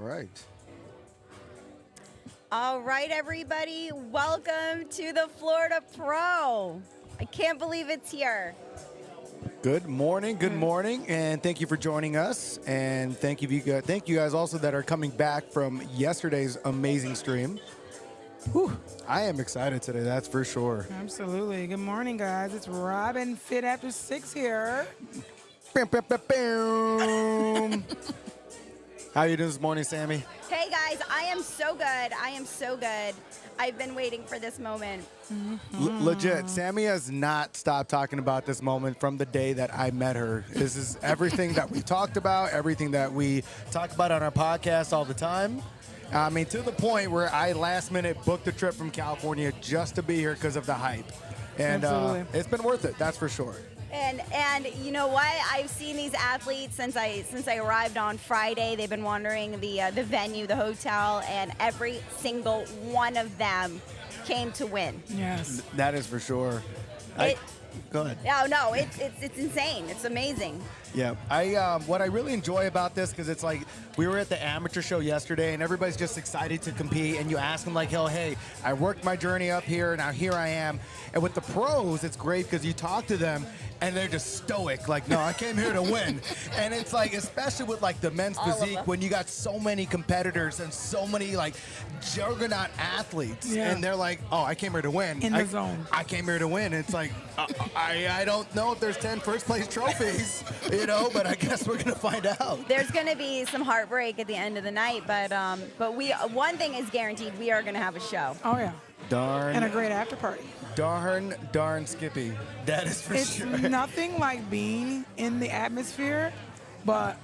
right. All right, everybody. Welcome to the Florida Pro. I can't believe it's here. Good morning, and thank you for joining us. And thank you guys also that are coming back from yesterday's amazing stream. Whew, I am excited today, that's for sure. Absolutely. Good morning, guys. It's Robin Fit After 6 here. Bam, bam, bam, bam. How you doing this morning, Sammy? Hey, guys. I am so good. I've been waiting for this moment. Legit, Sammy has not stopped talking about this moment from the day that I met her. This is everything that we talked about, everything that we talk about on our podcast all the time. I mean, to the point where I last minute booked a trip from California just to be here because of the hype. And it's been worth it, that's for sure. And you know what? I've seen these athletes since I arrived on Friday. They've been wandering the venue, the hotel, and every single one of them came to win. Yes. That is for sure. Go ahead. No, it's insane. It's amazing. Yeah, what I really enjoy about this, because it's like we were at the amateur show yesterday and everybody's just excited to compete, and you ask them like, oh, hey, I worked my journey up here, now here I am. And with the pros, it's great because you talk to them and they're just stoic, like, no, I came here to win. And it's like, especially with like the men's physique, when you got so many competitors and so many like juggernaut athletes, and they're like, oh, I came here to win. In the zone. I came here to win. It's like, I don't know if there's 10 first place trophies, but I guess we're gonna find out. There's gonna be some heartbreak at the end of the night, but one thing is guaranteed: we are gonna have a show. Oh yeah. Darn. And a great after party. Darn Skippy. That is for sure. It's nothing like being in the atmosphere, but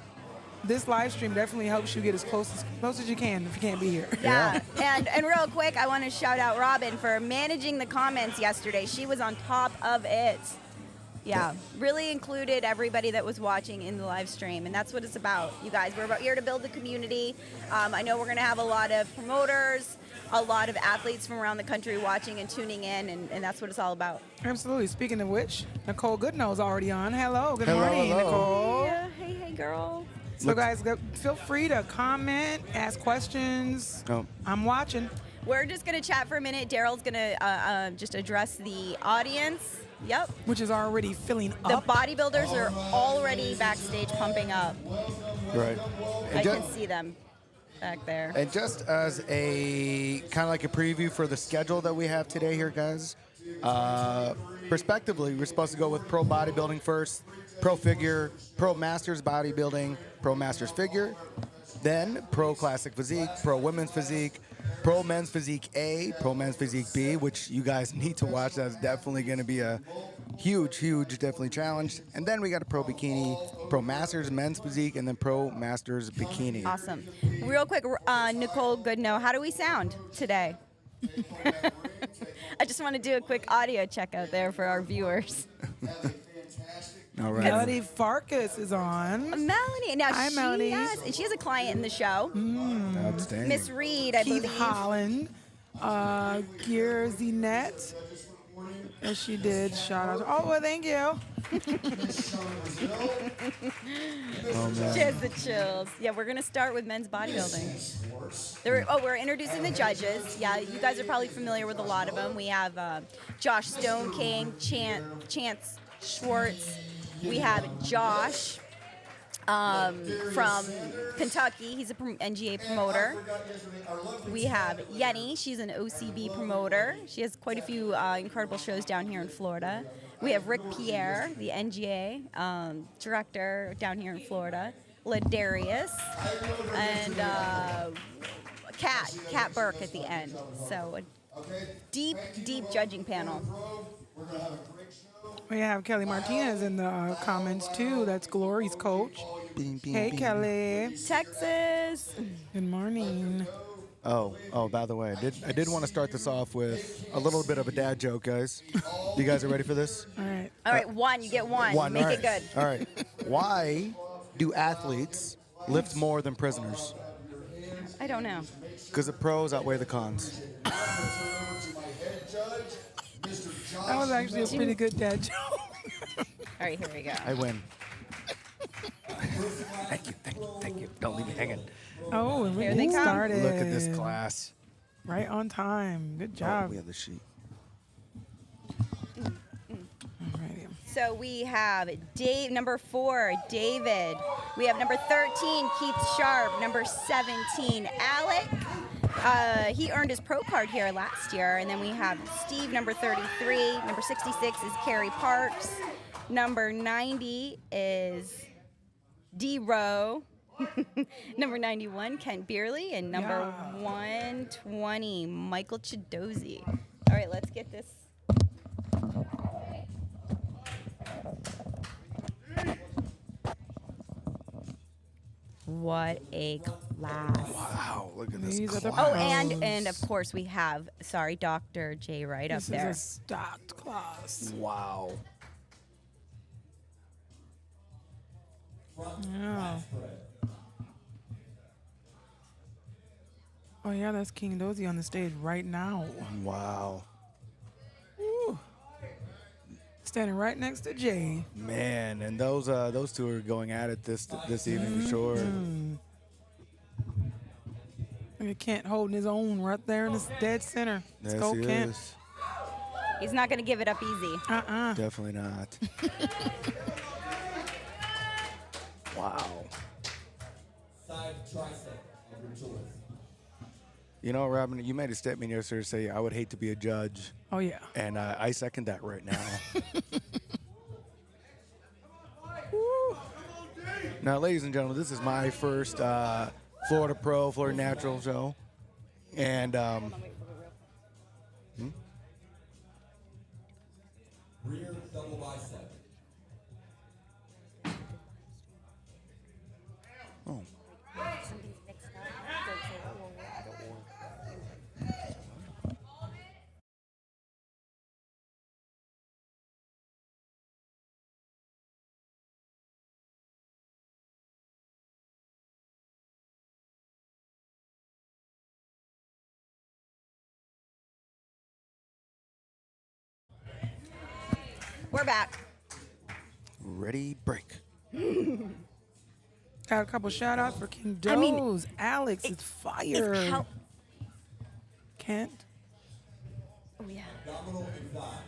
this live stream definitely helps you get as close as you can if you can't be here. Yeah. and real quick, I want to shout out Robin for managing the comments yesterday. She was on top of it. Yeah, really included everybody that was watching in the live stream, and that's what it's about, you guys. We're about here to build the community. I know we're going to have a lot of promoters, a lot of athletes from around the country watching and tuning in, and that's what it's all about. Absolutely. Speaking of which, Nicole Goodnow is already on. Hello. Good morning, Nicole. Yeah. Hey, girl. So, guys, feel free to comment, ask questions. Oh. I'm watching. We're just going to chat for a minute. Daryl's going to just address the audience. Yep. Which is already filling up. The bodybuilders are already backstage pumping up. Right. I can see them back there. And just as a kind of like a preview for the schedule that we have today here, guys, prospectively, we're supposed to go with pro bodybuilding first, pro figure, pro masters bodybuilding, pro masters figure, then pro classic physique, pro women's physique, pro men's physique A, pro men's physique B, which you guys need to watch. That's definitely going to be a huge, definitely challenge. And then we got a pro bikini, pro masters men's physique, and then pro masters bikini. Awesome. Real quick, Nicole Goodnow, how do we sound today? I just want to do a quick audio check out there for our viewers. All right. Melody Farkas is on. Melanie. Now, Hi, Melanie. And she has a client in the show. Outstanding. Miss Reed, I Keith believe. Holland. Gearzinette. As she did. Shout out. Oh, well, thank you. Oh, man. She has the chills. Yeah, we're going to start with men's bodybuilding. We're introducing the judges. Yeah, you guys are probably familiar with a lot of them. We have Josh Stone King, Chance Schwartz. We have Josh from Kentucky. He's a NGA promoter. We have Yenny. She's an OCB promoter. She has quite a few incredible shows down here in Florida. We have Rick Pierre, the NGA director down here in Florida. Ladarius. And Kat Burke at the end. So a deep judging panel. We have Kelly Martinez in the comments, too. That's Glory's coach. Hey, Kelly. Texas. Good morning. Oh, by the way, I did want to start this off with a little bit of a dad joke, guys. You guys are ready for this? All right. All right, one. You get one. Make it good. All right. Why do athletes lift more than prisoners? I don't know. Because the pros outweigh the cons. That was actually a pretty good dad joke. All right, here we go. I win. Thank you. Don't leave me hanging. Oh, and Here they we come. started. Look at this class. Right on time. Good Oh, job. we have the sheet. Alrighty. So we have number 4, David. We have number 13, Keith Sharp. Number 17, Alec. He earned his pro card here last year. And then we have Steve, number 33. Number 66 is Carrie Parks. Number 90 is D-Row. Number 91, Kent Beerley. And number 120, Michael Chidozi. All right, let's get this. What a class. Wow, look at this These are the class. Oh, and of course we have, Dr. J right up This there. is a stocked class. Wow. Yeah. Oh yeah, that's King Dozy on the stage right now. Wow. Woo. Standing right next to Jay. Man, and those two are going at it this evening for sure. And Kent holding his own right there in the dead center. Let's Yes, go, he Kent. is. He's not going to give it up easy. Definitely not. Wow. Side tricep of your choice. You know, Robin, you made a statement yesterday to say I would hate to be a judge, Oh yeah. and I second that right now. Now, ladies and gentlemen, this is my first Florida Natural show, and Rear double bicep. oh, We're back. ready, break. Got a couple shout outs for King Doze. I mean, Alex is fire. Kent. Oh, yeah. Abdominal and thigh.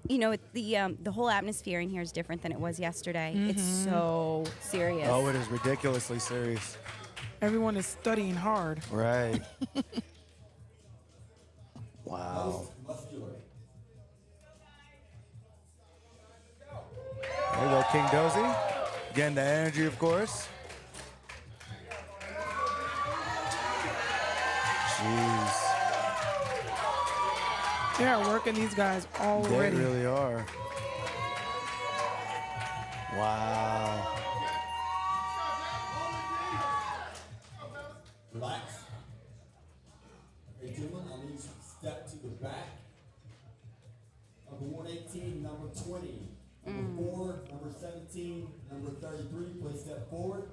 You know, the whole atmosphere in here is different than it was yesterday. It's so serious. Oh, it is ridiculously serious. Everyone is studying hard. Right. Wow. Muscular. There you go, King Dozy. Again, the energy, of course. Jeez. They are working these guys already. They really are. Wow. Relax. Okay, gentlemen, I need you to step to the back. Number 118, number 20. Number 4, number 17, number 33, please step forward.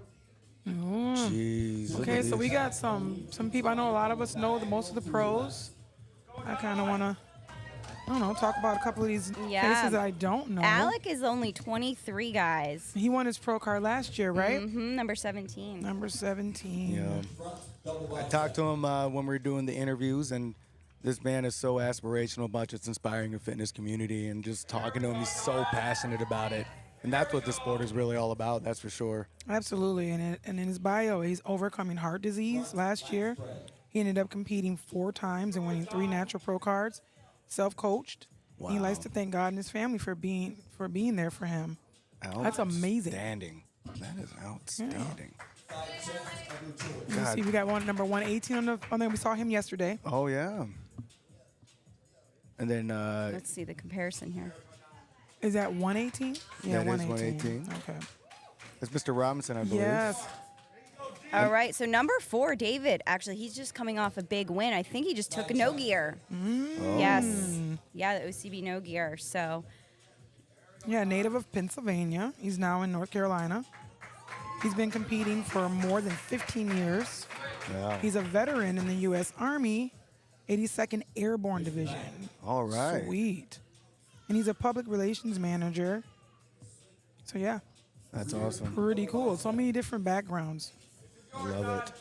Jeez. look Okay, at so we these. got some people. I know a lot of us know most of the pros. I kind of want to, I don't know, talk about a couple of these cases that I don't know. Alec is only 23, guys. He won his pro card last year, right? Number 17. Number 17. Yeah. I talked to him when we were doing the interviews, and this man is so aspirational about just inspiring the fitness community, and just talking to him, he's so passionate about it. And that's what the sport is really all about, that's for sure. Absolutely. And in his bio, he's overcoming heart disease last year. He ended up competing 4 times and winning 3 natural pro cards, self-coached. Wow. He likes to thank God and his family for being there for him. That's amazing. Outstanding. That is outstanding. Side chest of your choice. You God. see, we got number 118 on there. We saw him yesterday. Oh, yeah. And then Let's see the comparison here. Is that 118? Yeah, That is 118. Okay. it's Mr. Robinson, I believe. Yes. All right, so number 4, David. Actually, he's just coming off a big win. I think he just took no gear. Oh. Yes. Yeah, the OCB no gear. So, Yeah, native of Pennsylvania. He's now in North Carolina. He's been competing for more than 15 years. Yeah. He's a veteran in the U.S. Army, 82nd Airborne Division. All right. Sweet. And he's a public relations manager. So, yeah. That's awesome. Pretty cool. So many different backgrounds. Love it.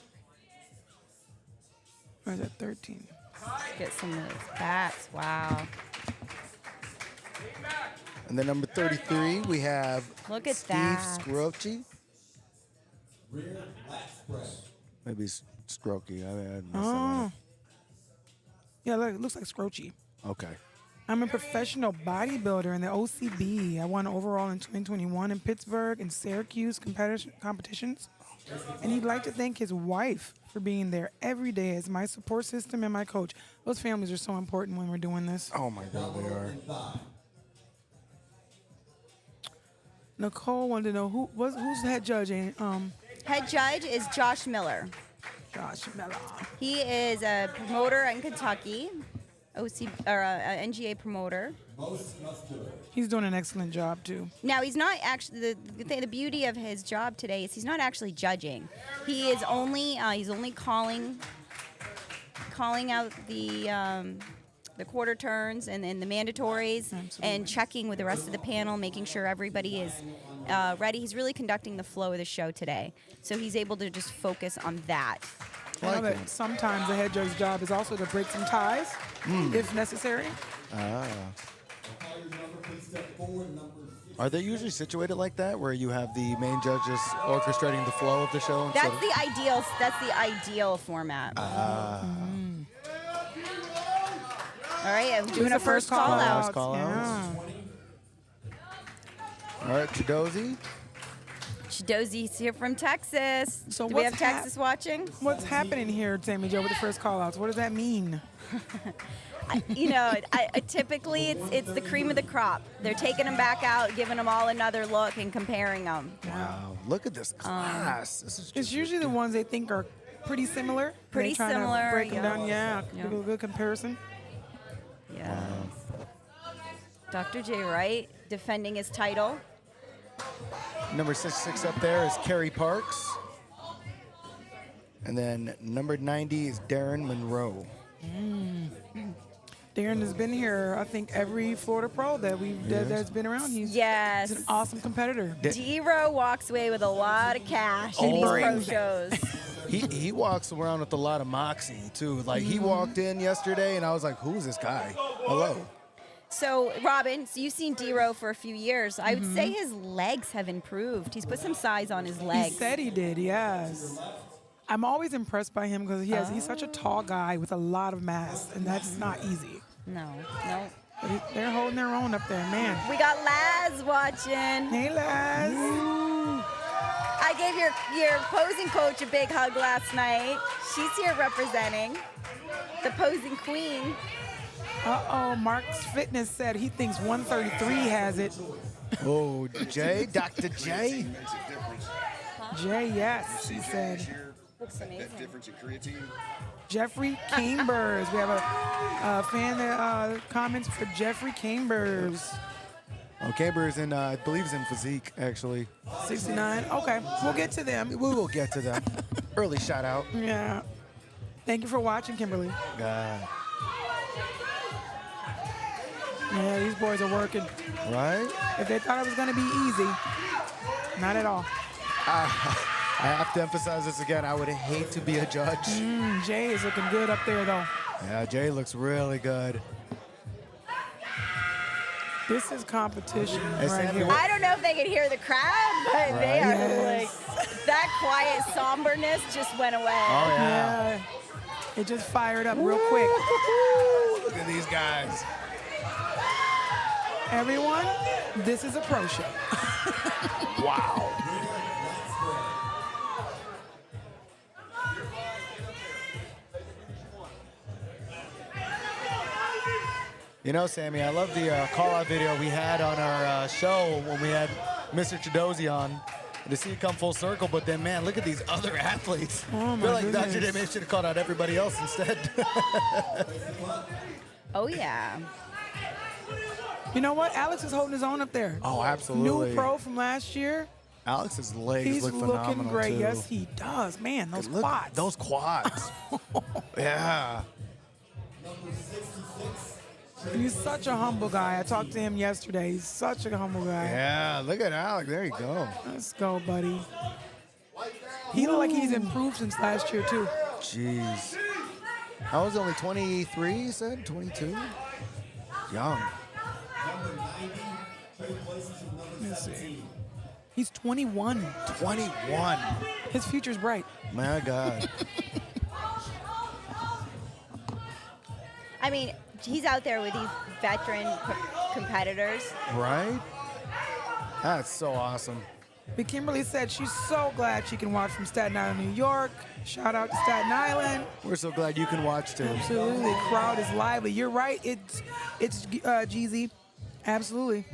Where's that 13? Let's get some of those backs. Wow. And then number 33, we have Look at Steve that. Scrochi. Rear lat press. Maybe it's Scroky. I messed that Oh. Yeah, look, it looks like Scrochi. up. Okay. I'm a professional bodybuilder in the OCB. I won overall in 2021 in Pittsburgh and Syracuse competitions. And he'd like to thank his wife for being there every day as my support system and my coach. Those families are so important when we're doing this. Oh my God, they are. Nicole wanted to know who's the head judge? Head judge is Josh Miller. Josh Miller. He is a promoter in Kentucky, NGA promoter. Most muscular. He's doing an excellent job too. Now he's not actually the beauty of his job today is he's not actually judging. He is only he's only calling out the quarter turns and the mandatories and checking with the rest of the panel, making sure everybody is ready. He's really conducting the flow of the show today, so he's able to just focus on that. I know that sometimes the head judge's job is also to break some ties if necessary. Are they usually situated like that, where you have the main judge just orchestrating the flow of the show? That's the ideal. That's the ideal format. All right, I'm doing a first call out. Yeah. All right, Chidozi. Chidozi's here from Texas. So Do we what's have Texas watching? What's happening here, Sammy Jo, with the first call-outs? What does that mean? You know, typically it's the cream of the crop. They're taking them back out, giving them all another look, and comparing them. Wow, look at this class. This is It's just usually the ones they think are pretty similar. and Pretty they try similar, To break them yeah. down. Yeah, Yeah. good comparison. Yeah. Dr. J. Wright defending his title. number 66 up there is Kerry Parks. And then number 90 is Darren Monroe. Darren has been here, I think, every Florida Pro that's been around. He's Yes. an awesome competitor. D-Row walks away with a lot of cash in these pro shows. He walks around with a lot of moxie, too. Like, he walked in yesterday, and I was like, who's this guy? Hello. So, Robin, you've seen D-Row for a few years. I would say his legs have improved. He's put some size on his He legs. said he did, yes. I'm always impressed by him because he's such a tall guy with a lot of mass, and that's not easy. No. But they're holding their own up there, man. We got Laz watching. Hey, Laz. I gave your posing coach a big hug last night. She's here representing the posing queen. Uh-oh, Mark's Fitness said he thinks 133 has it. Oh, Jay, Dr. J. Jay, yes, he said. Looks amazing. Difference in creatine. Jeffrey Cambers. We have a fan that comments for Jeffrey Cambers. Oh, Camber's in, I believe he's in Physique, actually. 69. Okay, we'll get to them. We will get to them. Early shout out. Yeah. Thank you for watching, Kimberly. God. Yeah, these boys are working. Right? If they thought it was going to be easy, not at all. I have to emphasize this again. I would hate to be a judge. Jay is looking good up there, though. Yeah, Jay looks really good. This is competition Hey, right Sammy, here. what- I don't know if they can hear the crowd, but they are Yes. like, that quiet somberness just went away. Oh, yeah. Yeah. It just fired up real quick. Look at these guys. Everyone, this is a pro show. Wow. You know, Sammy, I love the call-out video we had on our show when we had Mr. Chidozi on. To see it come full circle, but then, man, look at these other athletes. Oh, I my feel like Dr. goodness. J should have called out everybody else instead. Oh, yeah. You know what? Alex is holding his own up there. Oh, absolutely. New pro from last year. Alex's legs He's look looking phenomenal, great. too. Yes, he does. Man, those Look, quads. those quads. Yeah. Number 66, And he's such a humble guy. I talked to him yesterday. He's such a humble guy. Yeah, look at Alec. There you go. Let's go, buddy. He looked like he's improved since last year, too. Jeez. I was only 23, you said? 22? Young. Let's see. He's 21. 21. His future's bright. My God. I mean, he's out there with these veteran competitors. Right? That's so awesome. But Kimberly said she's so glad she can watch from Staten Island, New York. Shout out to Staten Island. We're so glad you can watch too. Absolutely. Crowd is lively. You're right. It's Jeezy. Absolutely.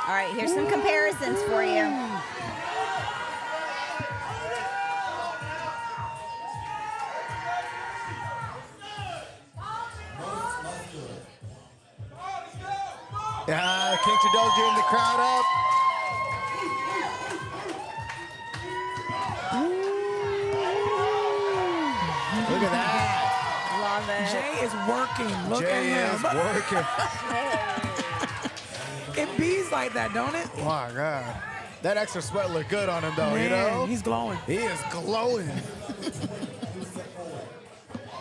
All right, here's some comparisons for you. Yeah, King Chado's getting the crowd up. Look at that. Love it. Jay is working. Look Jay at is him. working. It bees like that, don't it? Oh my God. That extra sweat looked good on him though, Man, you know? he's glowing. He is glowing.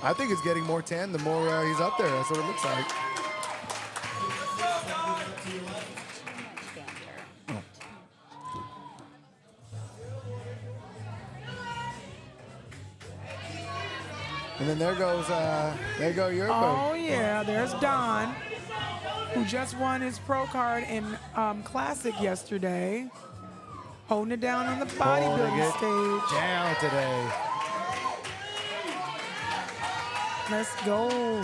I think it's getting more tan the more he's up there. That's what it looks like. And then there you go, Yurko. Oh, yeah, there's Don, who just won his pro card in Classic yesterday, holding it down on the bodybuilding stage. Down today. Let's go.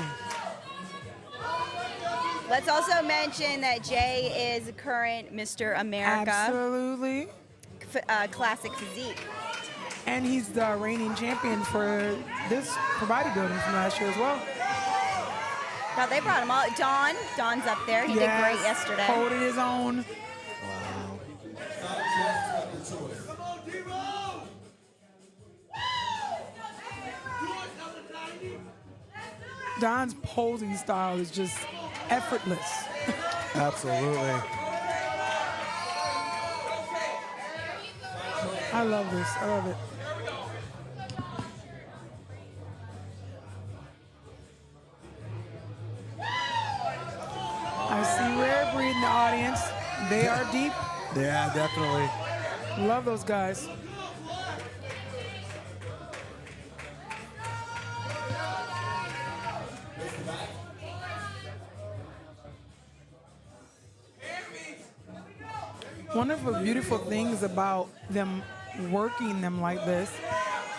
Let's also mention that Jay is current Mr. America Absolutely. Classic Physique. And he's the reigning champion for bodybuilding from last year as well. Now they brought him all. Don's up there. He did great yesterday. Holding his own. Don's posing style is just effortless. Absolutely. I love this. I love it. I see Rare Breed in the audience. They are deep. Yeah, definitely. Love those guys. One of the beautiful things about them working them like this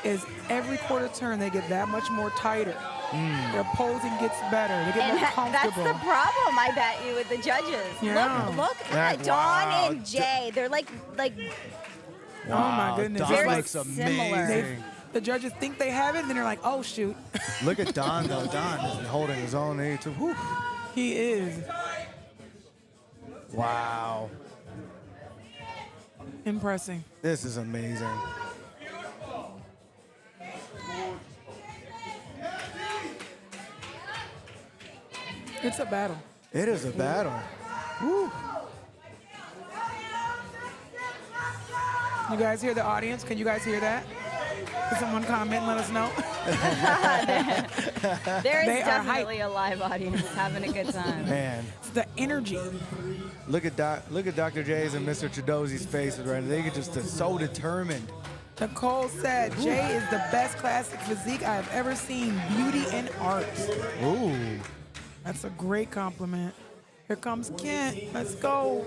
is every quarter turn they get that much more tighter. Their posing gets better. They get And more that's comfortable. the problem, I bet you, with the judges. Yeah. Look at Dawn Wow. and Jay. They're like Oh my goodness. Don Very looks similar. amazing. The judges think they have it, and then they're like, oh, shoot. Look at Don, though. Don is holding his own knee, too. Whew. He is. Wow. Impressing. This is amazing. It's a battle. It is a battle. Woo. You guys hear the audience? Can you guys hear that? Can someone comment and let us know? There is They are definitely a live audience having a good time. Man, It's the energy. look at Dr. J's and Mr. Chidozzi's faces right now. They get just so determined. Nicole said, Jay is the best classic physique I've ever seen. Beauty and art. Ooh. That's a great compliment. Here comes Kent. Let's go.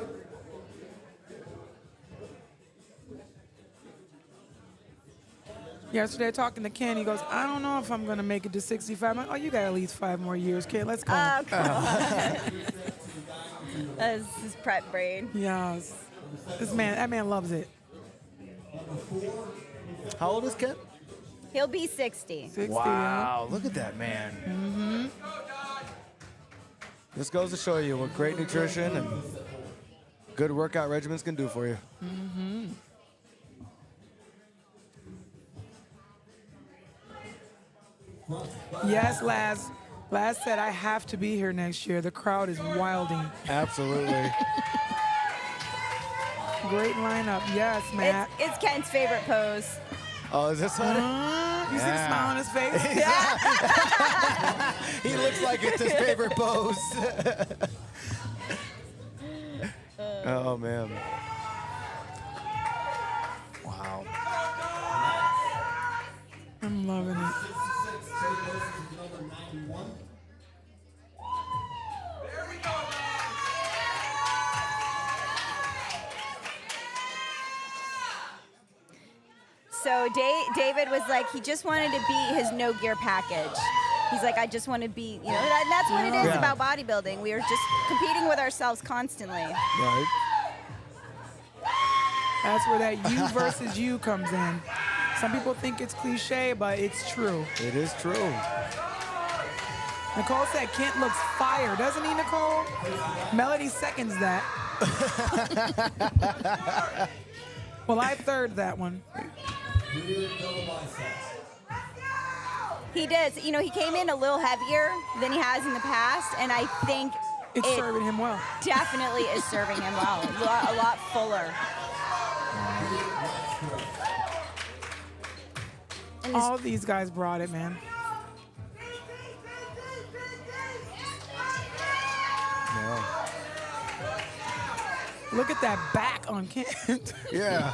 Yesterday, talking to Ken, he goes, I don't know if I'm going to make it to 65. I'm like, oh, you got at least 5 more years, Ken. Let's go. Oh, come on. That's his prep brain. Yes. That man loves it. How old is Kent? He'll be 60. 60, Wow, look at that man. Mm-hmm. This goes to show you what great nutrition and good workout regimens can do for you. Mm-hmm. Yes, Laz. Laz said, I have to be here next year. The crowd is wilding. Absolutely. Great lineup. Yes, Matt. It's Ken's favorite pose. Oh, is this one? You see the smile on his face? He looks like it's his favorite pose. Oh, man. Wow. I'm loving it. So David was like, he just wanted to be his no gear package. He's like, I just want to be, you know, that's what it is Yeah. about bodybuilding. We are just competing with ourselves constantly. Right. That's where that you versus you comes in. Some people think it's cliche, but it's true. It is true. Nicole said Kent looks fire, doesn't he, Nicole? Melody seconds that. Well, I third that one. He does. You know, he came in a little heavier than he has in the past, and I think It's it serving him well. definitely is serving him well. A lot fuller. And his- All these guys brought it, man. Yeah. Look at that back on Kent. Yeah.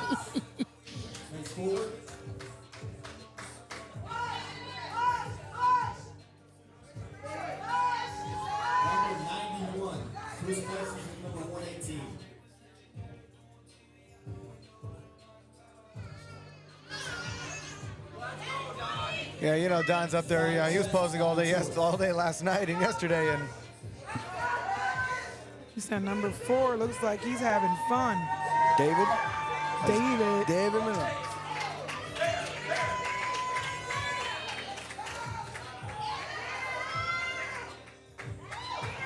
Number 91. Chris Spruell is number 118. Yeah, you know, Don's up there. Yeah, he was posing all day last night and yesterday, and He said number 4 looks like he's having fun. David Miller.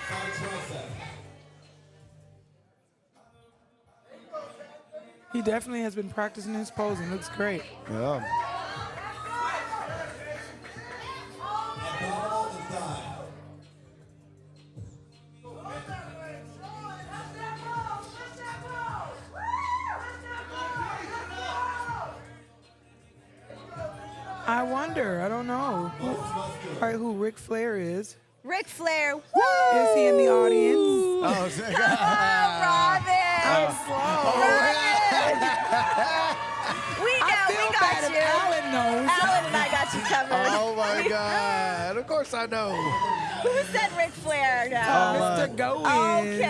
Side tricep. He definitely has been practicing his posing. Looks great. Yeah. Abdominal and thigh. I wonder. I don't know. All right, who Ric Flair is. Ric Flair. Woo! Is he in the audience? Oh, Robin! We I know, feel we bad got if you. Alan knows. Alan and I got you covered. oh my God! Of course I know. Who said Ric Flair now? Mr. Goin.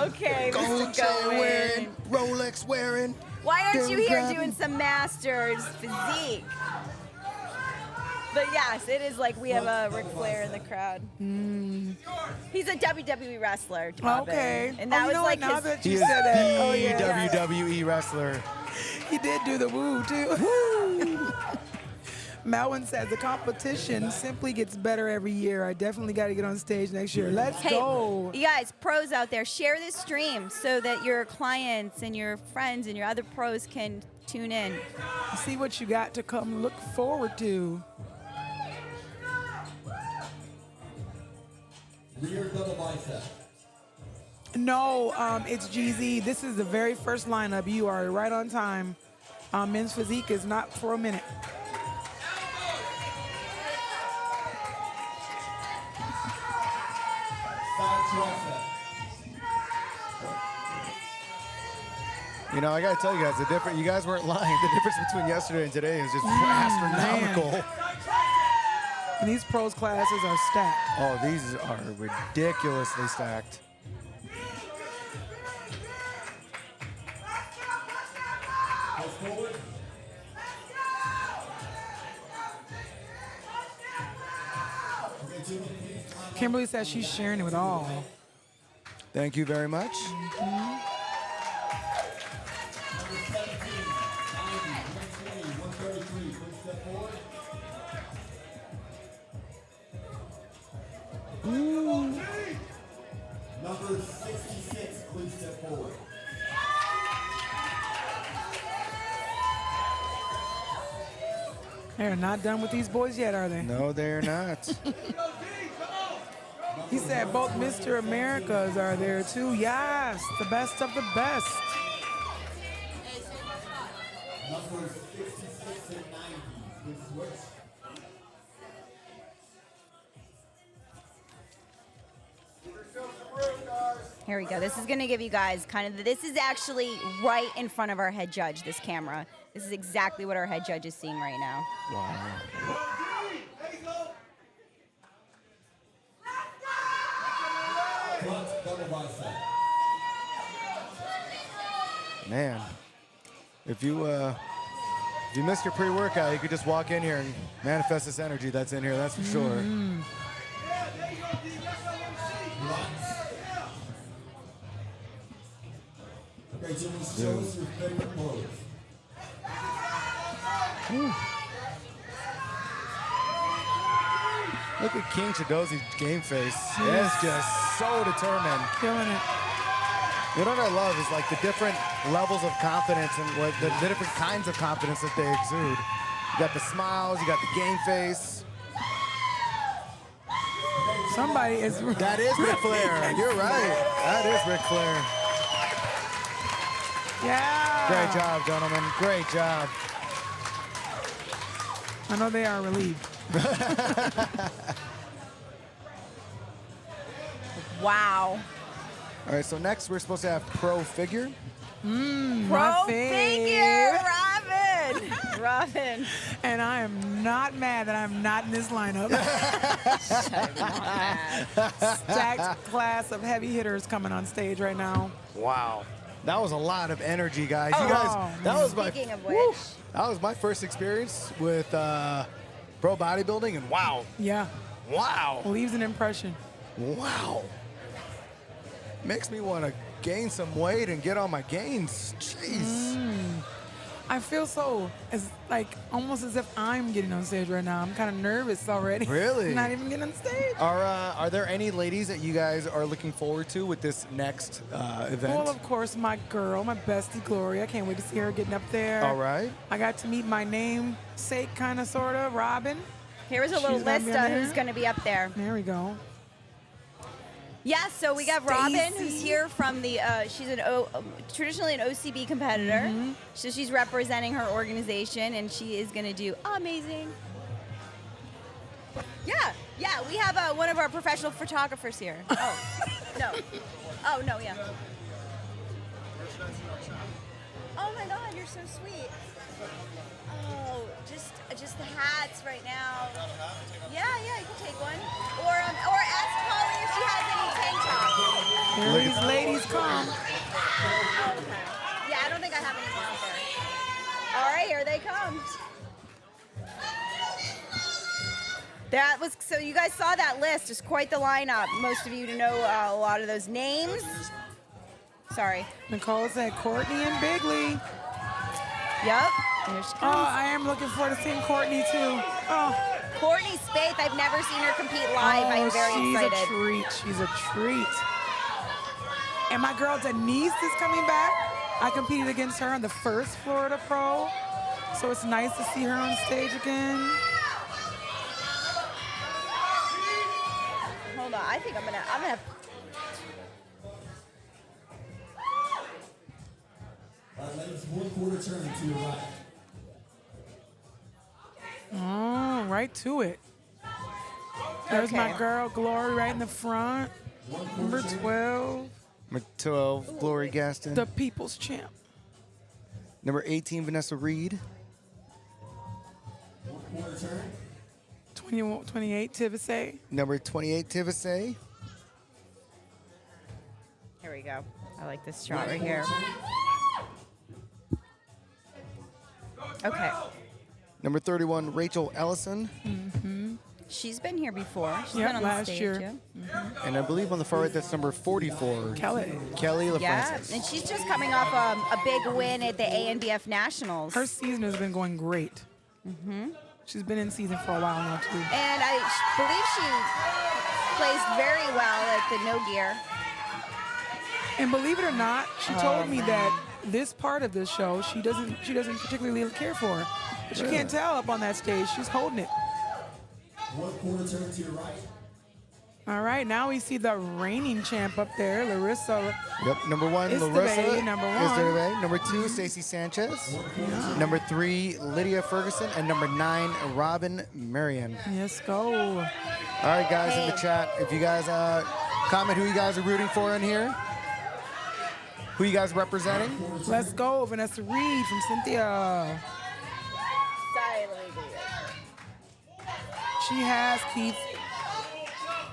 Okay, Gold Mr. chain Goin. wearing, Rolex wearing. Why aren't you Derrick here Grabin. doing some Masters physique? But yes, it is like we have a Ric Flair in the crowd. He's a WWE wrestler. Robin. Okay. And that you was know like what? Now his. that He you is said that. Oh, the yeah. WWE wrestler. He did do the woo, too. Melvin says the competition simply gets better every year. I definitely got to get on stage next year. Let's Hey, go. you guys, pros out there, share this stream so that your clients and your friends and your other pros can tune in. See what you got to come look forward to. Rear double bicep. No, it's GZ. This is the very first lineup. You are right on time. Men's physique is not for a minute. Side tricep. You know, I gotta tell you guys, you guys weren't lying. The difference between yesterday and today is just astronomical. And these pros classes are stacked. Oh, these are ridiculously stacked. Go forward. Okay, Jimmy, please climb up. Kimberly says she's sharing it with all. Thank you very much. Number 17, 90, 120, 133. Please step forward. Number 66, please step forward. They're not done with these boys yet, are they? No, they're not. He said both Mr. Americas are there too. Yes, the best of the best. Numbers 66 and 90. Good switch. Here we go. This is going to give you guys kind of, this is actually right in front of our head judge, this camera. This is exactly what our head judge is seeing right now. Wow. Front double bicep. Man, if you missed your pre-workout, you could just walk in here and manifest this energy that's in here. That's for sure. Okay, Jimmy, show us your favorite pose. Look at King Chidozi's game face. It's just so determined. Killing it. You know what I love is like the different levels of confidence and what the different kinds of confidence that they exude. You got the smiles, you got the game face. Somebody is. That is Ric Flair. You're right. That is Ric Flair. Yeah. Great job, gentlemen. Great job. I know they are relieved. Wow. All right, so next we're supposed to have pro figure. Pro figure, Robin. Robin. And I am not mad that I'm not in this lineup. Stacked class of heavy hitters coming on stage right now. Wow. That was a lot of energy, guys. Oh, You guys, that was my Speaking of which, that was my first experience with pro bodybuilding, and wow, Yeah, wow, leaves an impression. wow. Makes me want to gain some weight and get on my gains. Jeez. I feel so as like almost as if I'm getting on stage right now. I'm kind of nervous already. Really? Not even getting on stage. Are there any ladies that you guys are looking forward to with this next event? Well, of course, my girl, my bestie Gloria. I can't wait to see her getting up there. All right. I got to meet my namesake, kind of, sort of, Robin. here is a little She's gonna list be of on there? who's going to be up there. There we go. Yeah, so we got Robin, Stacy. who's here from the, she's traditionally an OCB competitor. So she's representing her organization, and she is going to do amazing. Yeah, we have one of our professional photographers here. Oh, no. Oh, no, yeah. Oh, my God, you're so sweet. Oh, just the hats right now. Yeah, you can take one. Or ask Holly if she has any tank tops. Here these ladies come. Oh, okay. Yeah, I don't think I have any more out there. All right, here they come. That was, so you guys saw that list. It's quite the lineup. Most of you know a lot of those names. Sorry. Nicole said Courtney and Bigley. Yep. There she Oh, comes. I am looking forward to seeing Courtney too. Oh, Courtney Spaeth, I've never seen her compete live. I'm very she's excited. a treat. She's a treat. And my girl Denise is coming back. I competed against her on the first Florida Pro, so it's nice to see her on stage again. Hold on, I think I'm gonna. All right, ladies, 1/4 turn to your right. Oh, right to it. There's my Okay. girl Glory right in the front. Number 12, Number 12, Glory Gaston. the people's champ. Number 18, Vanessa Reed. 1/4 turn. 28, Tivasay. Number 28, Tivasay. Here we go. I like this shot right here. Okay. Number 31, Rachel Ellison. She's been here before. She's Yep, been on the last stage. year. Yeah. And I believe on the far right, that's number 44, Kelly. Kelly Yeah, LaFrancis. and she's just coming off a big win at the ANBF Nationals. Her season has been going great. She's been in season for a while now too. And I believe she plays very well at the no gear. And believe it or not, she told me that this part of this show she doesn't particularly care for. But you can't tell up on that stage. She's holding it. 1 quarter turn to your right. All right, now we see the reigning champ up there, Larissa. Yep, number 1, It's the Larissa. baby, number Is the 1. baby. Number 2, Stacey Sanchez. Number 3, Lydia Ferguson. And number 9, Robin Marion. Let's go. All right, guys, in the chat, if you guys comment who you guys are rooting for in here, who you guys representing. Let's go, Vanessa Reed from Cynthia. Sorry, let me do this. She has Keith.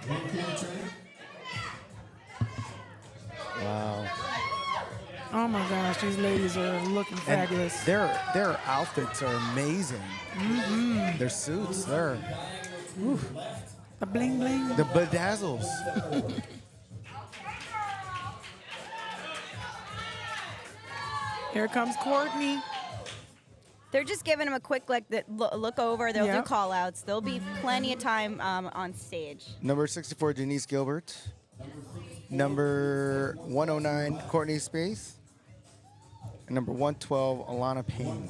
1 quarter turn. Wow. Oh my gosh, these ladies are looking And fabulous. their outfits are amazing. Their suits, they're The bling bling. the bedazzles. Here comes Courtney. They're just giving them a quick look over. They'll do Yep. call outs. There'll be plenty of time on stage. Number 64, Denise Gilbert. Number 109, Courtney Spaeth. And number 112, Alana Payne.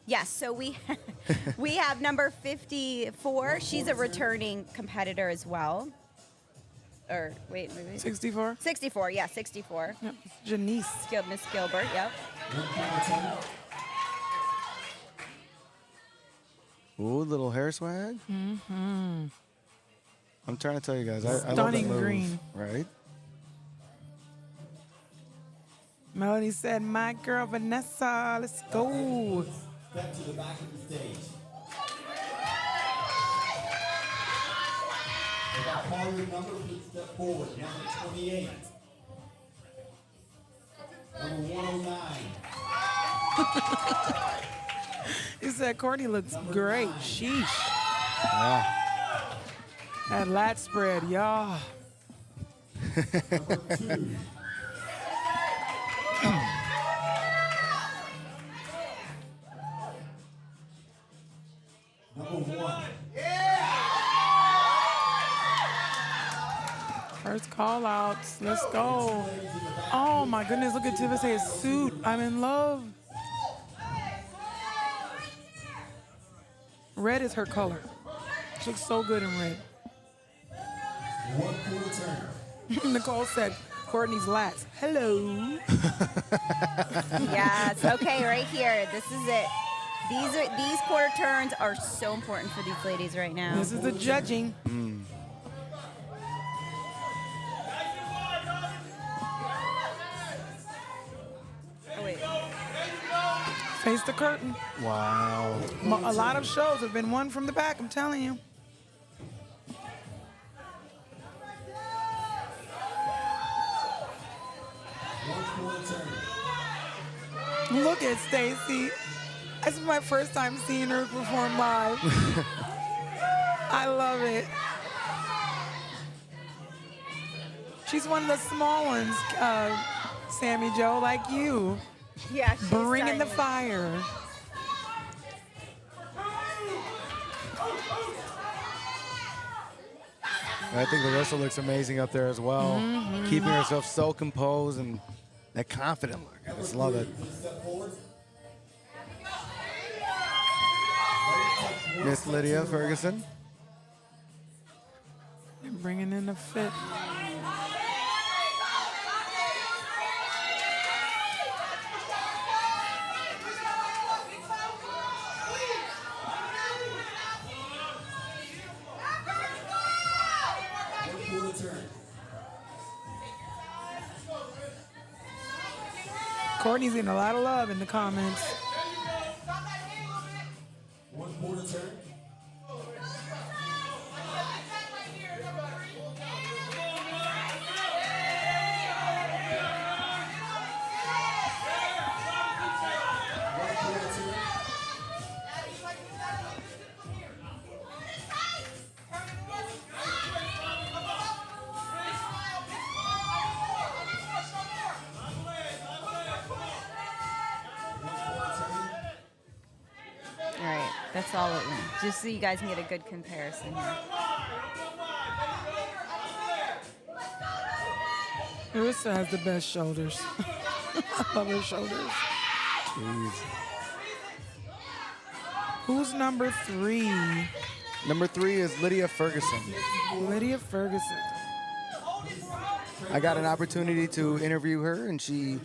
Yes, so we we have number 54. She's a returning competitor as well. Or wait, maybe 64. 64. Yeah, 64. Yep. Janice. Miss Gilbert. Yep. Ooh, little hair swag. I'm trying to tell you guys, I love that Stunning move, green. right? Melanie said, "My girl Vanessa, let's go." Step to the back of the stage. If I call your number, please step forward. Number 28. Number 109. He said, "Courtney looks great." Sheesh. Yeah. That lat spread, y'all. Number 1. First call outs. Let's go. Oh my goodness, look at Tiffany's suit. I'm in love. Red is her color. She looks so good in red. 1 quarter turn. Nicole said, Courtney's lats. Hello. Yes. Okay, right here. This is it. These quarter turns are so important for these ladies right now. This is the judging. Oh, wait. Face the curtain. Wow. A lot of shows have been won from the back, I'm telling you. Look at Stacy. This is my first time seeing her perform live. I love it. She's one of the small ones, Sammy Jo, like you. Yeah, she's Bringing the tiny. fire. I think Larissa looks amazing up there as well. Keeping herself so composed and that confident look. I just love it. Miss Lydia Ferguson. And bringing in the fit. Courtney's getting a lot of love in the comments. 1 quarter turn. All right, that's all it went. Just so you guys can get a good comparison here. Marissa has the best shoulders. I love her shoulders. Jeez. Who's number 3? Number 3 is Lydia Ferguson. Lydia Ferguson. I got an opportunity to interview her, and she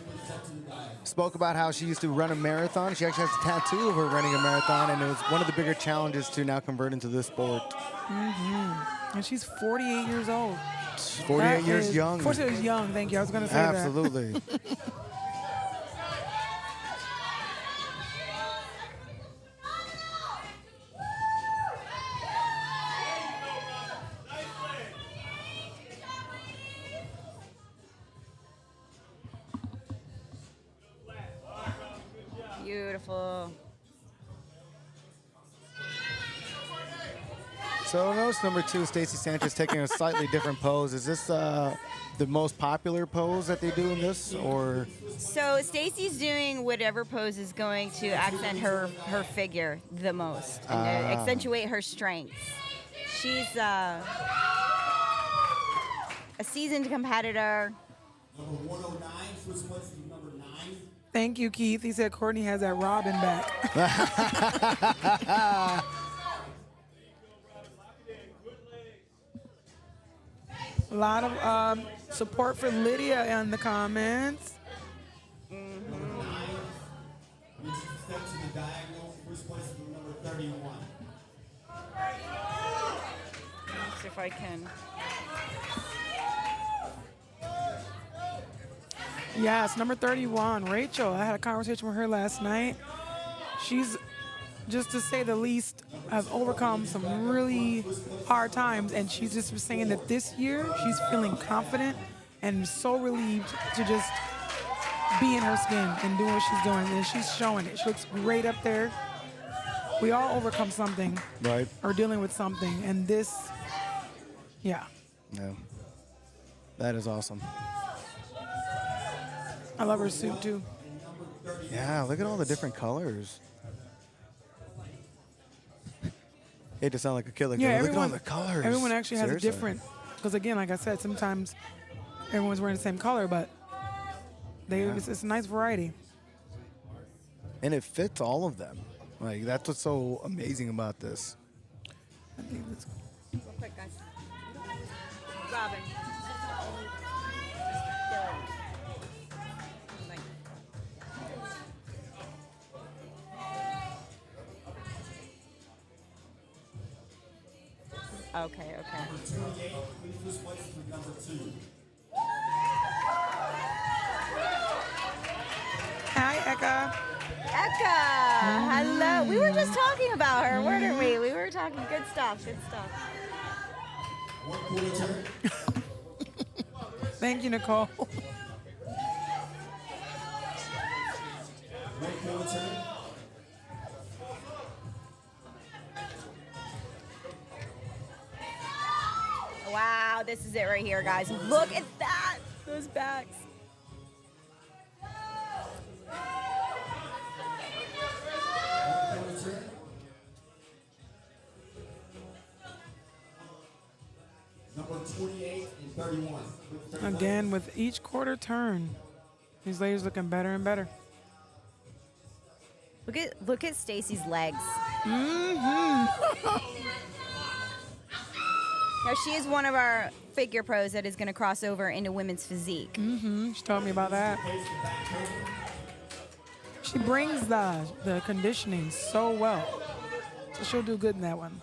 spoke about how she used to run a marathon. She actually has a tattoo of her running a marathon, and it was one of the bigger challenges to now convert into this sport. And she's 48 years old. 48 years young. 48 years young, thank you. I was going to say that. Absolutely. Beautiful. So notice number 2, Stacey Sanchez taking a slightly different pose. Is this the most popular pose that they do in this, or? So Stacey's doing whatever pose is going to accent her figure the most and accentuate her strengths. She's a seasoned competitor. Number 109, switch places with number 9. Thank you, Keith. He said Courtney has that Robin back. A lot of support for Lydia in the comments. Number 9, you step to the diagonal, switch places with number 31. Let's see if I can. Yes, number 31, Rachel. I had a conversation with her last night. She's, just to say the least, has overcome some really hard times, and she's just saying that this year she's feeling confident and so relieved to just be in her skin and do what she's doing, and she's showing it. She looks great up there. We all overcome something, Right. or dealing with something, and this, yeah. Yeah. That is awesome. I love her suit too. Yeah, look at all the different colors. Hate to sound like a kid, like, Yeah, look at all the colors. Everyone actually has Seriously. a different, because again, like I said, sometimes everyone's wearing the same color, but it's a nice variety. And it fits all of them. Like, that's what's so amazing about this. I think that's Real quick, guys. Robin. Okay. Number 28, please switch places with number 2. Hi, Eka. Eka, hello. We were just talking about her, weren't we? We were talking good stuff. 1 quarter turn. Thank you, Nicole. 1 quarter turn. Wow, this is it right here, guys. Look at that. Those backs. Number 28 and 31. Again, with each quarter turn, these ladies looking better and better. Look at Stacey's legs. Now, she is one of our figure pros that is going to cross over into women's physique. She told me about that. She brings the conditioning so well. So she'll do good in that one.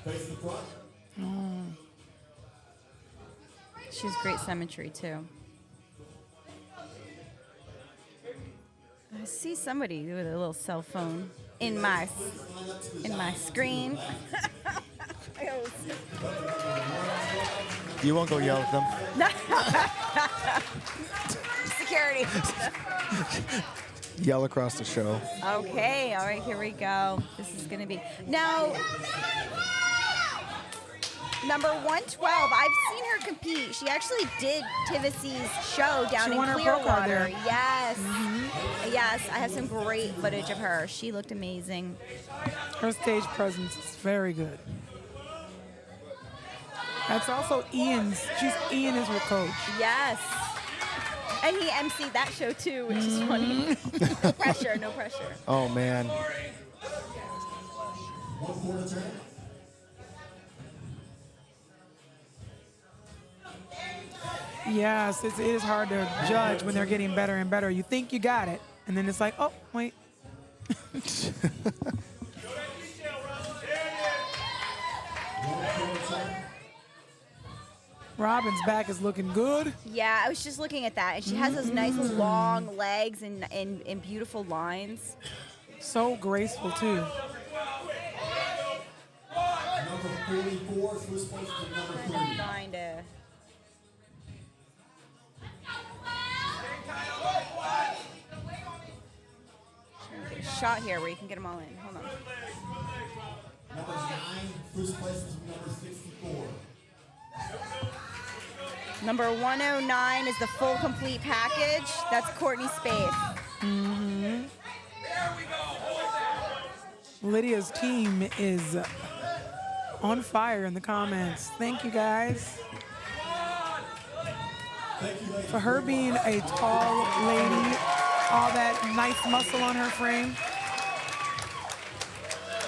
Face the front. She has great symmetry, too. I see somebody with a little cell phone in my screen. You won't go yell at them. Security. Yell across the show. Okay, all right, here we go. This is going to be... Now, Number 112. I've seen her compete. She actually did Tivisi's show down She in won her pro card Clearwater. there. Yes. Yes, I have some great footage of her. She looked amazing. Her stage presence is very good. That's also Ian's. Ian is her coach. Yes. And he emceed that show too, which is funny. No pressure, no pressure. Oh, man. 1 quarter turn. Yes, it is hard to judge when they're getting better and better. You think you got it, and then it's like, oh, wait. Robin's back is looking good. Yeah, I was just looking at that. And she has those nice long legs and beautiful lines. So graceful, too. Number 44, first place to number 3. Find a... Get a shot here where you can get them all in. Hold on. Number 9, first place to number 64. Number 109 is the full complete package. That's Courtney Spaeth. Lydia's team is on fire in the comments. Thank you, guys. For her being a tall lady, all that nice muscle on her frame.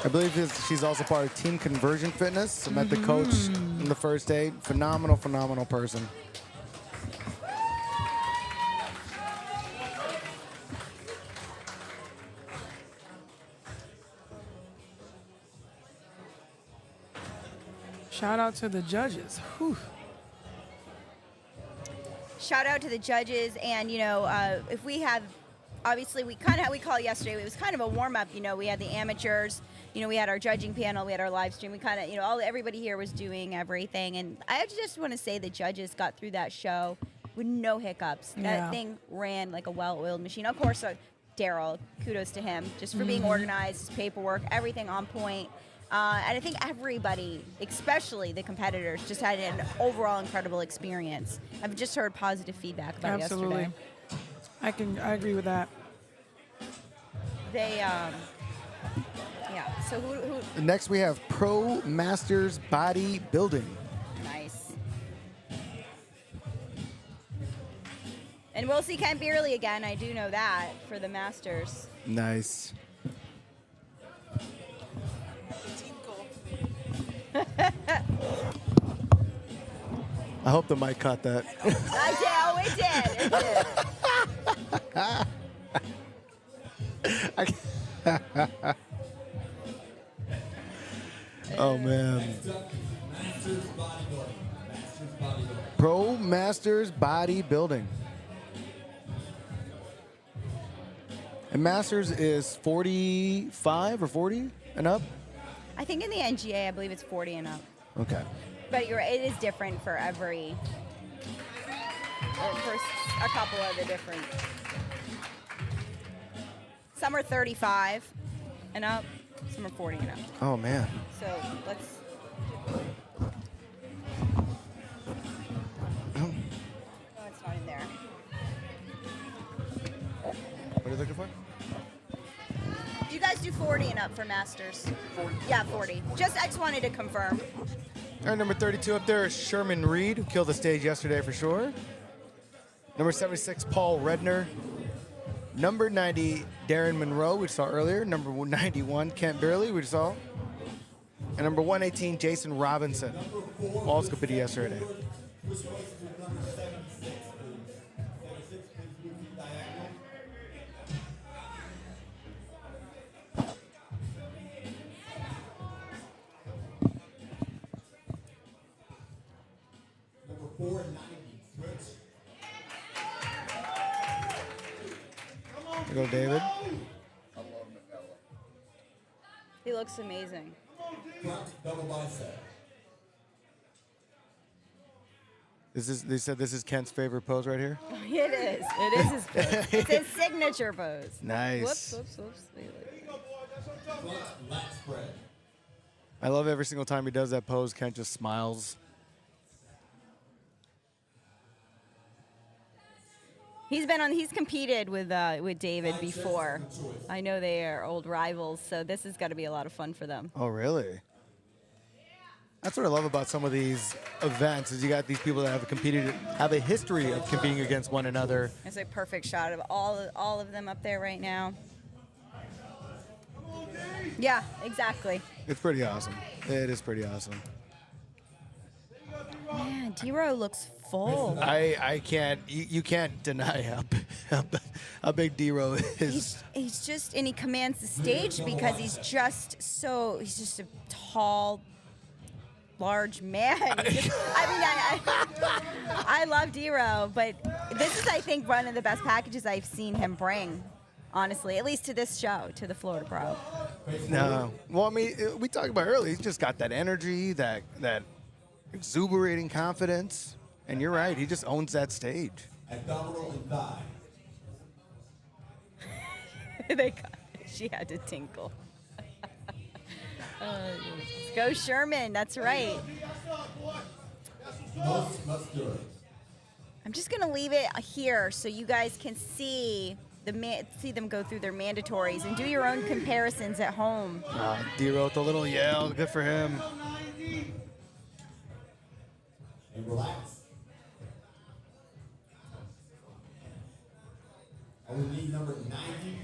I believe she's also part of Team Conversion Fitness. I met the coach in the first day. Phenomenal, phenomenal person. Shout out to the judges. Whew. Shout out to the judges, and if we have, obviously we call it yesterday. It was kind of a warm up. We had the amateurs. We had our judging panel. We had our live stream. We kind of, everybody here was doing everything, and I just want to say the judges got through that show with no hiccups. Yeah. That thing ran like a well-oiled machine. Of course, Daryl, kudos to him just for being organized, his paperwork, everything on point. And I think everybody, especially the competitors, just had an overall incredible experience. I've just heard positive feedback about Absolutely. yesterday. I agree with that. They, yeah. So who? Next, we have Pro Masters Bodybuilding. Nice. And we'll see Ken Beerley again. I do know that for the Masters. Nice. I hope the mic caught that. I did. Oh, it did. Oh, man. Pro Masters Bodybuilding. And Masters is 45 or 40 and up? I think in the NGA, I believe it's 40 and up. Okay. But you're right, it is different for for a couple of the different. Some are 35 and up, some are 40 and up. Oh, man. So let's. No, it's not in there. What are you looking for? Do you guys do 40 and up for Masters? 40. Yeah, 40. I just wanted to confirm. All right, number 32 up there is Sherman Reed, who killed the stage yesterday for sure. Number 76, Paul Redner. Number 90, Darren Monroe, we saw earlier. Number 91, Kent Beerley, we saw. And number 118, Jason Robinson. All competed yesterday. Number 490, switch. Here you go, David. He looks amazing. Front double bicep. They said this is Kent's favorite pose right here? It is. It is his pose. It's his signature pose. Nice. Whoops. Front lat spread. I love every single time he does that pose, Kent just smiles. He's competed with David before. I know they are old rivals, so this has got to be a lot of fun for them. Oh, really? That's what I love about some of these events is you got these people that have a history of competing against one another. It's a perfect shot of all of them up there right now. Yeah, exactly. It's pretty awesome. It is pretty awesome. Man, D-Row looks full. I can't. You can't deny how big D-Row is. He's just, and he commands the stage because he's just a tall, large man. I love D-Row, but this is, I think, one of the best packages I've seen him bring. Honestly, at least to this show, to the Florida Pro. No. Well, I mean, we talked about earlier. He's just got that energy, that exuberating confidence. And you're right. He just owns that stage. Abdominal and thigh. She had to tinkle. Go Sherman. That's right. Most muscular. I'm just gonna leave it here so you guys can see them go through their mandatories and do your own comparisons at home. D-Row with a little yell. Good for him. And relax. I will need number 90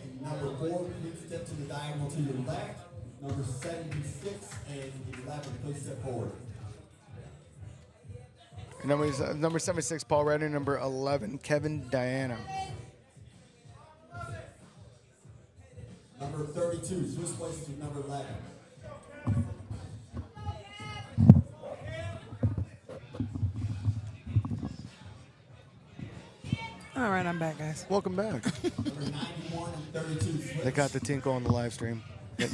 and number 4. Please step to the diagonal to your left. Number 76 and 11. Please step forward. Number 76, Paul Redder. Number 11, Kevin Diana. Number 32, switch places to number 11. All right, I'm back, guys. Welcome back. Number 91 and 32, switch. They got the tinkle on the live stream. All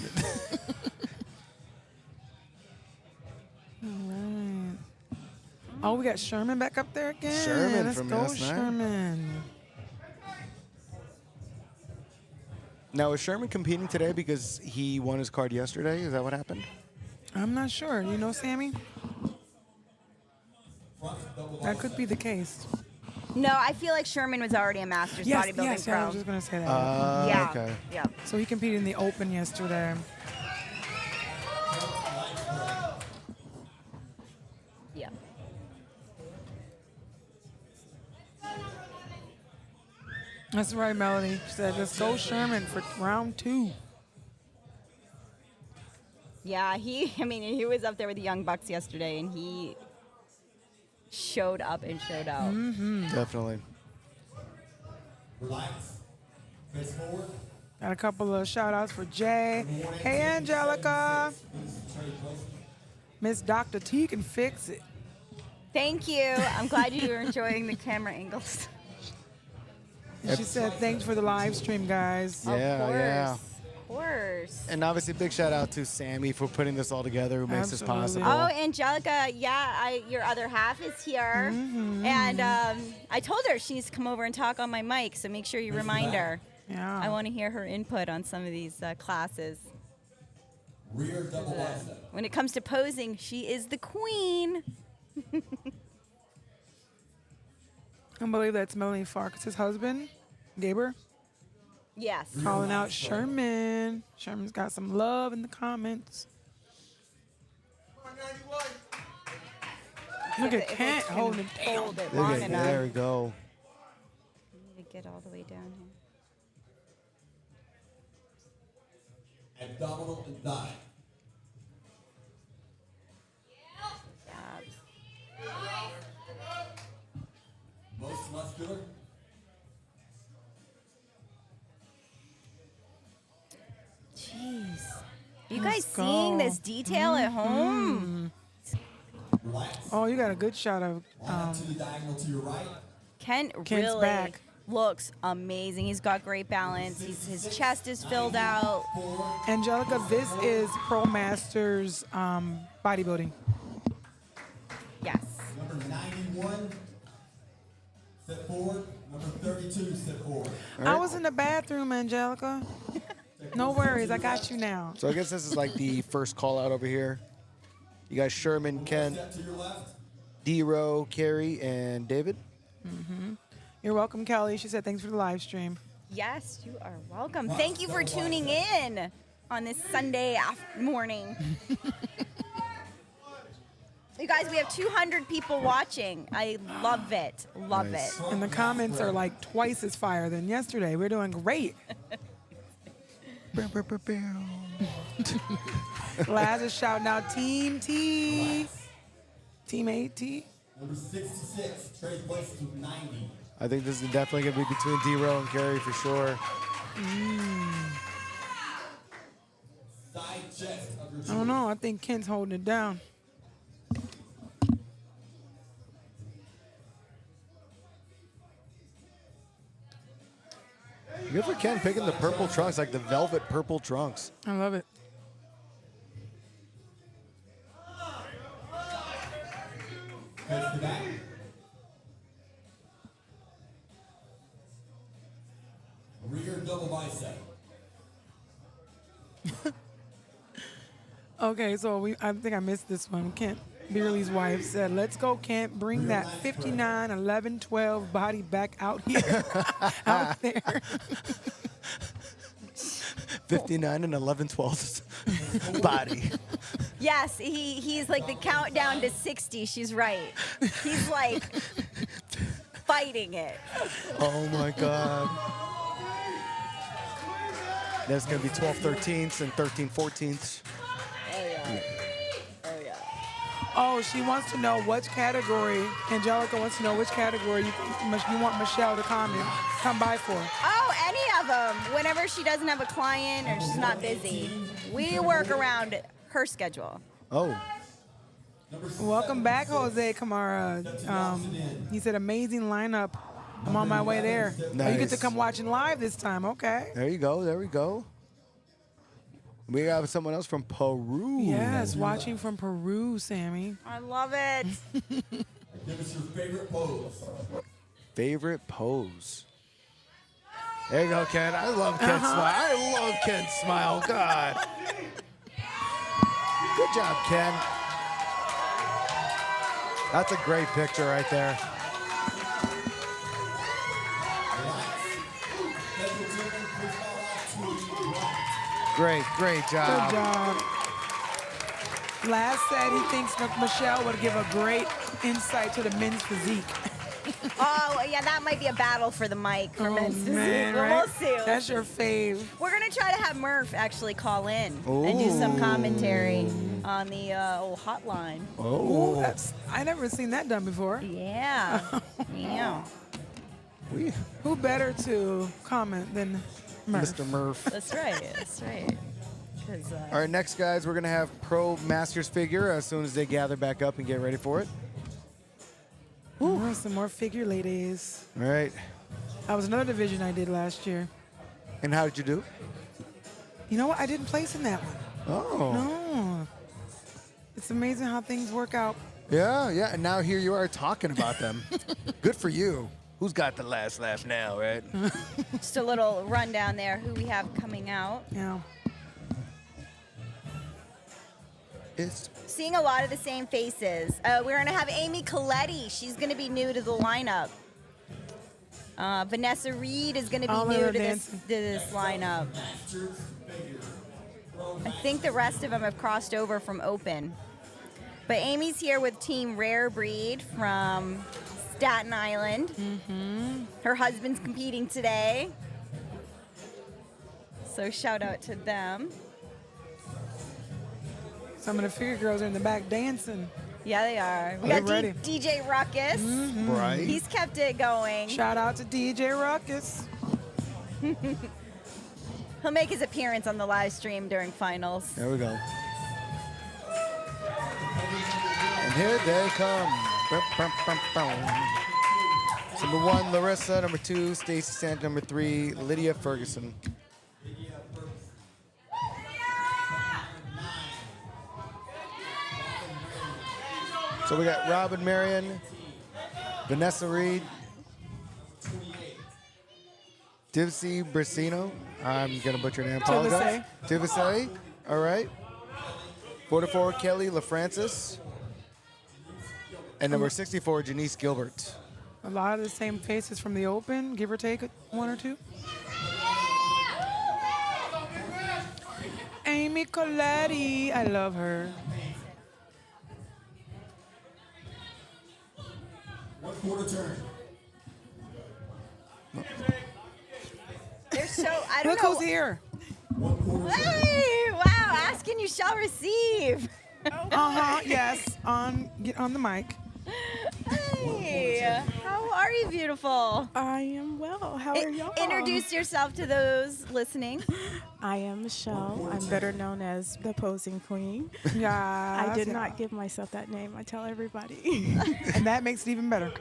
right. Oh, we got Sherman back up there again. Sherman Let's from go, last night. Sherman. Now, is Sherman competing today because he won his card yesterday? Is that what happened? I'm not sure. You know, Sammy? That could be the case. No, I feel like Sherman was already a Masters bodybuilding yes, pro. I was just going to say that. Yeah. Okay. Yeah. So he competed in the Open yesterday. Yeah. That's right, Melody. She said, let's go Sherman for round 2. Yeah, he was up there with the Young Bucks yesterday, and he showed up and showed out. Definitely. Relax. Face forward. Got a couple of shout outs for Jay. Hey, Angelica. Miss Dr. T can fix it. Thank you. I'm glad you were enjoying the camera angles. And she said, thanks for the live stream, guys. Yeah, of course. yeah. Of course. And obviously, big shout out to Sammy for putting this all together, who makes this Absolutely. possible. Oh, Angelica, yeah, your other half is here. And I told her she needs to come over and talk on my mic, so make sure you remind her. Yeah. I want to hear her input on some of these classes. Rear double bicep. When it comes to posing, she is the queen. I believe that's Melanie Farkas' husband, Gaber, Yes. calling out Sherman. Sherman's got some love in the comments. Look at Kent holding it down. Hold it Look long at- enough. there we go. I need to get all the way down here. Abdominal and thigh. Abs. Most muscular. Jeez. Are you guys Let's seeing go. this detail at home? Relax. Oh, you got a good shot of Line up to the diagonal to your right. Kent's really back. looks amazing. He's got great balance. His chest is filled out. Angelica. This is Pro Masters bodybuilding. Yes. Number 91. Step forward. Number 32. Step forward. I was in the bathroom, Angelica. No worries, I got you now. So I guess this is like the first call out over here. You got Sherman, Kent, Step to your left. D-Row, Carrie, and David. You're welcome, Kelly. She said thanks for the live stream. Yes, you are welcome. Thank you for tuning in on this Sunday morning. You guys, we have 200 people watching. I love it. Love Nice. it. And the comments are like twice as fire than yesterday. We're doing great. Laz is shouting out Team T. Team 8T. Number 66, trade places with 90. I think this is definitely going to be between D-Row and Carrie for sure. Side chest of your I don't know. I think Kent's holding it down. Good for Ken picking the purple trunks, like the velvet purple trunks. I love it. Face the back. Rear double bicep. Okay, so I think I missed this one. Kent Beerley's wife said, "Let's go, Kent. Bring that 59, 11, 12 body back out here, out there." 59 and 11/12 body. Yes, he's like the countdown to 60. She's right. He's like fighting it. Oh my God. There's going to be 12/13ths and 13/14ths. Oh, she wants to know which category. Angelica wants to know which category you want Michelle to come by for. Oh, any of them. Whenever she doesn't have a client or she's not busy, we work around her schedule. Oh, Welcome back, Jose Camara. He said, "Amazing lineup. I'm on my way there." Oh, you get to Nice. come watching live this time. Okay. there you go. There we go. We have someone else from Peru. Yes, watching from Peru, Sammy. I love it. Give us your favorite pose. Favorite pose. There you go, Ken. I love Ken's smile. I love Ken's smile. God. Good job, Ken. That's a great picture right there. Great, great job. Good job. Laz said he thinks Michelle would give a great insight to the men's physique. Oh, yeah, that might be a battle for the mic for men's physique. man, But right? we'll see. That's your fave. We're going to try to have Murph actually call in and do some commentary on the old hotline. Ooh, I never seen that done before. Yeah. Yeah. Who better to comment than Murph? Mr. Murph. That's right. That's right. 'Cause, All right, next, guys, we're going to have Pro Masters figure as soon as they gather back up and get ready for it. Ooh, some more figure ladies. All right. That was another division I did last year. And how did you do? You know what? I didn't place in that one. Oh. No. It's amazing how things work out. Yeah, yeah. And now here you are talking about them. Good for you. Who's got the last laugh now, right? just a little rundown there who we have coming out. Yeah. It's Seeing a lot of the same faces. We're going to have Amy Coletti. She's going to be new to the lineup. Vanessa Reed is going to All be of new her to dancing. this lineup. I think the rest of them have crossed over from Open. But Amy's here with Team Rare Breed from Staten Island. Her husband's competing today. So shout out to them. Some of the figure girls are in the back dancing. Yeah, they are. We They're got ready. DJ Ruckus. right. He's kept it going. Shout out to DJ Ruckus. He'll make his appearance on the live stream during finals. There we go. And here they come. Number 1, Larissa. Number 2, Stacy Sant. Number 3, Lydia Ferguson. So we got Robin Marion, Vanessa Reed, Divsy Brasino. I'm going to butcher your name. Apologize. Divsy. All right. 44, Kelly LaFrancis. And number 64, Janice Gilbert. A lot of the same faces from the Open, give or take one or two. Amy Coletti, I love her. One quarter turn. They're so, I don't Look know. who's here. One quarter turn. Hey, wow, ask and you shall receive. Yes, get on the mic. Hey, how are you, beautiful? I am well. How are y'all? Introduce yourself to those listening. I am Michelle. I'm better known as the posing queen. Yeah. I did not give myself that name. I tell everybody. And that makes it even better.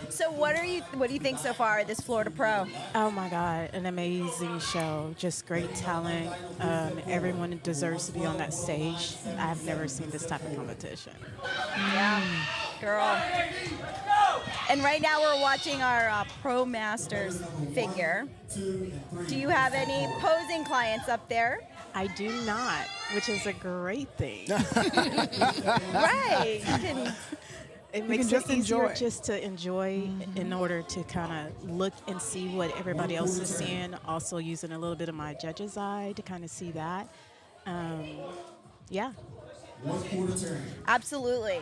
So what do you think so far of this Florida Pro? Oh my God, an amazing show. Just great talent. Everyone deserves to be on that stage. I've never seen this type of competition. Yeah, girl. And right now we're watching our Pro Masters figure. Do you have any posing clients up there? I do not, which is a great thing. Right. You can, It makes just it easier enjoy. just to enjoy in order to kind of look and see what everybody else is seeing. Also using a little bit of my judge's eye to kind of see that. Yeah. One quarter turn. absolutely.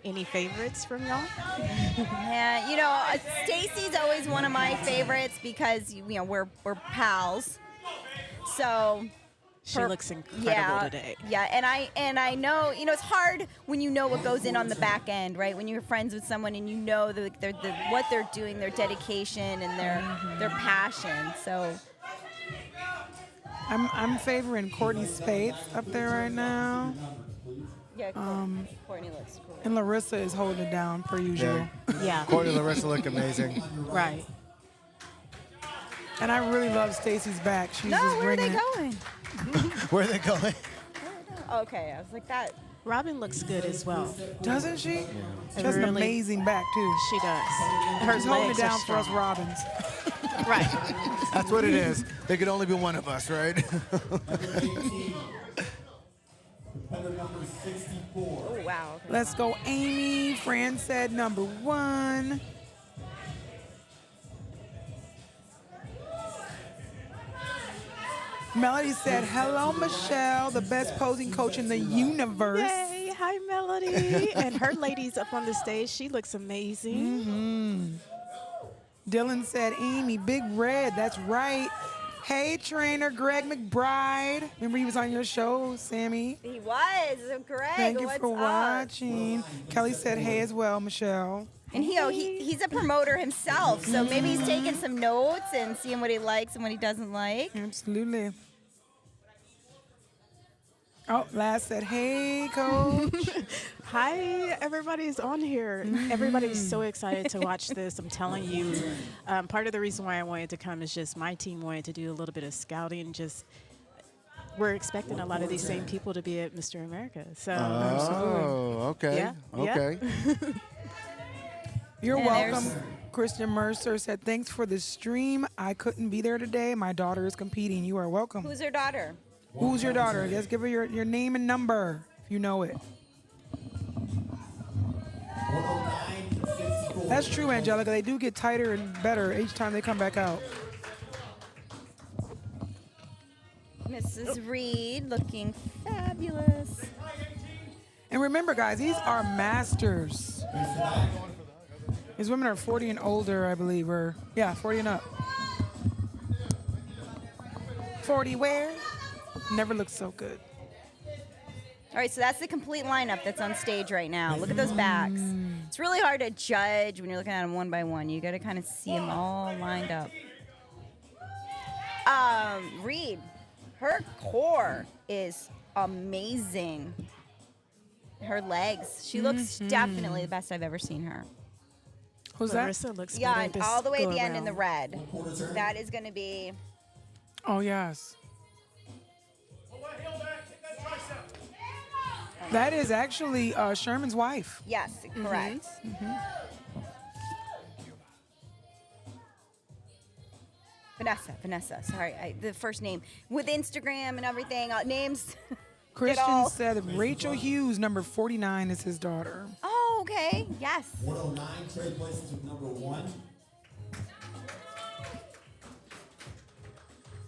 Any favorites from y'all? Yeah, you know, Stacy's always one of my favorites because we're pals. So She looks incredible yeah, today. Yeah, and I know, it's hard when you know what goes in on the back end, right? When you're friends with someone and you know what they're doing, their dedication and their passion. So I'm favoring Courtney Spates up there right now. yeah, Courtney looks cool. And Larissa is holding it down per usual. Yeah. Courtney and Larissa look amazing. Right. And I really love Stacy's back. She's No, just where are they bringing it. going? Where are they going? Okay, I was like that. Robin looks good as well. Doesn't she? She has an Really- amazing back too. She does. Her She's holding it legs are down for us strong. Robins. Right. That's what it is. There could only be one of us, right? Number 18. Competitor number 64. Oh wow. Okay. Let's go, Amy. Fran said number 1. Melody said, hello, Michelle, the best posing coach in the universe. Yay. Hi, Melody. And her lady's up on the stage. She looks amazing. Dylan said, Amy, Big Red, that's right. Hey, trainer Greg McBride. Remember he was on your show, Sammy? He was. So Greg, Thank you what's for up? watching. Kelly said, hey as well, Michelle. And he's a promoter himself, so maybe he's taking some notes and seeing what he likes and what he doesn't like. Absolutely. Oh, Last said, hey, coach. Hi, everybody's on here. Everybody's so excited to watch this. I'm telling you, part of the reason why I wanted to come is just my team wanted to do a little bit of scouting. Just we're expecting a lot of these same people to be at Mr. America. So Oh, okay. Yeah, yeah. Okay. You're And welcome. there's- Christian Mercer said, thanks for the stream. I couldn't be there today. My daughter is competing. You are welcome. Who's her daughter? Who's your daughter? Just give her your name and number if you know it. 109, 64. That's true, Angelica. They do get tighter and better each time they come back out. Mrs. Reed, looking fabulous. And remember, guys, these are masters. These women are 40 and older, I believe, or, yeah, 40 and up. 40 where? Never looked so good. All right, so that's the complete lineup that's on stage right now. Look at those backs. It's really hard to judge when you're looking at them one by one. You got to kind of see them all lined up. Reed, her core is amazing. Her legs, she looks definitely the best I've ever seen her. Who's that? Larissa looks good Yeah, at and this all the way at go the end in the around. red. That is going to be. Oh, yes. That is actually Sherman's wife. Yes, correct. Vanessa. Sorry, the first name with Instagram and everything. Names. Christian said Rachel Hughes, number 49, is his daughter. Oh, okay. Yes. 109, trade places with number 1.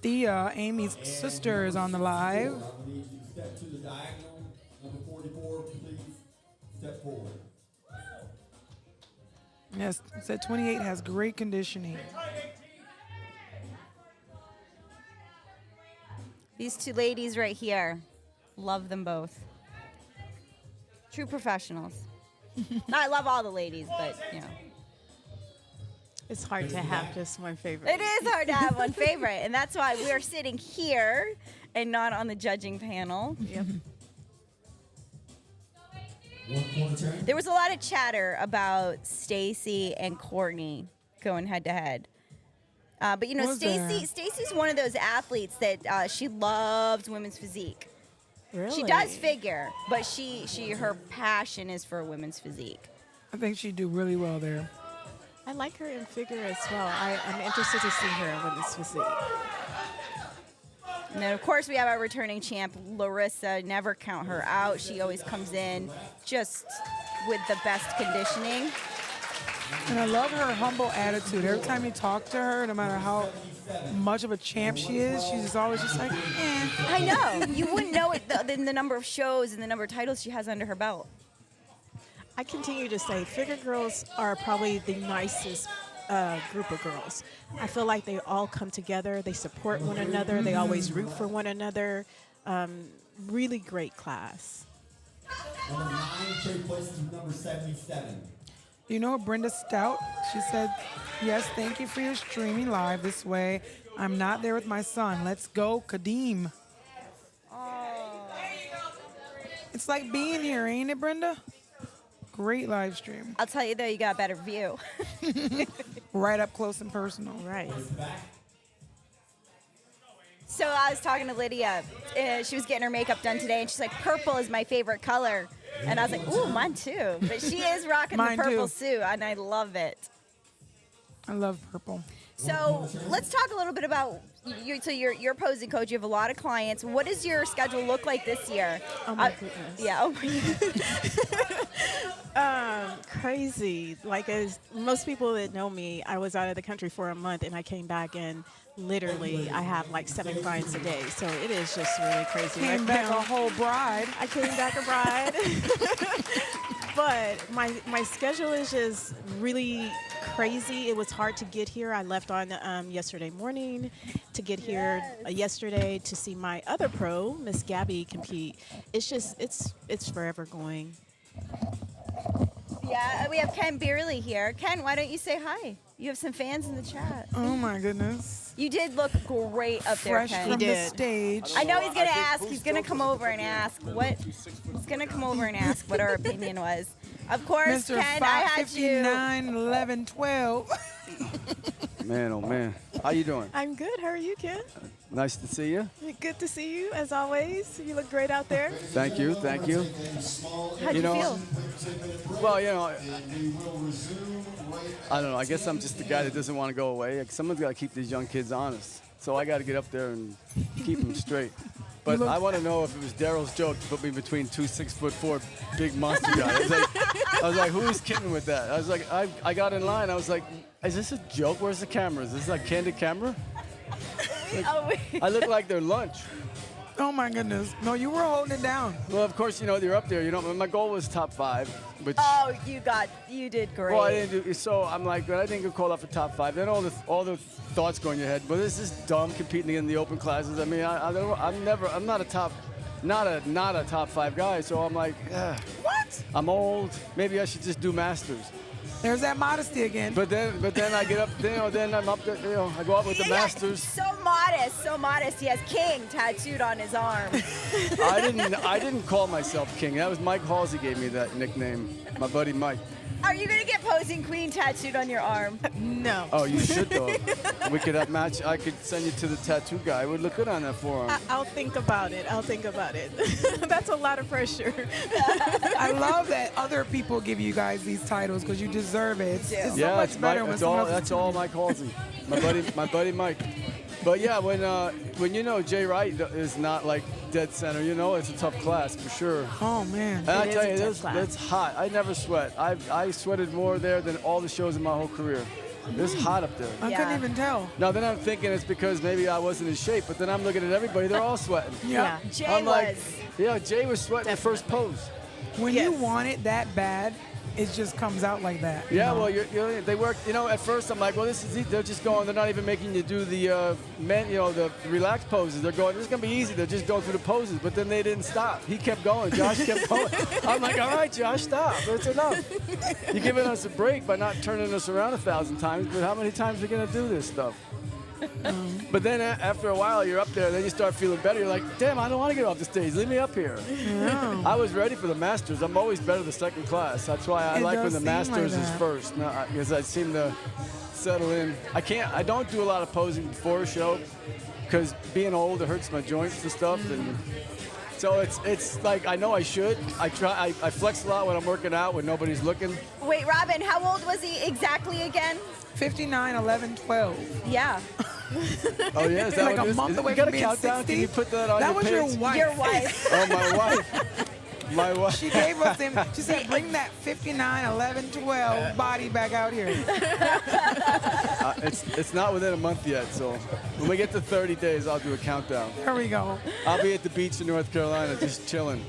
Thea, Amy's sister, is on the live. I will need you to step to the diagonal. Number 44, please step forward. Yes, said 28 has great conditioning. These two ladies right here. Love them both. True professionals. I love all the ladies, but, you know. It's hard to have just one favorite. It is hard to have one favorite, and that's why we are sitting here and not on the judging panel. Yep. One corner turn. There was a lot of chatter about Stacy and Courtney going head to head. But you know, Was there? Stacy's one of those athletes that she loves women's physique. Really? She does figure, but her passion is for women's physique. I think she'd do really well there. I like her in figure as well. I'm interested to see her in women's physique. And then, of course, we have our returning champ, Larissa. Never count her out. She always comes in just with the best conditioning. And I love her humble attitude. Every time you talk to her, no matter how much of a champ she is, she's just always just like, eh. I know. You wouldn't know it, the number of shows and the number of titles she has under her belt. I continue to say figure girls are probably the nicest group of girls. I feel like they all come together. They support one another. They always root for one another. Really great class. Number 9, trade places with number 77. You know Brenda Stout? She said, yes, thank you for your streaming live this way. I'm not there with my son. Let's go, Kadeem. It's like being here, ain't it, Brenda? Great live stream. I'll tell you, though, you got a better view. Right up close and personal. Right. So I was talking to Lydia. She was getting her makeup done today, and she's like, purple is my favorite color. And I was like, ooh, mine too. But she is rocking Mine the purple too. suit, and I love it. I love purple. So let's talk a little bit about you're a posing coach. You have a lot of clients. What does your schedule look like this year? Oh my goodness. Yeah. Oh my Crazy. Like, as most people that know me, I was out of the country for a month and I came back, and literally I have like 7 clients a day. So it is just really crazy. Came Right back now, a whole bride. I came back a bride. But my schedule is just really crazy. It was hard to get here. I left on yesterday morning to get here yesterday to see my other pro, Miss Gabby, compete. It's just, it's forever going. Yeah, we have Ken Beerley here. Ken, why don't you say hi? You have some fans in the chat. Oh my goodness. You did look great up there, Fresh Ken. from the did. stage. I know he's gonna ask. He's gonna come over and ask what. He's gonna come over and ask what our opinion was. Of course, Mr. Ken, I had you. 559, 11, 12. Man, oh man. How you doing? I'm good. How are you, Ken? Nice to see you. Good to see you, as always. You look great out there. Thank you, thank you. How'd you feel? Well, you know, I don't know. I guess I'm just the guy that doesn't want to go away. Like, someone's got to keep these young kids honest. So I got to get up there and keep them straight. But I want to know if it was Daryl's joke to put me between 2 6'4" big monster guys. I was like, who's kidding with that? I was like, I got in line. I was like, is this a joke? Where's the camera? Is this like candid camera? Like, I look like their lunch. Oh my goodness. No, you were holding it down. Well, of course, you know, they're up there. You know, my goal was top 5, which. Oh, you did great. Well, I didn't do so. I'm like, but I didn't get called off for top 5. Then all the thoughts go in your head. But this is dumb competing in the open classes. I mean, I'm not a top 5 guy. So I'm like, What? I'm old. Maybe I should just do masters. There's that modesty again. But then I get up. Then I'm up there. You know, I go out with the masters. So modest. He has King tattooed on his arm. I didn't call myself King. That was Mike Halsey gave me that nickname. My buddy Mike. Are you gonna get posing queen tattooed on your arm? No. Oh, you should though. We could have match. I could send you to the tattoo guy. It would look good on that forearm. I'll think about it. That's a lot of pressure. I love that other people give you guys these titles because you deserve it. It's so Yeah, much better when someone else is that's all Mike Halsey. My buddy Mike. But yeah, when you know Jay Wright is not like dead center, you know it's a tough class for sure. Oh man. And I It tell is you, a tough class. it's hot. I never sweat. I sweated more there than all the shows in my whole career. It's hot up there. I Yeah. couldn't even tell. Now then I'm thinking it's because maybe I wasn't in shape, but then I'm looking at everybody, they're all sweating. Yeah. Jay I'm like, was. yeah, Jay was sweating the first pose. When Yes. you want it that bad, it just comes out like that. you Yeah, know? well, they work. You know, at first I'm like, well, this is. They're just going. They're not even making you do the the relaxed poses. They're going. This is gonna be easy. They're just going through the poses. But then they didn't stop. He kept going. Josh kept going. I'm like, all right, Josh, stop. That's enough. You're giving us a break by not turning us around 1,000 times. But how many times are we gonna do this stuff? But then after a while, you're up there, then you start feeling better. You're like, damn, I don't want to get off the stage. Leave me up here. I was ready for the Masters. I'm always better the second class. That's why I It like does when the seem like Masters is that. first, because I seem to settle in. I don't do a lot of posing before a show, because being old, it hurts my joints and stuff. And so it's like, I know I should. I flex a lot when I'm working out when nobody's looking. Wait, Robin, how old was he exactly again? 59, 11, 12. Yeah. Oh yeah, is that Like what a it is? month away You got a from being countdown? 60? Can you put that on That your was page? your wife. Your wife. Oh, my wife. My wife. She gave us them. She said, bring that 59, 11, 12 body back out here. It's not within a month yet, so when we get to 30 days, I'll do a countdown. There we go. I'll be at the beach in North Carolina just chilling.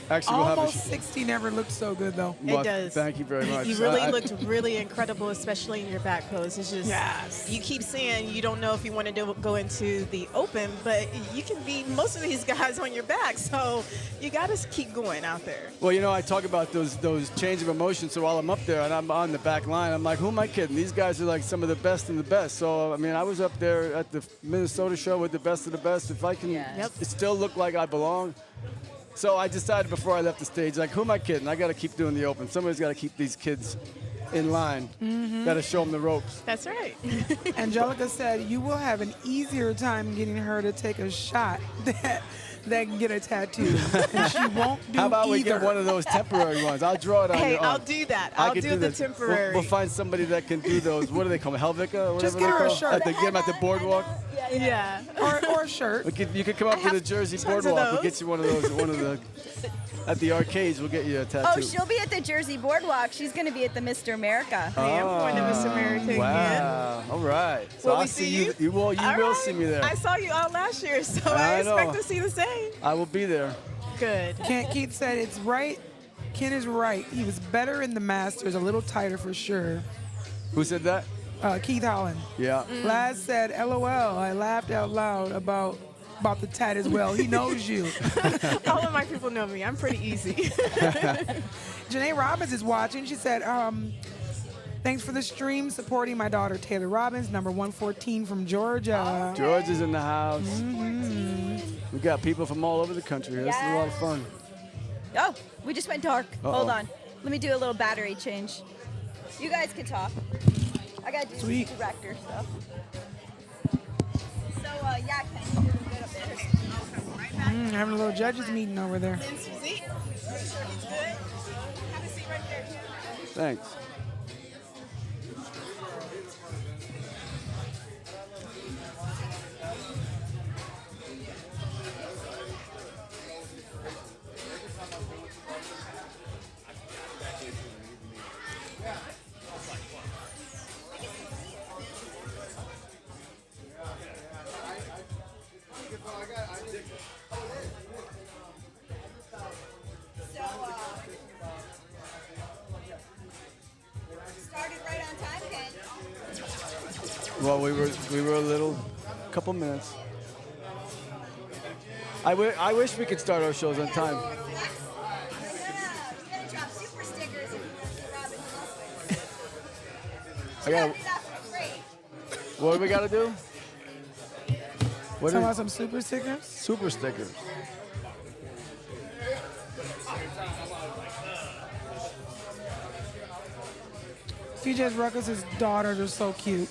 Actually, we'll have Almost 60 never looked so good, though. Well, It does. Thank you very much. You really looked really incredible, especially in your back pose. It's just, Yes. you keep saying you don't know if you want to go into the open, but you can beat most of these guys on your back. So you got to keep going out there. Well, you know, I talk about those change of emotions. So while I'm up there and I'm on the back line, I'm like, who am I kidding? These guys are like some of the best in the best. So, I mean, I was up there at the Minnesota show with the best of the best. If I can still look like I belong. So I decided before I left the stage, like, who am I kidding? I got to keep doing the open. Somebody's got to keep these kids in line. Got to show them the ropes. That's right. Angelica said you will have an easier time getting her to take a shot that can get a tattoo. And she won't do How about we either. get one of those temporary ones? I'll draw it on Hey, your arm. I'll do that. I I'll could do the this. temporary. We'll find somebody that can do those. What do they call them? Helvetica or whatever Just they get her a call shirt. Get them at the boardwalk. Yeah. Or a shirt. You could come up to the have Jersey tons of boardwalk. We'll those. get you one of those. At the arcades, we'll get you a tattoo. Oh, she'll be at the Jersey Boardwalk. She's going to be at the Mr. America. I am going to Miss America again. Wow. All right. So Will I'll we see you? You will All see right. me there. I saw you all last year, so I I expect know. to see the same. I will be there. Good. Keith said it's right. Ken is right. He was better in the Masters, a little tighter for sure. Who said that? Keith Holland. Yeah. Laz said, LOL, I laughed out loud about the tat as well. He knows you. All of my people know me. I'm pretty easy. Janae Robbins is watching. She said, thanks for the stream, supporting my daughter Taylor Robbins, number 114 from Georgia. George is in the house. We got people from all over the country. This is a lot of fun. Oh, we just went dark. Uh-oh. Hold on. Let me do a little battery change. You guys can talk. I got to do Sweet. director stuff. So, yeah, Ken, you're good up there. Having a little judges meeting over there. Physique. He's good. Have a seat right there. Thanks. Started right on time, Ken. Well, we were a little, couple minutes. I wish we could start our shows on time. Yeah, we gotta drop super stickers if you want to see Robin Wilson. I got. What do we got to do? What Talking is about some super stickers? super stickers? CJ Ruckus' daughters are so cute.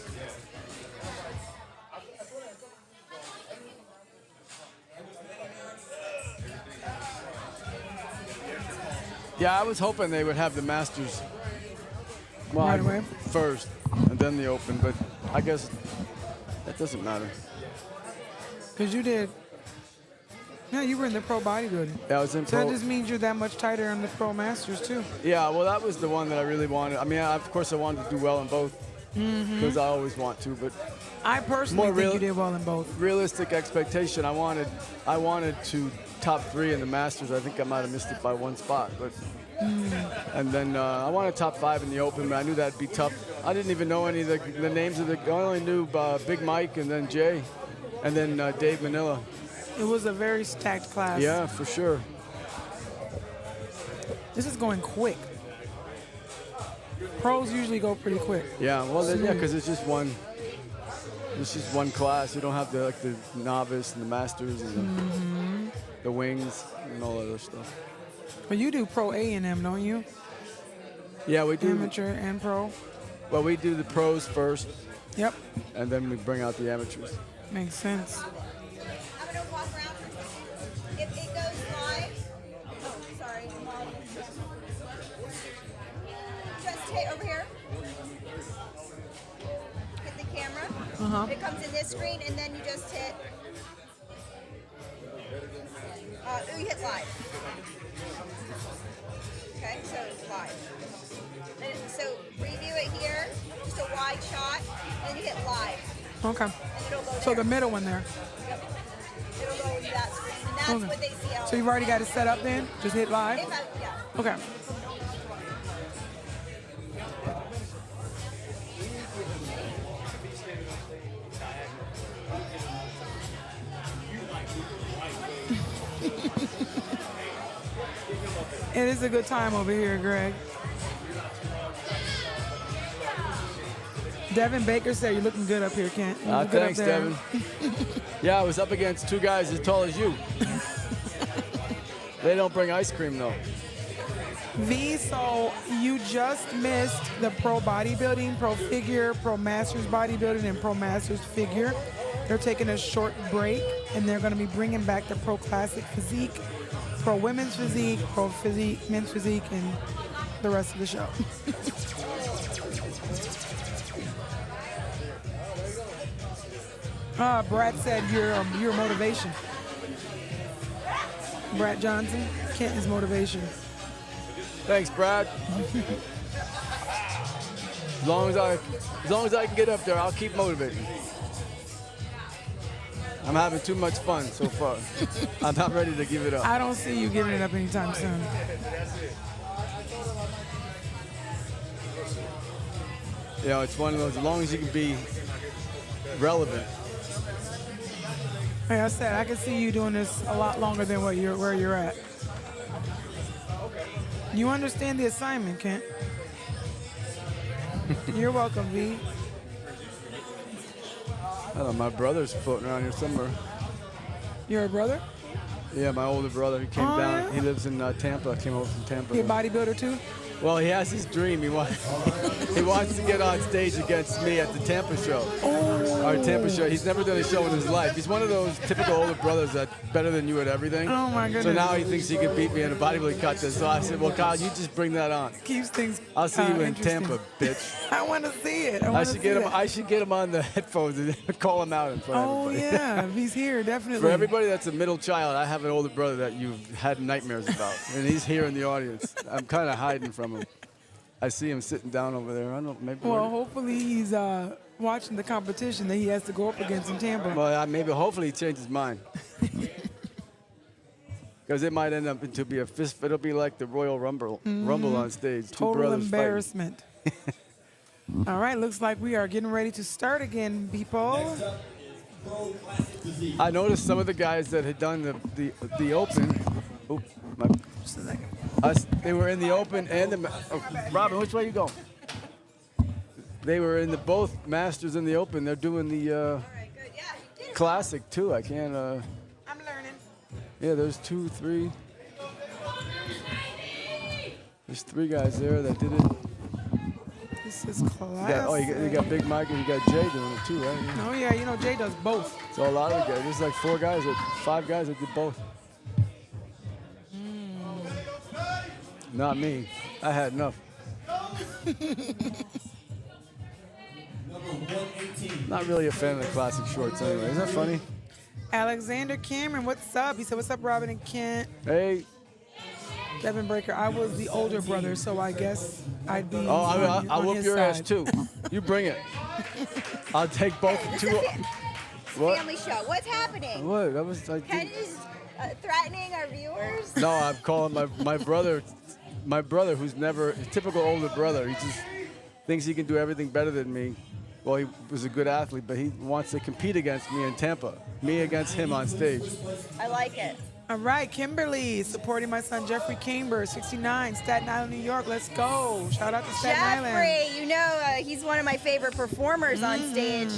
Yeah, I was hoping they would have the Masters Right away? first, and then the Open, but I guess that doesn't matter. Because you did. No, you were in the pro bodybuilding. Yeah, I was in So pro. that just means you're that much tighter on the pro masters too. Yeah, well, that was the one that I really wanted. I mean, of course, I wanted to do well in both because I always want to. But I personally More think real- you did well in both. realistic expectation, I wanted to top 3 in the Masters. I think I might have missed it by 1 spot, but. And then I wanted top 5 in the Open, but I knew that'd be tough. I didn't even know any of the names of the. I only knew Big Mike and then Jay, and then Dave Manila. It was a very stacked class. Yeah, for sure. This is going quick. Pros usually go pretty quick. Yeah, well, yeah, because it's just one. It's just one class. You don't have the novice and the Masters and the wings and all that other stuff. But you do pro A&M, don't you? Yeah, we do. Amateur and pro. Well, we do the pros first, Yep, and then we bring out the amateurs. makes sense. I'm gonna walk around for a second. If it goes live, oh, sorry. Just hit over here. Hit the camera. It comes in this screen, and then you just hit. You hit live. Okay, so it's live. And so preview it here, just a wide shot, and you hit live, Okay. and it'll go So there. the middle one there. Yep. It'll go into that screen, and that's Okay. what they see. So you've already got it set up then? Just hit live? Yeah. Okay. It is a good time over here, Greg. Devin Baker said you're looking good up here, Kent. You look good up Thanks, there. Devin. Yeah, I was up against 2 guys as tall as you. They don't bring ice cream, though. V, so you just missed the pro bodybuilding, pro figure, pro masters bodybuilding, and pro masters figure. They're taking a short break, and they're going to be bringing back the pro classic physique, pro women's physique, pro physique, men's physique, and the rest of the show. Brad said you're motivation. Brad Johnson, Kent is motivation. Thanks, Brad. As long as I can get up there, I'll keep motivating. I'm having too much fun so far. I'm not ready to give it up. I don't see you giving it up anytime soon. You know, it's one of those, as long as you can be relevant. Like I said, I can see you doing this a lot longer than where you're at. You understand the assignment, Kent. You're welcome, V. I don't know, my brother's floating around here somewhere. You're a brother? Yeah, my older brother. He came Oh, down. yeah? He lives in Tampa. Came over from Tampa. You a bodybuilder too? Well, he has his dream. He wants to get on stage against me at the Tampa show. Oh. Our Tampa show. He's never done a show in his life. He's one of those typical older brothers that's better than you at everything. Oh my goodness. So now he thinks he can beat me in a bodybuilding contest. So I said, well, Kyle, you just bring that on. Keeps things. I'll see you in interesting. Tampa, bitch. I want to see it. I should get him on the headphones and call him out in front Oh of everybody. yeah, he's here definitely. For everybody that's a middle child, I have an older brother that you've had nightmares about, and he's here in the audience. I'm kind of hiding from him. I see him sitting down over there. I don't know, maybe. Well, hopefully he's watching the competition that he has to go up against in Tampa. Well, maybe hopefully he changes his mind. Because it might end up to be a fist. It'll be like the Royal Rumble on stage. Two Total brothers embarrassment. All right, looks like we are getting ready to start again, people. fighting. I noticed some of the guys that had done the Open. Oh, my. Just a second. They were in the Open and the. Oh, Robin, which way you going? They were in the both Masters and the Open. They're doing the Classic too. I can't. I'm learning. Yeah, there's 2, 3. There's 3 guys there that did it. This is You classic. you got Big Mike and you got Jay doing it too, right? Oh yeah, you know Jay does both. So a lot of the guys. There's like 5 guys that did both. Not me. I had enough. Not really a fan of the classic shorts anyway. Isn't that funny? Alexander Cameron, what's up? He said, what's up, Robin and Kent? Hey. Devin Breaker, I was the older brother, so I guess I'd be I'll whoop his your ass side. too. You bring it. I'll take both. Two. What? Family show. What's happening? What? That was like. Ken is threatening our viewers. No, I'm calling my brother. My brother, who's never a typical older brother. He just thinks he can do everything better than me. Well, he was a good athlete, but he wants to compete against me in Tampa. Me against him on stage. I like it. All right, Kimberly, supporting my son Jeffrey Camber, 69, Staten Island, New York. Let's go. Shout out to Staten Island. Jeffrey, you know he's one of my favorite performers on stage.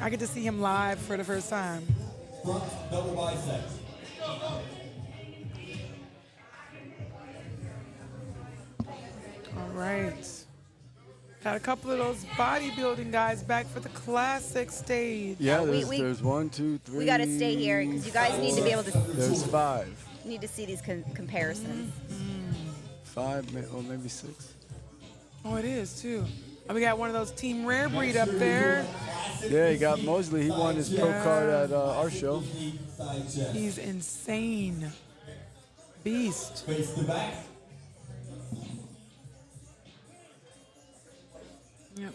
I get to see him live for the first time. Front double biceps. All right. Got a couple of those bodybuilding guys back for the classic stage. Yeah, we- there's 1, 2, 3. We got to stay here because you guys need to be able to There's 5. need to see these comparisons. 5, or maybe 6. Oh, it is, too. And we got one of those Team Rare Breed up there. Yeah, you got Mosley. He won his pro card at our show. He's insane. Beast. Face to back. Yep.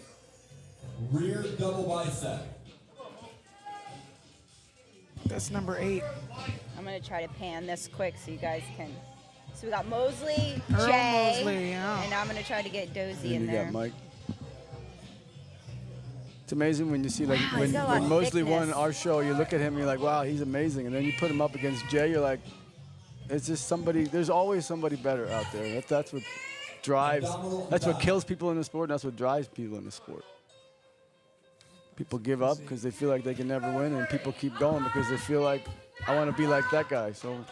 Rear double bicep. That's number 8. I'm going to try to pan this quick so you guys can. So we got Mosley, Earl Jay, Mosley, yeah. and I'm going to try to get Dozy And in you there. got Mike. It's amazing when you see, like, Wow, he's got a lot when of Mosley won thickness. our show, you look at him, you're like, wow, he's amazing. And then you put him up against Jay, you're like, it's just somebody, there's always somebody better out there. That's what drives, that's what kills people in the sport, and that's what drives people in the sport. People give up because they feel like they can never win, and people keep going because they feel like, I want to be like that guy. So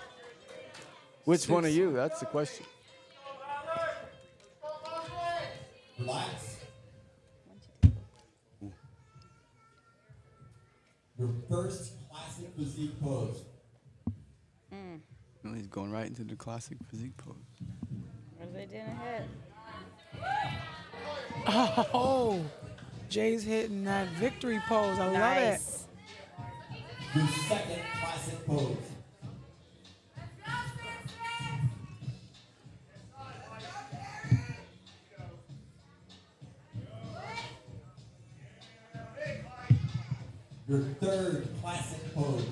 which one are you? That's the question. Relax. Your first classic physique pose. Well, he's going right into the classic physique pose. What did they do in a hit? Oh, Jay's hitting that victory pose. I love it. Nice. Your second classic pose. Your third classic pose.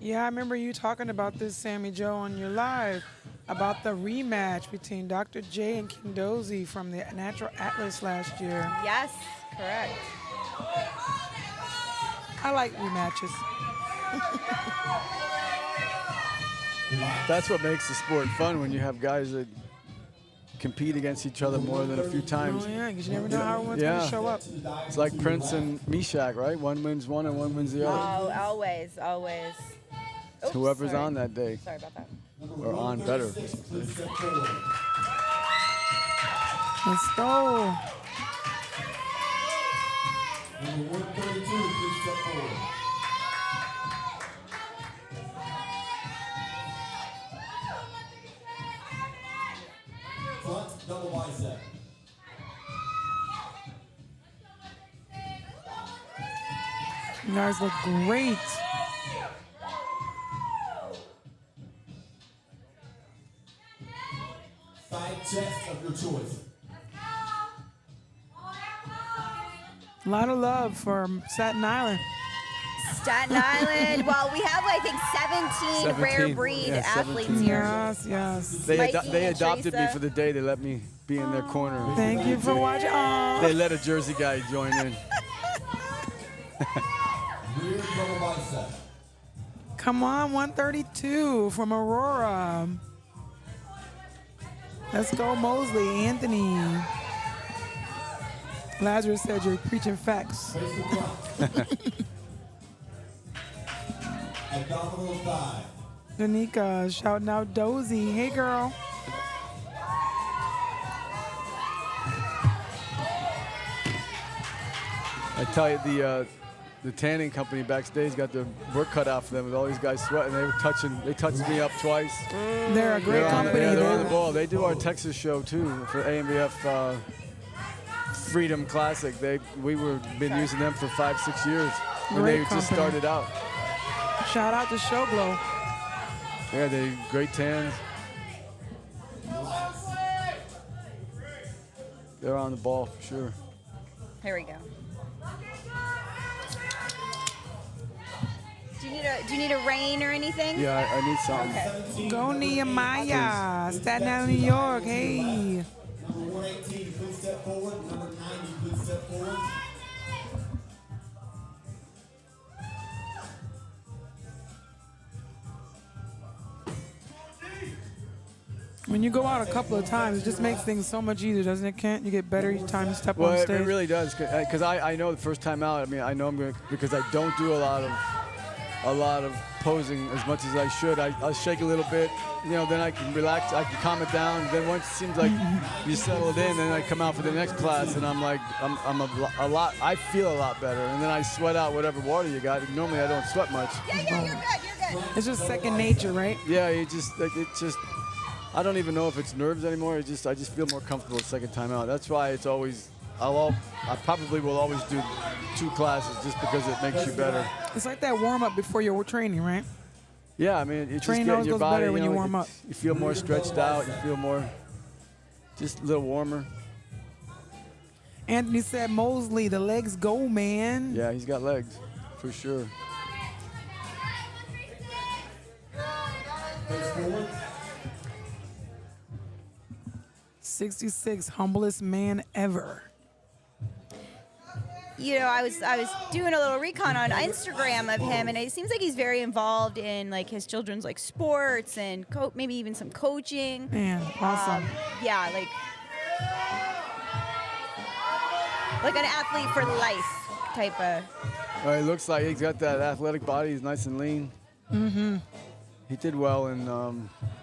Yeah, I remember you talking about this, Sammy Jo, on your live, about the rematch between Dr. J and King Dozy from the Natural Atlas last year. Yes, correct. I like rematches. That's what makes the sport fun, when you have guys that compete against each other more than a few times. Oh, yeah, because you never know how one's going to show up. It's like Prince and Meshack, right? One wins one and one wins the other. Oh, always, always. It's Oops, whoever's sorry. on that day, Sorry about that. or on better. Please step forward. Let's go. Number 132, please step forward. Front double bicep. You guys look great. Side chest of your choice. A lot of love for Staten Island. Staten Island. Well, we have, I think, 17 rare 17, breed yeah, athletes 17. here. Yes, yes. Mikey They and adopted me Teresa. for the day. They let me be in their corner. Thank you for watching. Aw. They let a Jersey guy join in. Rear double bicep. Come on, 132 from Aurora. Let's go, Mosley, Anthony. Lazarus said you're preaching facts. Face to front. Abdominal thigh. Danica shouting out Dozy. Hey, girl. I tell you, the tanning company backstage got their work cut out for them with all these guys sweating. They touched me up twice. They're a great They're on, company. yeah, they're on the They're- ball. They do our Texas show too for AMBF Freedom Classic. We've been using them for 5-6 years. when Great they just company. started out. Shout out to Showglow. Yeah, they great tans. They're on the ball for sure. Here we go. Do you need a rain or anything? Yeah, I need something. Okay. Go Nehemiah. Staten Island, New York. Hey. Number 118, please step forward. Number 90, please step forward. When you go out a couple of times, it just makes things so much easier, doesn't it, Kent? You get better each time you step Well, on it stage. really does, because I know the first time out. I mean, I know I'm gonna, because I don't do a lot of posing as much as I should. I'll shake a little bit, you know, then I can relax, I can calm it down. Then once it seems like you settle it in, then I come out for the next class, and I'm like, a lot. I feel a lot better, and then I sweat out whatever water you got. Normally I don't sweat much. Yeah, you're good. You're good. It's just second nature, right? Yeah, it just. I don't even know if it's nerves anymore. I just feel more comfortable the second time out. That's why it's always. I probably will always do 2 classes just because it makes you better. It's like that warm up before your training, right? Yeah, I mean, it just Training get always your goes body. better when you warm up. You feel more stretched out. You feel more, just a little warmer. Anthony said, Mosley, the legs go, man. Yeah, he's got legs, for sure. 66, humblest man ever. You know, I was doing a little recon on Instagram of him, and it seems like he's very involved in like his children's like sports and maybe even some coaching. Man, awesome. Yeah, like an athlete for life type of. Well, it looks like he's got that athletic body. He's nice and lean. Mm-hmm. He did well in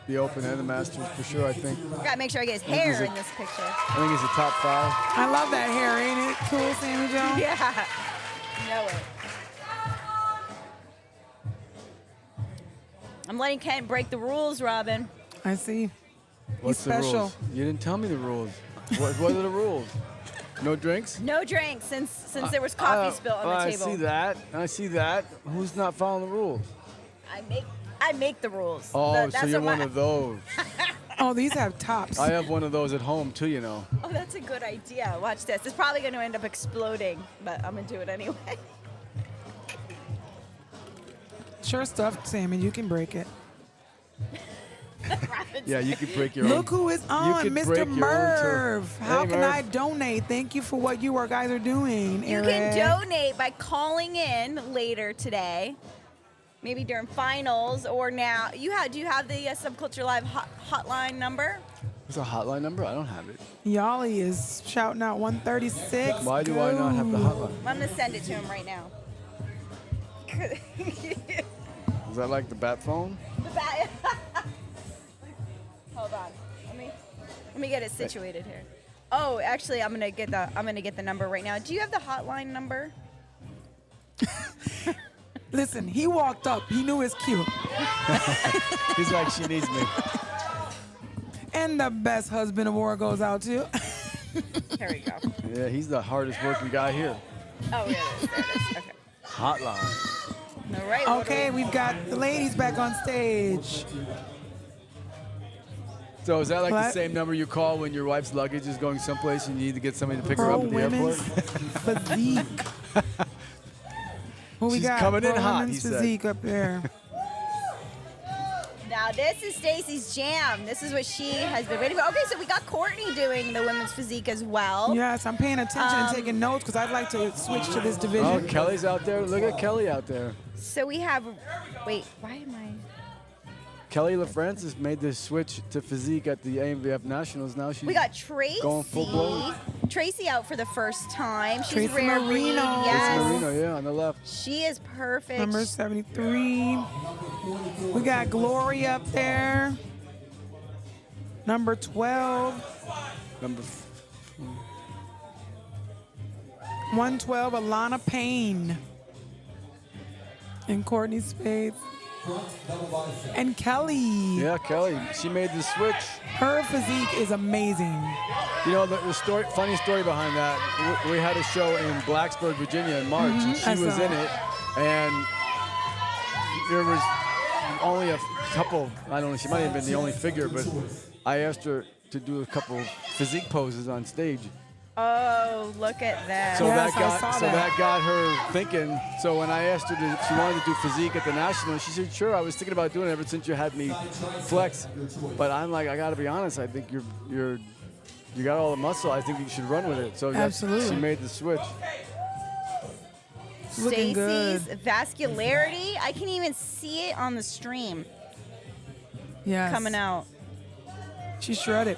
the Open and the Masters, for sure, I think. Gotta make sure I get his hair in this picture. I think he's a top 5. I love that hair, ain't it? Cool, Sammy Jo? Yeah. Know it. I'm letting Kent break the rules, Robin. I see. What's He's special. the rules? You didn't tell me the rules. What are the rules? No drinks? No drinks since there was coffee spilled on the table. I see that. I see that. Who's not following the rules? I make the rules. Oh, That's so you're what one of those. Oh, these have tops. I have one of those at home too, you know. Oh, that's a good idea. Watch this. It's probably going to end up exploding, but I'm going to do it anyway. Sure stuff, Sammy. You can break it. Yeah, you could break your own. Look who is on, could Mr. break your own Merv. too. How Hey, can Merv. I donate? Thank you for what you guys are doing, You Eric. can donate by calling in later today, maybe during finals or now. Do you have the Subculture Live hotline number? What's a hotline number? I don't have it. Yali is shouting out 136. Why do I not have the hotline? I'm going to send it to him right now. Is that like the bat phone? Hold on. Let me get it situated here. Oh, actually, I'm gonna get the number right now. Do you have the hotline number? Listen, he walked up. He knew his cue. He's like, she needs me. And the best husband award goes out to. Here we go. Yeah, he's the hardest working guy here. Oh, there it is. Okay. Hotline. All right. Okay, we've got the ladies back on stage. So is that like the What? same number you call when your wife's luggage is going someplace and you need to get somebody to pick her Pro up at the women's airport? physique. Who we She's got? coming in Pro hot, women's he said. physique up there. Now this is Stacy's jam. This is what she has been waiting for. Okay, so we got Courtney doing the women's physique as well. Yes, I'm paying attention and taking notes because I'd like to switch to this division. Oh, Kelly's out there. Look at Kelly out there. So we have. Wait, why am I? Kelly LaFrancis made the switch to physique at the AMVF Nationals. Now she's We got Tracy. going full blown. Tracy out for the first time. She's Tracy rare breed. Marino. Yes. Marino, yeah, on the left. She is perfect. Number 73. We got Glory up there. Number 12. Number 112, Alana Payne. And Courtney Spades. front double bicep. And Kelly. Yeah, Kelly, she made the switch. Her physique is amazing. You know, the story, funny story behind that, we had a show in Blacksburg, Virginia in March, and she I was saw. in it, and there was only a couple, I don't know, she might have been the only figure, but I asked her to do a couple physique poses on stage. Oh, look at that. So Yes, I saw that got her thinking. So when I asked her if she wanted to do physique at the national, she said, "Sure." I was thinking about doing it ever since you had me flex. But I'm like, I got to be honest. I think you got all the muscle. I think you should run with it. So Absolutely. she made the switch. Looking good. Stacey's vascularity. I can even see it on the stream Yes. coming out. She shredded.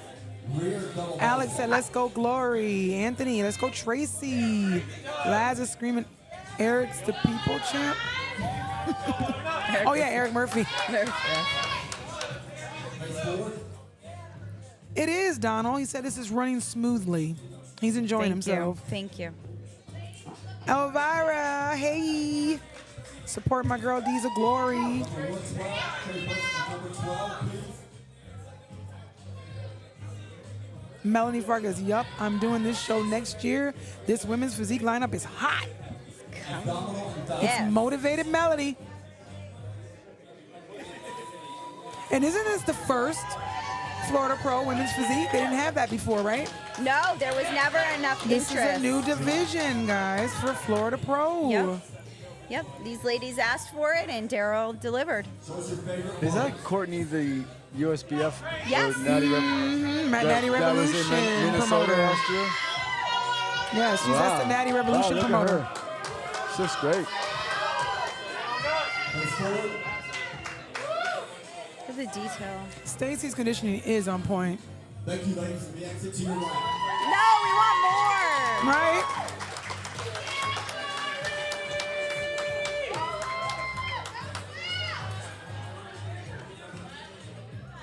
Alex said, let's go Glory. Anthony, let's go Tracy. Laz is screaming, Eric's the people champ. Oh yeah, Eric Murphy. It is, Donald. He said this is running smoothly. He's enjoying himself. Thank you. Elvira, hey. Support my girl Diesel Glory. Number 12, please. Melanie Vargas, yup, I'm doing this show next year. This women's physique lineup is hot. Yeah. It's motivated Melody. And isn't this the first Florida Pro women's physique? They didn't have that before, right? No, there was never enough This interest. is a new division, guys, for Florida Pro. Yep. Yep, these ladies asked for it, and Daryl delivered. Is that Courtney, the USBF Yes. or Natty Natty that was in Revolution Minnesota promoter. last year? Yes, she's that's the Natty Revolution wow, look promoter. At her. She looks great. Face forward. Look at the detail. Stacy's conditioning is on point. Thank you, ladies. We exit to your right. No, we want more. Right?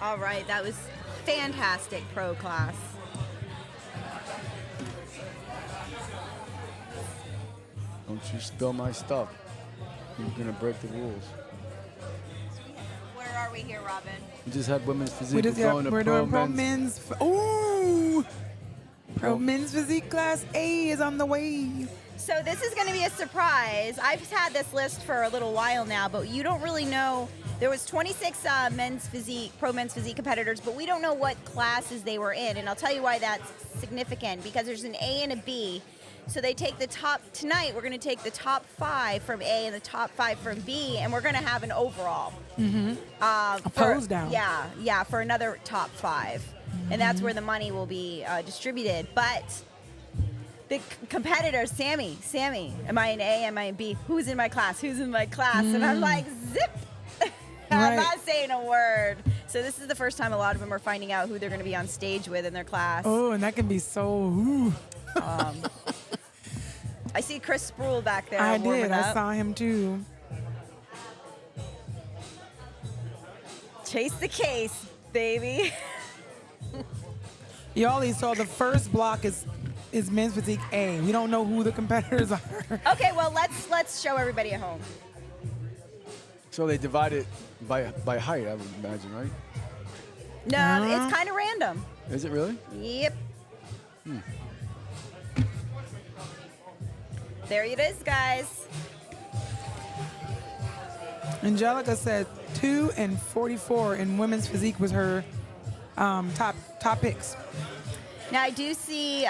All right, that was fantastic pro class. Don't you spill my stuff. You're gonna break the rules. Where are we here, Robin? We just had women's physique. We just, We're going to we're doing pro men's. men's. Ooh! Pro men's physique class A is on the way. So this is going to be a surprise. I've had this list for a little while now, but you don't really know. There was 26 pro men's physique competitors, but we don't know what classes they were in. And I'll tell you why that's significant, because there's an A and a B. So they take the top, tonight we're going to take the top 5 from A and the top 5 from B, and we're going to have an overall. A pose down. Yeah, for another top 5. And that's where the money will be distributed. But the competitors, Sammy, am I an A, am I an B? Who's in my class? And I'm like, zip. I'm Right. not saying a word. So this is the first time a lot of them are finding out who they're going to be on stage with in their class. Oh, and that can be so. Ooh. I see Chris Spruell back there. I warming did. up. I saw him too. Chase the case, baby. Y'all, so the first block is men's physique A. We don't know who the competitors are. Okay, well let's show everybody at home. So they divide it by height, I would imagine, right? No, it's kind of random. Is it really? Yep. There it is, guys. Angelica said 2 and 44 in women's physique was her top picks. Now I do see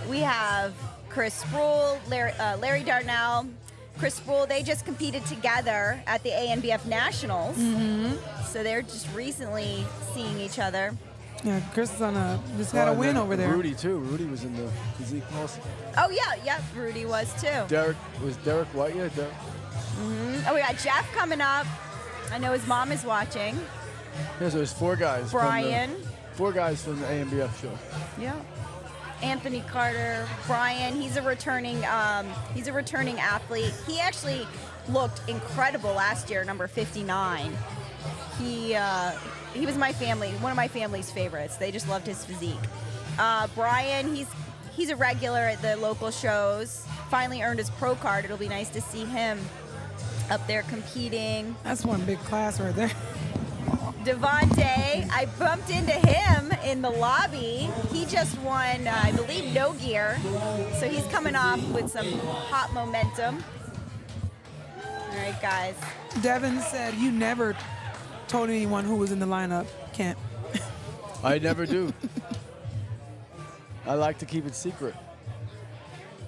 we have Chris Spruell, Larry Darnell, Chris Spruell. They just competed together at the ANBF Nationals. So they're just recently seeing each other. Yeah, Chris is just had a and win then over there. Rudy too. Rudy was in the physique also. Oh yeah, Rudy was too. Derek White, yeah. Derek. Oh, we got Jeff coming up. I know his mom is watching. Yeah, so there's 4 guys. Brian. 4 guys from the ANBF show. Yeah. Anthony Carter, Brian. He's a returning athlete. He actually looked incredible last year, number 59. He was one of my family's favorites. They just loved his physique. Brian, he's a regular at the local shows. Finally earned his pro card. It'll be nice to see him up there competing. That's one big class right there. Devontae, I bumped into him in the lobby. He just won, I believe, no gear. So he's coming off with some hot momentum. All right, guys. Devin said you never told anyone who was in the lineup, Kent. I never do. I like to keep it secret.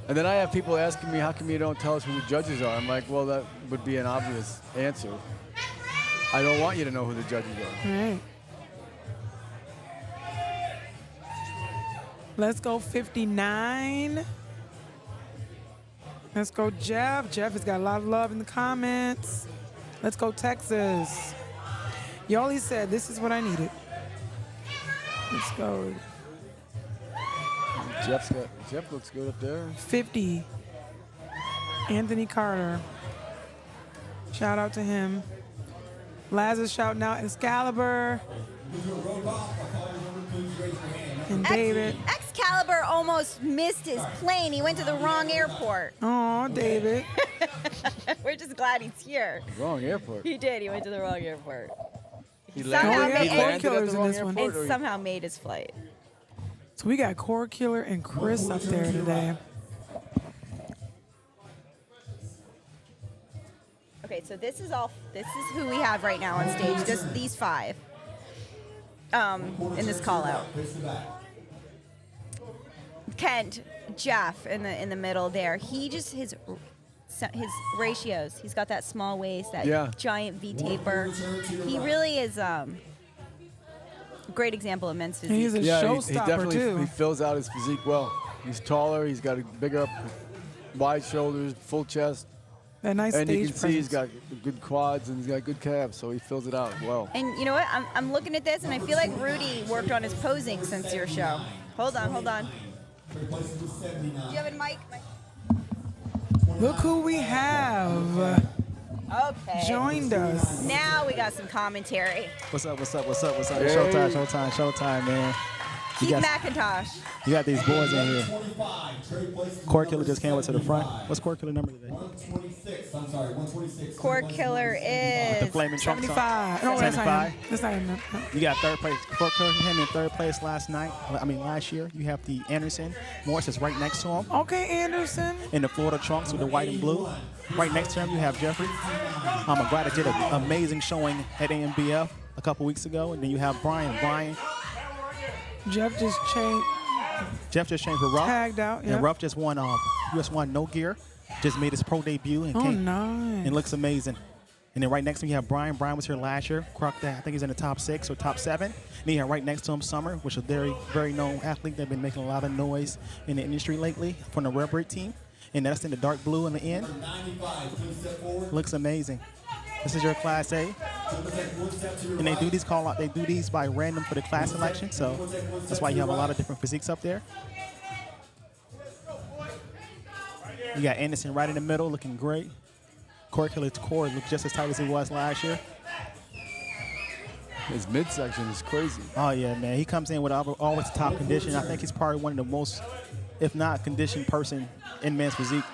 And then I have people asking me, how come you don't tell us who the judges are? I'm like, well, that would be an obvious answer. I don't want you to know who the judges are. All right. Let's go 59. Let's go Jeff. Jeff has got a lot of love in the comments. Let's go Texas. Yoli said, this is what I needed. Let's go. Jeff looks good up there. 50. Anthony Carter. Shout out to him. Lazarus shouting out Excalibur. And David. Excalibur almost missed his plane. He went to the wrong airport. Oh, David. We're just glad he's here. Wrong airport. He did. He went to the wrong airport. He somehow landed, made he landed at the wrong airport, And or he- somehow made his flight. So we got Core Killer and Chris up there today. Okay, so this is who we have right now on stage. Just these 5 in this call out. Kent, Jeff in the middle there. He just his ratios. He's got that small waist, that giant V taper. He really is a great example of men's physique. He's a he showstopper definitely too. he fills out his physique well. He's taller. He's got a bigger, wide shoulders, full chest. That nice And stage you can see he's got good quads and he's got good calves, so he fills it out well. And you know what? I'm looking at this, and I feel like Rudy worked on his posing since your show. Hold on. Do you have a mic? Look who we have Okay. joined us. Now we got some commentary. What's up? Showtime, man. Keith McIntosh. You got these boys in here. Core Killer just came up to the front. What's Core Killer number today? 126. I'm sorry, 126. Core Killer The is Flaming Trunks on. 75. No, that's not 75. him. That's not him. No. You got third place. Core Killer came in third place last year. You have the Anderson. Morris is right next to him Okay, Anderson. in the Florida Trunks with the white and blue. Right next to him, you have Jeffrey. I'm glad I did an amazing showing at AMBF a couple weeks ago. And then you have Brian. Jeff just changed. Jeff just changed for Ruff. Tagged out, And yep. Ruff just won US 1 no gear. Just made his pro debut and Oh, came. nice. It looks amazing. And then right next to him, you have Brian. Brian was here last year. Crocked that. I think he's in the top 6 or top 7. And you have right next to him Summer, which is a very, very known athlete that's been making a lot of noise in the industry lately from the Red Brick team. And that's in the dark blue in the end. 95. Please step forward. Looks amazing. This is your Class A. And they do these they do these by random for the class selection. So that's why you have a lot of different physiques up there. You got Anderson right in the middle, looking great. Core Killer's core looks just as tight as he was last year. His midsection is crazy. Oh, yeah, man. He comes in with always top condition. I think he's probably one of the most, if not conditioned person in men's physique.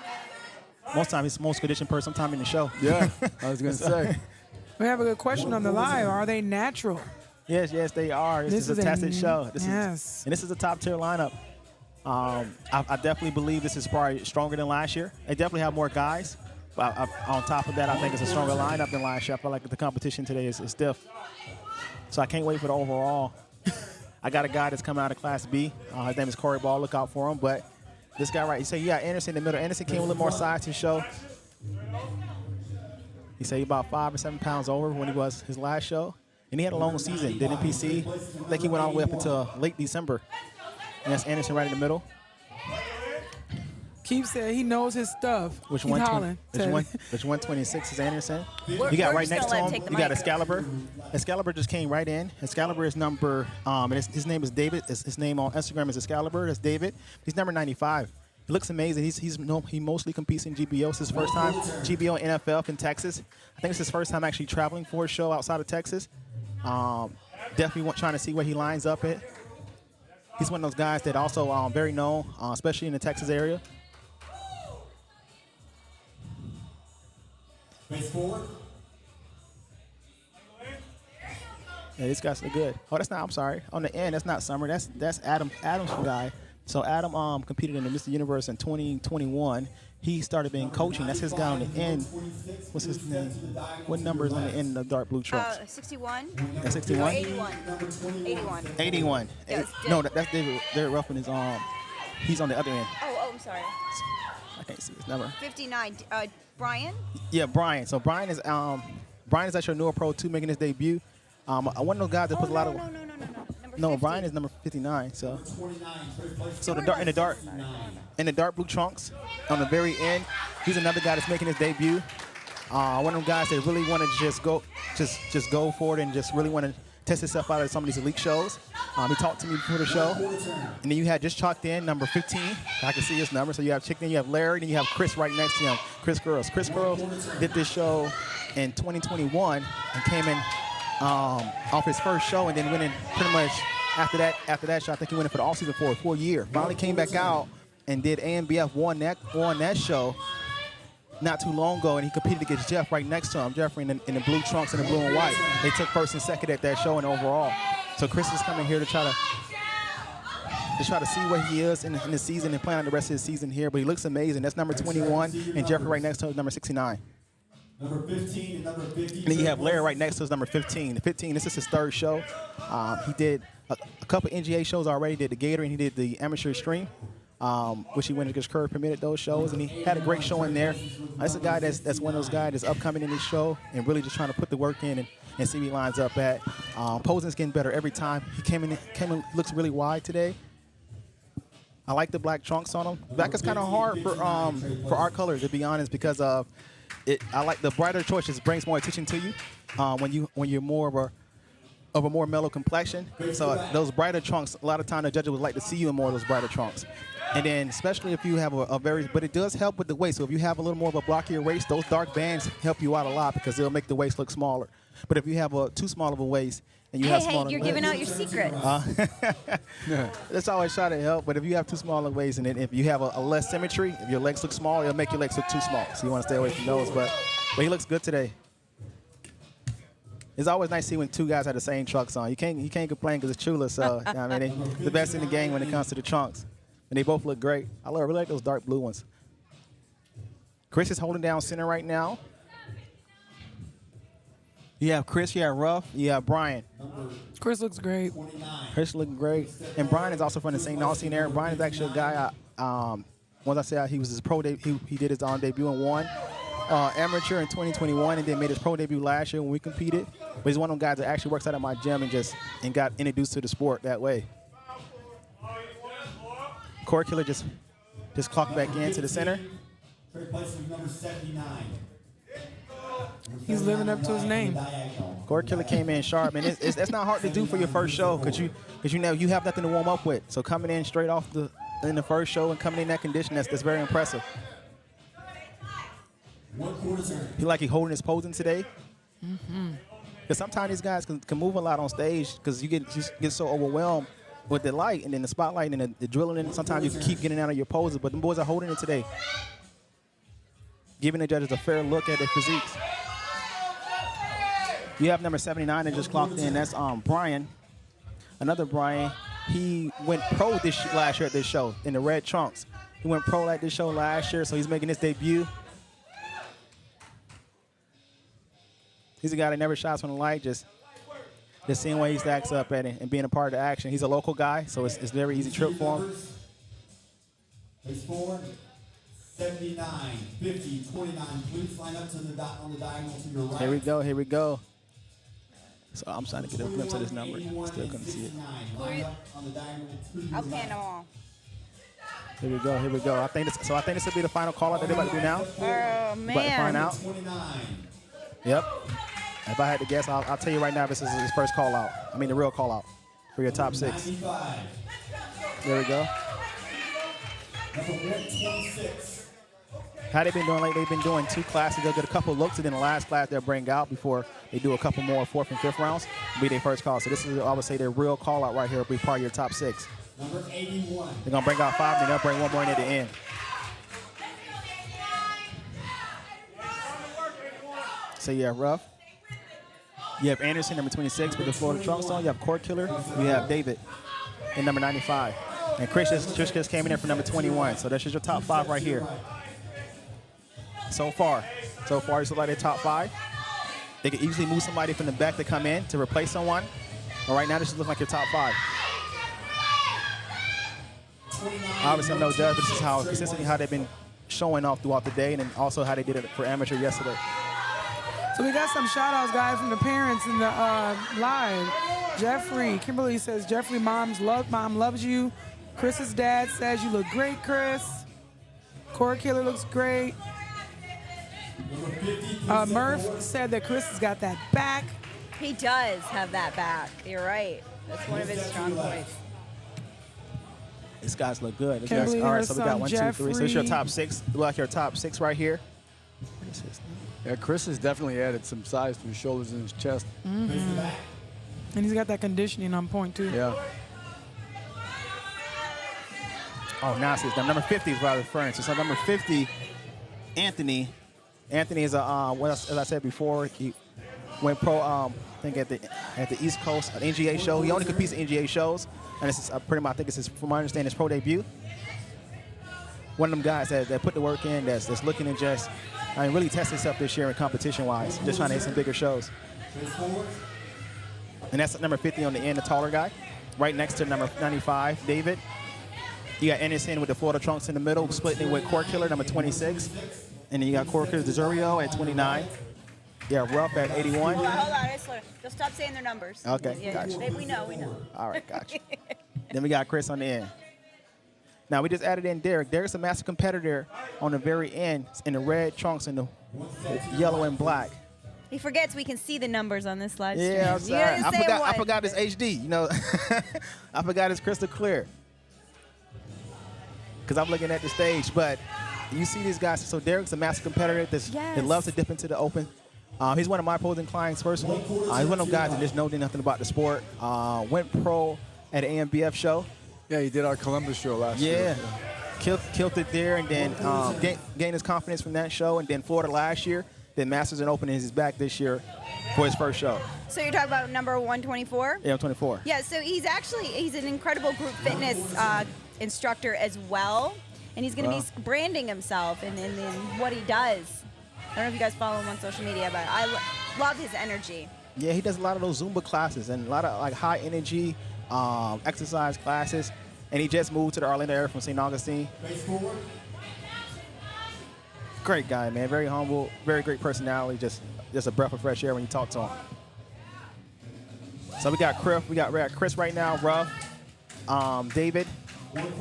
Most time he's the most conditioned person sometime in the show. Yeah, I was going to say. We have a good question on the live. Are they natural? Yes, they are. This is a tested show. Yes. And this is a top-tier lineup. I definitely believe this is probably stronger than last year. They definitely have more guys. But on top of that, I think it's a stronger lineup than last year. I feel like the competition today is stiff. So I can't wait for the overall. I got a guy that's coming out of Class B. His name is Corey Ball. Look out for him. But this guy right, you say you got Anderson in the middle. Anderson came with a little more size to the show. He said he about 5 or 7 pounds over when he was his last show. And he had a long season. Did NPC. I think he went all the way up until late December. And that's Anderson right in the middle. Keith said he knows his stuff. Which Keith Holland said- 126 is Anderson. We're You got just right next gonna to let him him, take the you got mic. Excalibur. Excalibur just came right in. Excalibur is number, and his name is David. His name on Instagram is Excalibur. That's David. He's number 95. He looks amazing. He mostly competes in GBO. It's his first time GBO and NFL in Texas. I think it's his first time actually traveling for a show outside of Texas. Definitely trying to see where he lines up at. He's one of those guys that also very known, especially in the Texas area. Face forward. Yeah, these guys look good. Oh, that's not. I'm sorry. On the end, that's not Summer. That's Adam. Adam's guy. So Adam competed in the Mr. Universe in 2021. He started being coaching. That's his guy on the end. What's his name? What number is on the end of the dark blue trunks? 61. That's 61. 81. 81. 81. Yes, No, that's David. David Ruffin is he's on the other end. Oh, I'm sorry. I can't see his number. 59. Brian. Yeah, Brian. So Brian is actually a newer pro too, making his debut. One of those guys that puts a lot of. No. No, 50. Brian is number 59. So So in the dark blue trunks on the very end, he's another guy that's making his debut. One of them guys that really want to just go for it and just really want to test himself out at some of these elite shows. He talked to me before the show, and then you had just chalked in number 15. I can see his number. So you have Chicken, you have Larry, and you have Chris right next to him. Chris Girls. Chris Girls did this show in 2021 and came in off his first show, and then went in pretty much after that show. I think he went in for the all season for a full year. Finally came back out and did AMBF, won that show not too long ago, and he competed against Jeff right next to him. Jeffrey in the blue trunks and the blue and white. They took first and second at that show and overall. So Chris is coming here to try to see what he is in the season and plan on the rest of his season here. But he looks amazing. That's number 21, and Jeffrey right next to him is number 69. Number 15 and number 50. And then you have Larry right next to us, number 15. The 15, this is his third show. He did a couple NGA shows already. Did the Gator and he did the Amateur Extreme, which he went against Curve Permitted those shows, and he had a great show in there. That's a guy that's one of those guys that's upcoming in this show and really just trying to put the work in and see what he lines up at. Posing's getting better every time. He came in looks really wide today. I like the black trunks on him. Black is kind of hard for our color, to be honest, because of it. I like the brighter choice. Just brings more attention to you when you're more of a more mellow complexion. So those brighter trunks, a lot of time the judges would like to see you in more of those brighter trunks. And then especially if you have but it does help with the waist. So if you have a little more of a blockier waist, those dark bands help you out a lot because they'll make the waist look smaller. But if you have too small of a waist and you have smaller, you're giving out your secrets. Let's always try to help. But if you have too small of a waist and then if you have a less symmetry, if your legs look small, it'll make your legs look too small. So you want to stay away from those. But he looks good today. It's always nice to see when two guys have the same trunks on. You can't complain because it's Chula. So I mean, they're the best in the game when it comes to the trunks, and they both look great. I really like those dark blue ones. Chris is holding down center right now. You have Chris, you have Ruff, you have Brian. Chris looks great. Chris looking great, and Brian is also from the St. Augustine area. Brian is actually a guy. Once I said he was his pro debut, he did his debut and won. Amateur in 2021 and then made his pro debut last year when we competed. But he's one of them guys that actually works out at my gym and got introduced to the sport that way. Corey Killer just clocked back into the center. Number 79. He's living up to his name. Corey Killer came in sharp, and that's not hard to do for your first show because you know you have nothing to warm up with. So coming in straight off in the first show and coming in that condition, that's very impressive. He holding his posing today. Because sometimes these guys can move a lot on stage because you get so overwhelmed with the light and then the spotlight and the drilling. And sometimes you can keep getting out of your poses, but them boys are holding it today, giving the judges a fair look at their physiques. You have number 79 that just clocked in. That's Brian, another Brian. He went pro last year at this show in the red trunks. He went pro at this show last year, so he's making his debut. He's a guy that never shots from the light, just seeing where he stacks up at it and being a part of the action. He's a local guy, so it's a very easy trip for him. Face forward, 79, 50, 29. Please line up on the diagonal to your right. Here we go. So I'm trying to get a glimpse of this number. Still couldn't see it. I'll pan them all. Here we go. I think this will be the final call out that they're about to do now. Oh, man. About to find out. Yep. If I had to guess, I'll tell you right now, this is his first call out. I mean, the real call out for your top 6. There we go. Number 126. How they've been doing lately, they've been doing 2 classes. They'll get a couple looks, and then the last class they'll bring out before they do a couple more 4th and 5th rounds. Will be their first call. So this is, I would say, their real call out right here will be part of your top 6. Number 81. They're going to bring out 5, and then they'll bring one more in at the end. So you have Ruff. You have Anderson, number 26, with the Florida trunks on. You have Court Killer. You have David in number 95. And Chris just came in there for number 21. So that's just your top 5 right here. So far, this looks like their top 5. They could easily move somebody from the back to come in to replace someone. But right now, this looks like your top 5. Obviously, I'm no judge, but this is how consistently how they've been showing off throughout the day, and then also how they did it for amateur yesterday. So we got some shout-outs, guys, from the parents in the live. Jeffrey, Kimberly says, Jeffrey, mom loves you. Chris's dad says, you look great, Chris. Core Killer looks great. Murph said that Chris has got that back. He does have that back. You're right. That's one of his strong points. These guys look good. These Kimberly, guys, all right, so we got 1, 2, 3. So it's your Jeffrey. top 6. Look like your top 6 right here. Yeah, Chris has definitely added some size to his shoulders and his chest. And he's got that conditioning on point, too. Yeah. Oh, now it's number 50 is what I was referring to. So number 50, Anthony. Anthony is as I said before, he went pro. I think at the East Coast, an NGA show. He only competes at NGA shows, and this is pretty much, I think it's from my understanding, his pro debut. One of them guys that put the work in, that's looking to just, really test himself this year in competition-wise, just trying to hit some bigger shows. And that's number 50 on the end, the taller guy. Right next to number 95, David. You got Anderson with the Florida trunks in the middle, splitting it with Court Killer, number 26. And then you got Court Killer DeZurio at 29. Yeah, Ruff at 81. Hold on, just stop saying their numbers. Okay, Yeah, gotcha. We know. All right, gotcha. Then we got Chris on the end. Now, we just added in Derek. Derek's a master competitor on the very end in the red trunks and the yellow and black. He forgets we can see the numbers on this live stream. Yeah, I'm You sorry. didn't say I one, forgot it's but- HD, you know. I forgot it's crystal clear. Because I'm looking at the stage, but you see these guys. So Derek's a master competitor that loves to dip into the open. He's one of my opposing clients personally. He's one of those guys that just knows nothing about the sport. Went pro at an AMBF show. Yeah, he did our Columbus show last year. Yeah, killed it there, and then gained his confidence from that show. And then Florida last year. Then Masters and Open is back this year for his first show. So you're talking about number 124? Yeah, 24. Yeah, so he's an incredible group fitness instructor as well. And he's going to be branding himself in what he does. I don't know if you guys follow him on social media, but I love his energy. Yeah, he does a lot of those Zumba classes and a lot of like high energy exercise classes. And he just moved to the Orlando area from St. Augustine. Great guy, man. Very humble, very great personality. Just a breath of fresh air when you talk to him. So we got Chris right now, Ruff, David,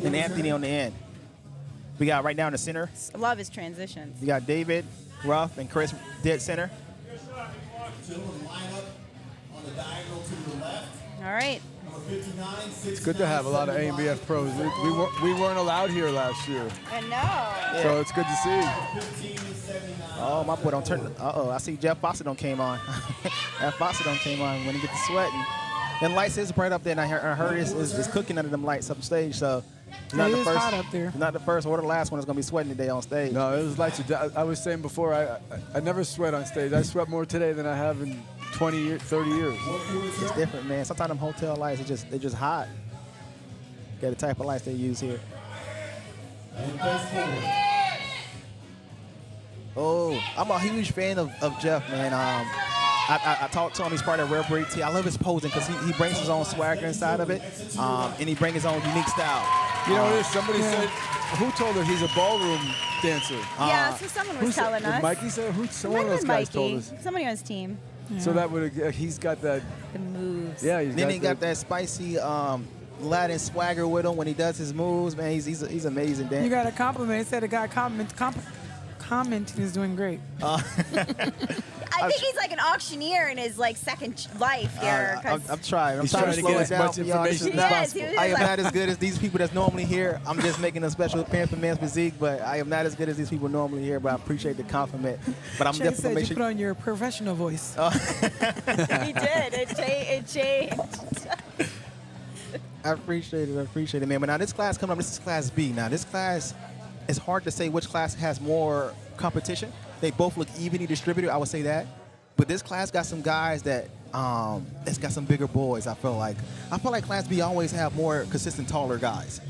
and Anthony on the end. We got right now in the center. I love his transitions. You got David, Ruff, and Chris dead center. All right. It's good to have a lot of AMBF pros. We weren't allowed here last year. I know. So it's good to see. Oh, my boy don't turn. Uh-oh, I see Jeff Fossidon came on. Jeff Fossidon came on when he gets to sweating. Then lights is right up there, and I heard it's cooking under them lights upstage, so it's not It the is first. hot up there. It's not the first or the last one that's going to be sweating today on stage. No, it was lights. I was saying before, I never sweat on stage. I sweat more today than I have in 20 years, 30 years. It's different, man. Sometimes them hotel lights, they're just hot. Get the type of lights they use here. Oh, I'm a huge fan of Jeff, man. I talked to him. He's part of Rare Breed T. I love his posing because he brings his own swagger inside of it, and he brings his own unique style. You know what it is? Somebody said, who told her he's a ballroom dancer? Yeah, so someone was telling us. Mikey said, someone Might of have those been guys told Mikey. us. Somebody on his team. So that would he's got that. The moves. Yeah, he's Then got he got that spicy Latin swagger with him when he does his moves, man. He's amazing, Dan. You got a compliment. It said a guy commenting is doing great. I think he's like an auctioneer in his second life here. 'cause I'm trying. I'm He's trying to trying to slow get it as down much for y'all. This is information not- as possible. I am Like- not as good as these people that's normally here. I'm just making a special appearance for Men's Physique, but I am not as good as these people normally here. But I appreciate the compliment. But I'm Shay definitely said gonna make you sure. put on your professional voice. he did. It changed. I appreciate it, man. But now this class coming up, this is Class B. Now this class, it's hard to say which class has more competition. They both look evenly distributed. I would say that. But this class got some guys that it's got some bigger boys. I feel like Class B always have more consistent taller guys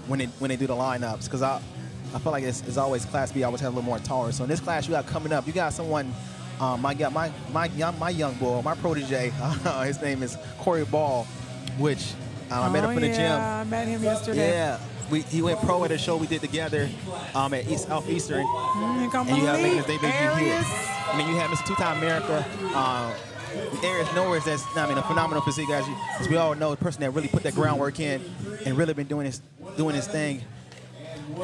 when they do the lineups, because I feel like it's always Class B always have a little more taller. So in this class you got coming up, you got someone. My young boy, my protege, his name is Corey Ball, which I met him in the gym. Yeah, I met him yesterday. Yeah, he went pro at a show we did together at Southeastern. Come And you have on, making his debut here. Arius. And then you have Mr. Two-Time America, Arius Norris, that's a phenomenal physique, as we all know, the person that really put that groundwork in and really been doing his thing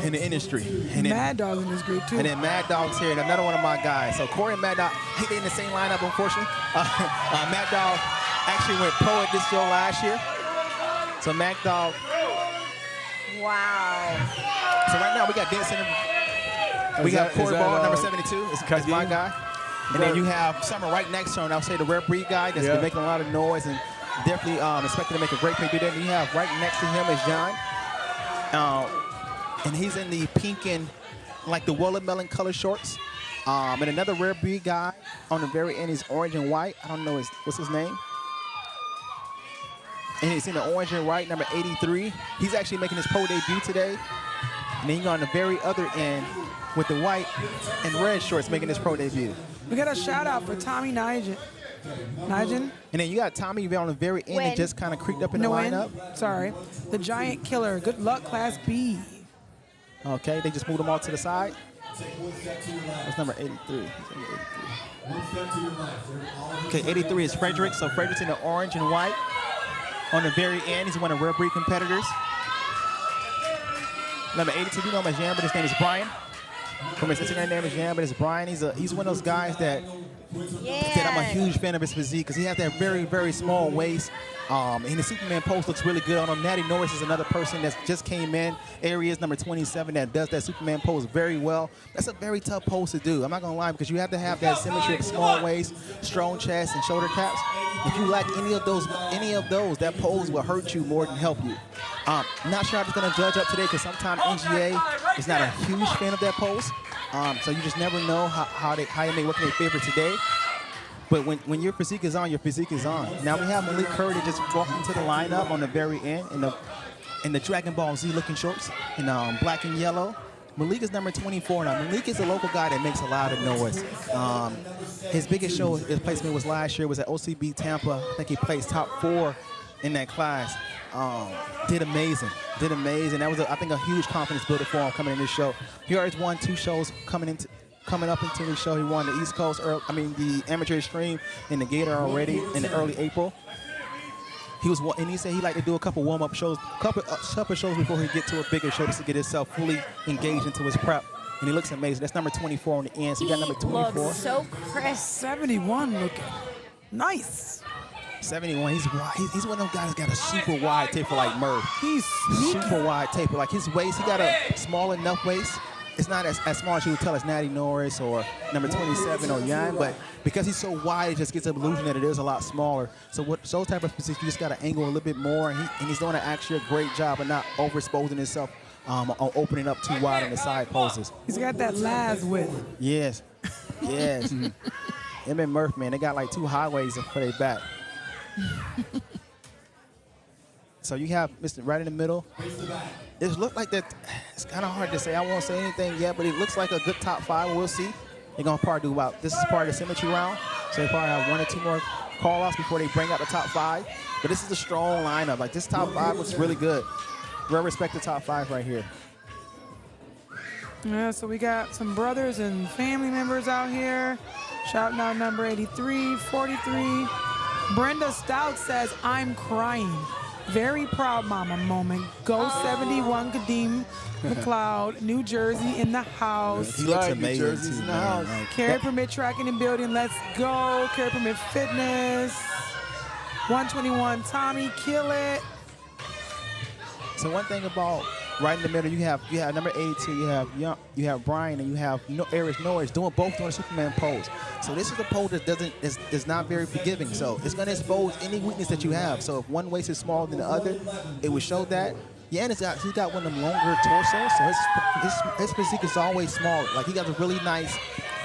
in the industry. And then, Mad Dog's in this group too. and then Mad Dog's here, and another one of my guys. So Corey and Mad Dog, they in the same lineup, unfortunately. Mad Dog actually went pro at this show last year. So Mad Dog. Wow. So right now we got Dead Center. We got Corey Ball, number 72. It's my guy. And then you have Summer right next to him. I'll say the Rare Breed guy that's been making a lot of noise and definitely expected to make a great debut. Then you have right next to him is John. And he's in the pink and like the watermelon color shorts. And another Rare Breed guy on the very end is orange and white. I don't know what's his name. And he's in the orange and white, number 83. He's actually making his pro debut today. And then you go on the very other end with the white and red shorts making his pro debut. We got a shout out for Tommy Nigel. And then you got Tommy on the very end that just kind of creeped up in the lineup. Sorry. The Giant Killer. Good luck, Class B. Okay, they just moved them all to the side. That's number 83. Okay, 83 is Frederick. So Frederick's in the orange and white. On the very end, he's one of Rare Breed competitors. Number 82, you know him as Jan, but his name is Brian. From his Instagram name is Jan, but it's Brian. He's one of those guys that I'm a huge fan of his physique because he has that very, very small waist. And the Superman pose looks really good on him. Natty Norris is another person that just came in. Areas number 27 that does that Superman pose very well. That's a very tough pose to do. I'm not going to lie, because you have to have that symmetry of small waist, strong chest, and shoulder caps. If you lack any of those, that pose will hurt you more than help you. Not sure I'm just going to judge up today because sometimes NGA is not a huge fan of that pose. So you just never know how they may work in their favor today. But when your physique is on, your physique is on. Now we have Malik Curry that just walked into the lineup on the very end in the Dragon Ball Z looking shorts in black and yellow. Malik is number 24 now. Malik is a local guy that makes a lot of noise. His biggest show, his placement was last year, was at OCB Tampa. I think he placed top 4 in that class. Did amazing. That was, I think, a huge confidence builder for him coming in this show. He already won 2 shows coming up into the show. He won the East Coast, the Amateur Extreme in the Gator already in the early April. And he said he liked to do a couple warm-up shows, couple shows before he get to a bigger show just to get himself fully engaged into his prep. And he looks amazing. That's number 24 on the end. So he got number 24. Looks so crisp. 71 looking nice. 71. He's wide. He's one of those guys that got a super wide taper like Murph. He's sneaky. Super wide taper. Like his waist, he got a small enough waist. It's not as small as you would tell us Natty Norris or number 27 or Yan, but because he's so wide, it just gets the illusion that it is a lot smaller. So those type of physiques, you just got to angle a little bit more, and he's doing actually a great job of not overexposing himself on opening up too wide on the side poses. He's got that Laz width. Yes. Him and Murph, man, they got like 2 highways for their back. So you have Mr. right in the middle. It looks like that. It's kind of hard to say. I won't say anything yet, but it looks like a good top 5. We'll see. They're going to probably do this is part of the symmetry round. So they probably have 1 or 2 more call-outs before they bring out the top 5. But this is a strong lineup. Like, this top 5 looks really good. Well respected top 5 right here. Yeah, so we got some brothers and family members out here. Shouting out number 83, 43. Brenda Stout says, I'm crying. Very proud mama moment. Go 71 Kadeem McLeod, New Jersey in the house. He looks amazing. New Jersey's in the house. Carry Permit Tracking and Building. Let's go. Carry Permit Fitness. 121 Tommy, kill it. So one thing about right in the middle, you have number 82, you have Brian, and you have Arius Norris doing a Superman pose. So this is a pose that is not very forgiving. So it's going to expose any weakness that you have. So if one waist is smaller than the other, it will show that. Yeah, and he's got one of them longer torsos, so his physique is always smaller. Like, he got a really nice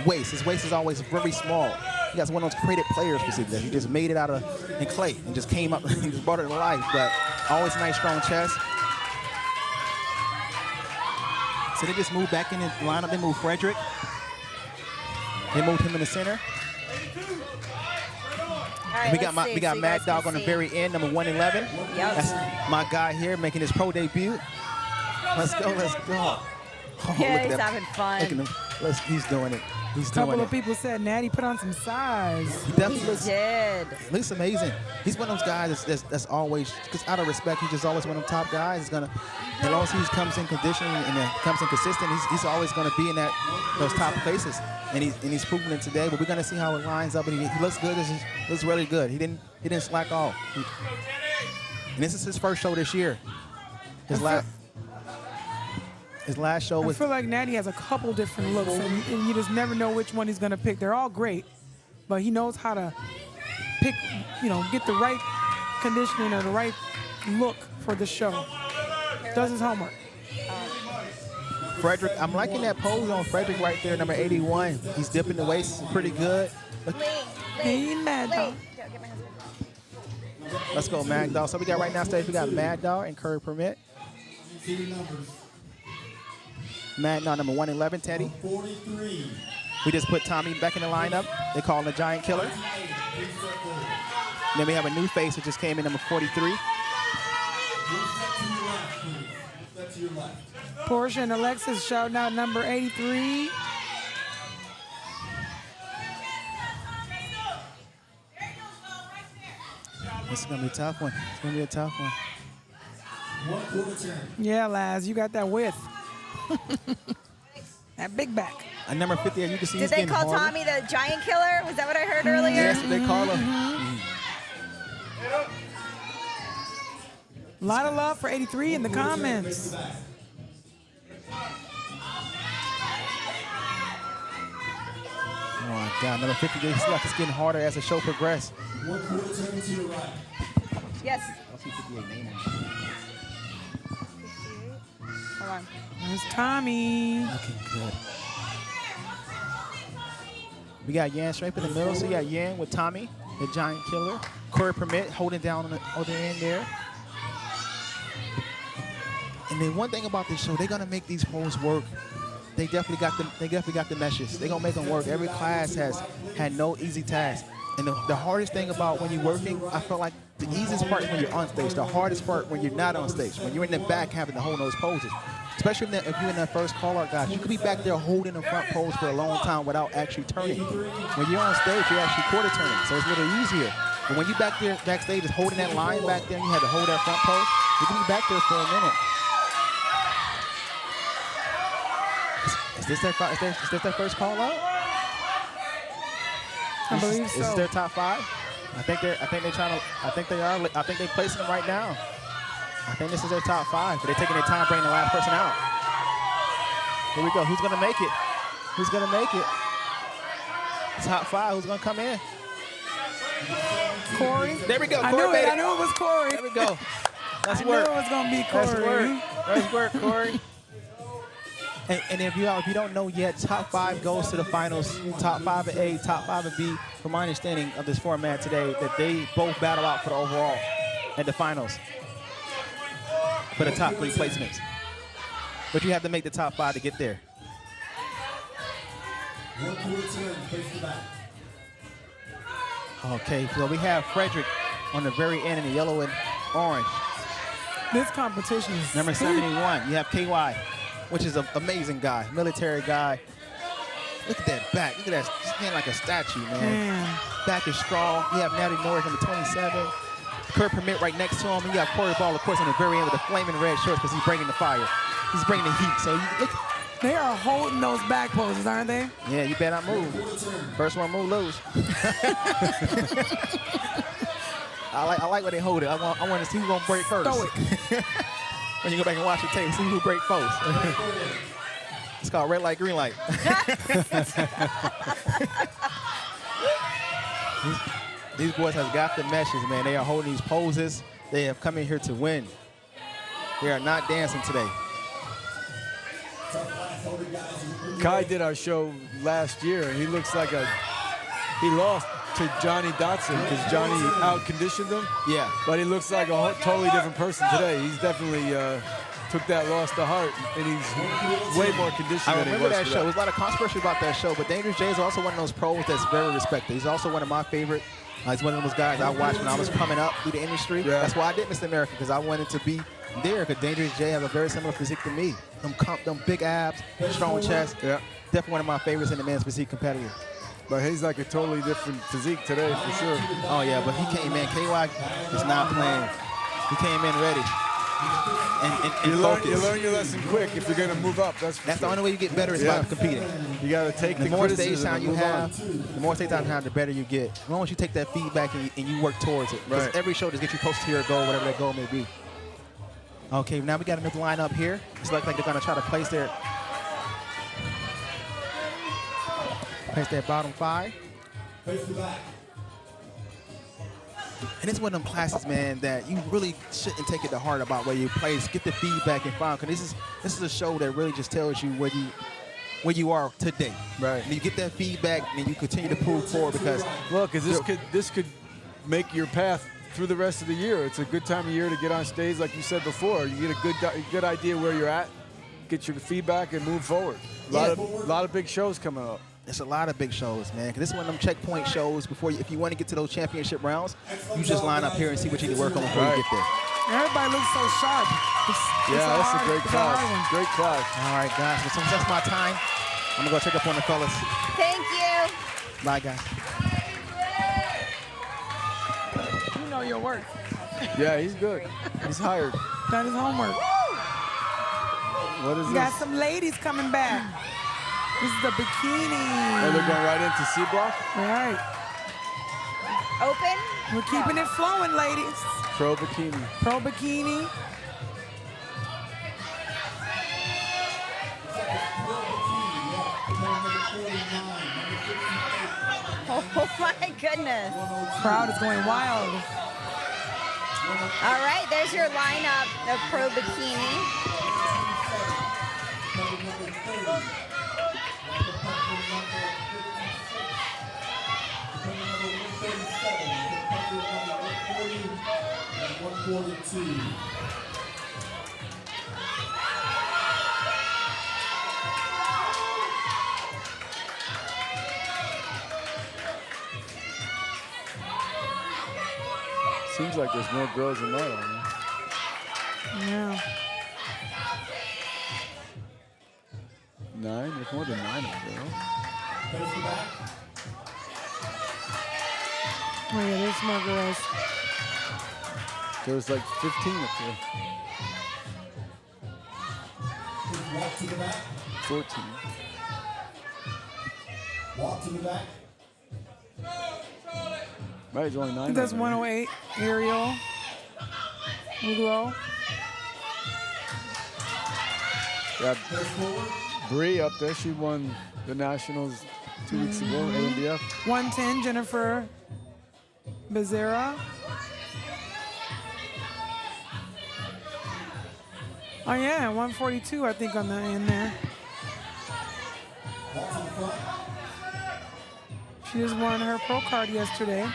waist. His waist is always very small. He got one of those creative players, specifically. He just made it out of in clay and just came up and just brought it to life. But always nice, strong chest. So they just moved back in the lineup. They moved Frederick. They moved him in the center. All right, We got Mad Dog on the very end, number 111. Yep. That's my guy here making his pro debut. Let's go, let's go. Oh, Yeah, look at he's that. having fun. Look at him. He's doing it. He's A couple doing of it. people said Natty put on some size. He definitely looks, Did. looks amazing. He's one of those guys that's always, because out of respect, he's just always one of the top guys. He's gonna, as long as he comes in condition and comes in consistent, he's always gonna be in those top places. And he's proven it today. But we're gonna see how it lines up. And he looks good. He looks really good. He didn't slack off. And this is his first show this year. His last show I was. feel like Natty has a couple different looks, and you just never know which one he's going to pick. They're all great, but he knows how to pick, get the right conditioning or the right look for the show. Does his homework. Frederick, I'm liking that pose on Frederick right there, number 81. He's dipping the waist pretty good. Hey, Mad Dog. Let's go, Mad Dog. So we got right now stage, we got Mad Dog and Curry Permit. Mad Dog, number 111, Teddy. 43. We just put Tommy back in the lineup. They call him the Giant Killer. Then we have a new face that just came in, number 43. Portia and Alexis shouting out number 83. This is going to be a tough one. It's going to be a tough one. 1/4 turn. Yeah, Laz, you got that width. That big back. And number 50, as you can see, Did he's they getting call harder. Tommy the giant killer? Was that what I heard earlier? Yes, they call him. A lot of love for 83 in the comments. Oh my God, number 50, he's like it's getting harder as the show progresses. 1/4 turn to your right. Yes. I'll see 58 name on Hold on. There's Tommy. Looking good. We got Yan straight in the middle, so you got Yan with Tommy, the Giant Killer. Corey Permit holding down on the other end there. And then one thing about this show, they're gonna make these poses work. They definitely got the meshes. They're gonna make them work. Every class has had no easy task. And the hardest thing about when you're working, I feel like the easiest part is when you're on stage. The hardest part when you're not on stage. When you're in the back having to hold those poses. Especially if you're in that first call-out, guys. You could be back there holding the front pose for a long time without actually turning. When you're on stage, you're actually quarter turning, so it's a little easier. But when you backstage, just holding that line back there, and you have to hold that front pose, you can be back there for a minute. Is this their first call-out? I believe Is this so. their top 5? I think they're placing them right now. I think this is their top 5, but they're taking their time bringing the last person out. Here we go. Who's gonna make it? Who's gonna make it? Top 5. Who's gonna come in? Corey. There we go. I Corey knew made it. it. I knew it was Corey. There we go. Let's I work. knew it was gonna be Let's Corey. work. Let's work, Corey. And if you don't know yet, top 5 goes to the finals. Top 5 and A, top 5 and B. From my understanding of this format today, that they both battle out for the overall at the finals for the top 3 placements. But you have to make the top 5 to get there. 1/4 turn, face the back. Okay, so we have Frederick on the very end in the yellow and orange. This competition is Number 71, you have KY, which is an amazing guy, military guy. Look at that back. Look at that stand like a statue, man. Man. Back is strong. You have Natty Norris, number 27. Kurt Permit right next to him. And you have Corey Ball, of course, on the very end with the flaming red shorts because he's bringing the fire. He's bringing the heat. So you look. They are holding those back poses, aren't they? Yeah, you better not move. First one move, lose. I like when they hold it. I want to see who's gonna break first. Stoic. When you go back and watch the tape, see who break first. It's called red light, green light. These boys have got the meshes, man. They are holding these poses. They have come in here to win. They are not dancing today. Kai did our show last year, and he looks like he lost to Johnny Dotson because Johnny out-conditioned him. Yeah. But he looks like a totally different person today. He's definitely took that loss to heart, and he's way more conditioned I than he remember was that for show. There was a lot of controversy about that show, but Dangerous Jay is also one of those pros that's very respected. He's also one of my favorite. He's one of those guys I watched when I was coming up through the industry. Yeah. That's why I did Mr. America, because I wanted to be there, because Dangerous Jay has a very similar physique to me. Them big abs, strong chest. Yeah. Definitely one of my favorites in the men's physique competitor. But he's like a totally different physique today, for sure. Oh, yeah, but he came in. KY is not playing. He came in ready. And You focused. learn your lesson quick if you're going to move up. That's the only way you get better is by competing. You got to take the more stage criticism time and you move have, on. the more stage time you have, the better you get. As long as you take that feedback and you work towards it. Because Right. every show just gets you closer to your goal, whatever that goal may be. Okay, now we got another line up here. It's like they're going to try to place their bottom 5. Face the back. And it's one of them classes, man, that you really shouldn't take it to heart about where you place. Get the feedback and find, because this is a show that really just tells you where you are today. Right. And you get that feedback, and you continue to move forward, because Well, because this could make your path through the rest of the year. It's a good time of year to get on stage, like you said before. You get a good idea where you're at, get your feedback, and move forward. A lot of big shows coming up. It's a lot of big shows, man. 'Cause this is one of them checkpoint shows before if you want to get to those championship rounds, you just line up here and see what you need to work on before you get there. Everybody looks so sharp. Yeah, that's a great it's a hard class. one. Great class. All right, guys. Well, since that's my time, I'm going to go check up on the fellas. Thank you. Bye, guys. You know your work. Yeah, he's good. He's hired. That is homework. What is We this? got some ladies coming back. This is the Oh, bikini. they're going right into C block? All right. Open. We're keeping it flowing, ladies. Pro bikini. Pro bikini. Oh my goodness. Crowd is going wild. All right, there's your lineup of Pro Bikini. Seems like there's more girls than that on there. Yeah. 9? There's more than 9 of them. Oh yeah, there's more girls. There's like 15 up there. Walk to the back. 14. Walk to the back. Right, there's only 9 I think of that's them. 108. Ariel. Muglo. Yeah, Bree up there. She won the Nationals 2 weeks ago, AMBF. 110, Jennifer Becerra. Oh yeah, 142 I think on the end there. She just won her pro card yesterday.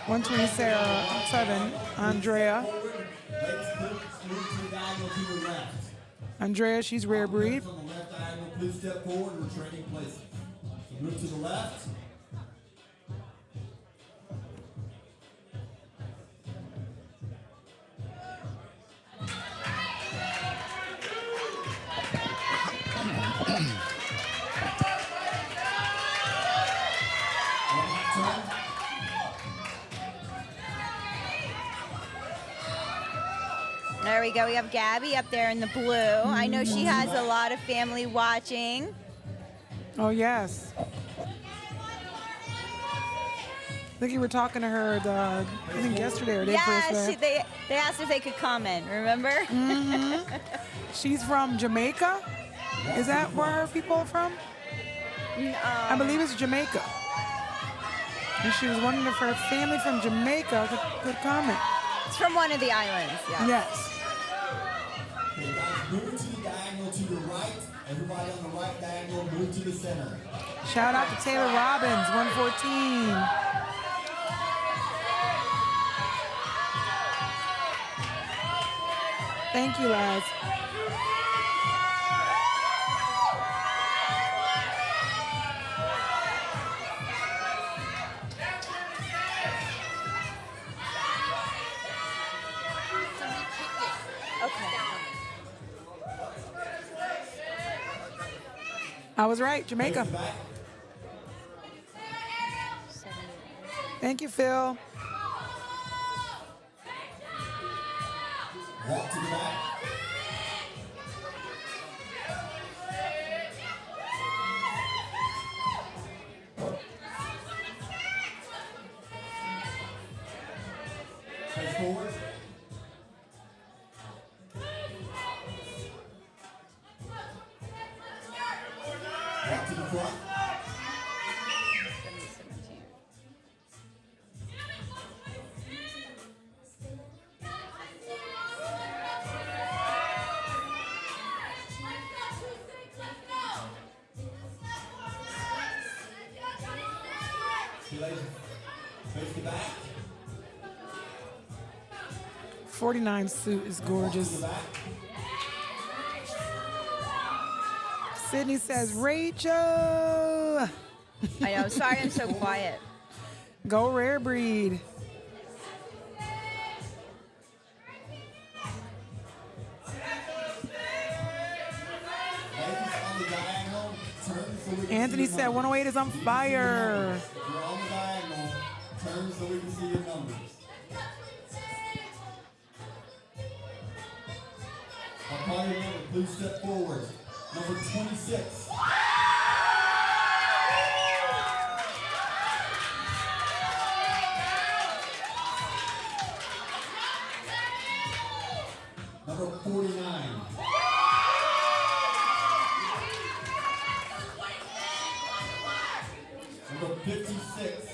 $127, Andrea. Andrea, she's rare breed. From the left diagonal, please step forward. We're trading places. So move to the left. There we go. We have Gabby up there in the blue. I know she has a lot of family watching. Oh yes. I think you were talking to her I think yesterday or day before Yeah, yesterday. they asked if they could comment, remember? She's from Jamaica. Is that where her people are from? I believe it's Jamaica. And she was wondering if her family from Jamaica. Good comment. It's from one of the islands. Yeah. Yes. Okay, guys, move to the diagonal to your right. Everybody on the right diagonal, move to the center. Shout out to Taylor Robbins, 114. Thank you, lads. I was right, Jamaica. Thank you, Phil. Walk to the back. Face forward. Walk to the front. Face the back. 49 suit is gorgeous. Sydney says, Rachel. I know. Sorry, I'm so quiet. Go rare breed. Anthony said 108 is on fire. You're on the diagonal. Turn so we can see your numbers. I'll call your number. Please step forward. Number 26. Number 49. Number 56.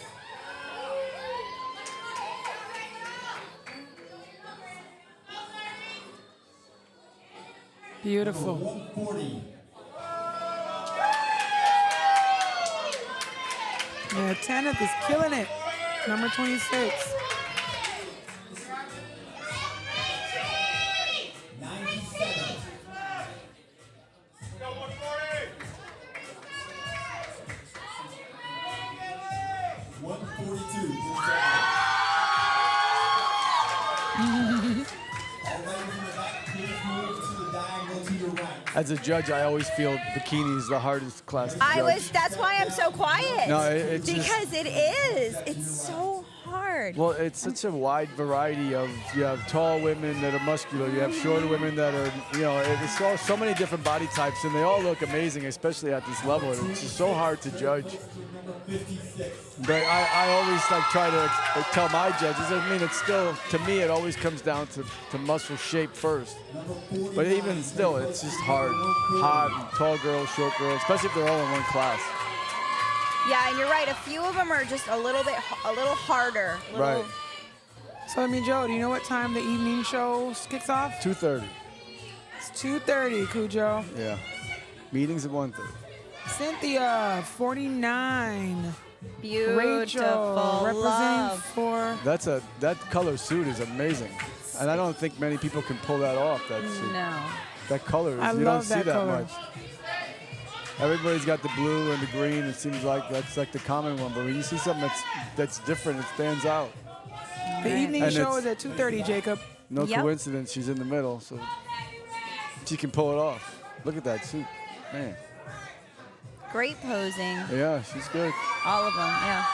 Beautiful. 140. Yeah, Tanith is killing it. Number 26. 97. 142. As a judge, I always feel bikini is the hardest class to judge. That's why I'm so quiet. No, it's because it is. It's so hard. Well, it's such a wide variety of, you have tall women that are muscular, you have shorter women that are, it's so many different body types, and they all look amazing, especially at this level. It's just so hard to judge. But I always try to tell my judges, it's still, to me, it always comes down to muscle shape first. But even still, it's just hard. Hot, and tall girls, short girls, especially if they're all in one class. Yeah, and you're right. A few of them are just a little harder. Right. So, Joe, do you know what time the evening show kicks off? 2:30. It's 2:30, Cujo. Yeah. Meetings at 1:30. Cynthia, 49. Beautiful. Rachel, representing for... That color suit is amazing. And I don't think many people can pull that off, that suit. No. That color, you don't see that much. Everybody's got the blue and the green. It seems like that's like the common one. But when you see something that's different, it stands out. The evening show is at 2:30, Jacob. No coincidence, she's in the middle, so she can pull it off. Look at that suit, man. Great posing. Yeah, she's good. All of them, yeah.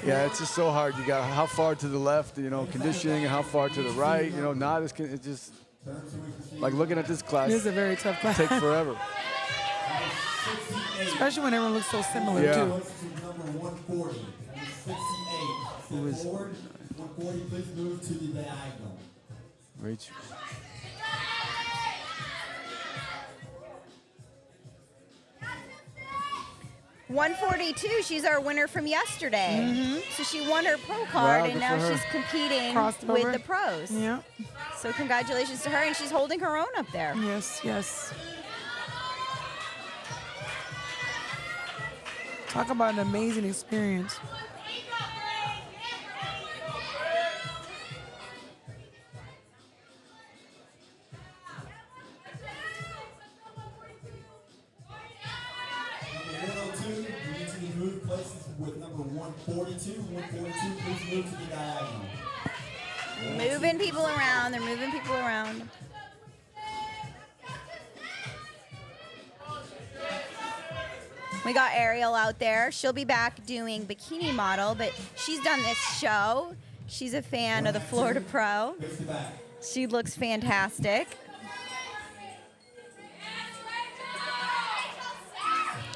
Yeah, it's just so hard. You got how far to the left, conditioning, and how far to the right. Not it's just like looking at this class. This is a very tough class. Take forever. Especially when everyone looks so similar, too. Number 140. 68. Who is 140, please move to the diagonal. Rachel. 142, she's our winner from yesterday. So she won her pro card, Wow, and good now for her. she's competing Crossed with over. the pros. Yeah. So congratulations to her, and she's holding her own up there. Yes, yes. Talk about an amazing experience. Number 102, you need to move places with number 142. 142, please move to the diagonal. Moving people around. They're moving people around. We got Ariel out there. She'll be back doing Bikini Model, but she's done this show. She's a fan of the Florida Pro. She looks fantastic.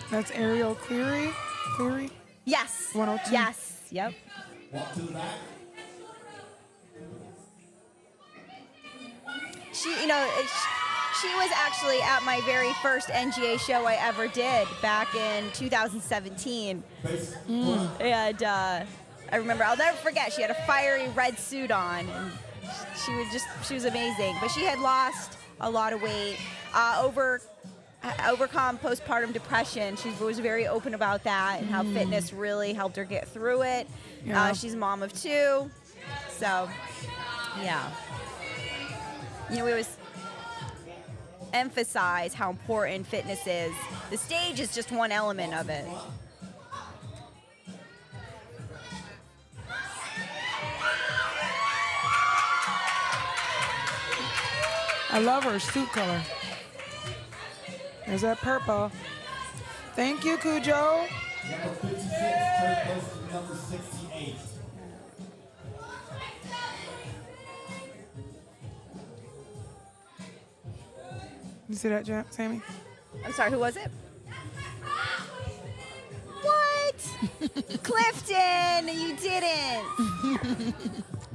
That's Ariel Cleary. Cleary? Yes. 102. Yes. Yep. Walk to the back. She was actually at my very first NGA show I ever did back in 2017. And I remember, I'll never forget, she had a fiery red suit on, and she was amazing. But she had lost a lot of weight, overcome postpartum depression. She was very open about that and how fitness really helped her get through it. Yeah. She's a mom of 2, so yeah. We always emphasize how important fitness is. The stage is just one element of it. I love her suit color. There's that purple. Thank you, Cujo. Number 56, third place to number 68. You see that, Sammy? I'm sorry, who was it? What? Clifton, you didn't.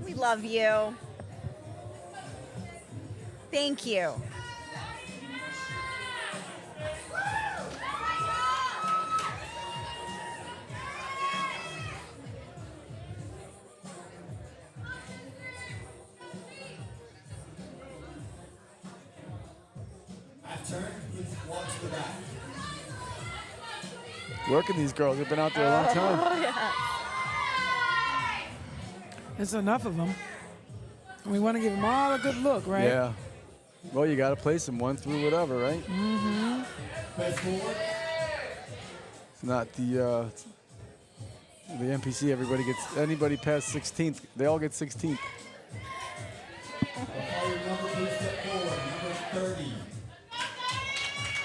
We love you. Thank you. Turn, please walk to the back. Working these girls. They've been out there a long time. There's enough of them. We want to give them all a good look, right? Yeah. Well, you got to place them 1 through whatever, right? Face forward. It's not the NPC. Anybody past 16th. They all get 16th. Call your number, please step forward. Number 30.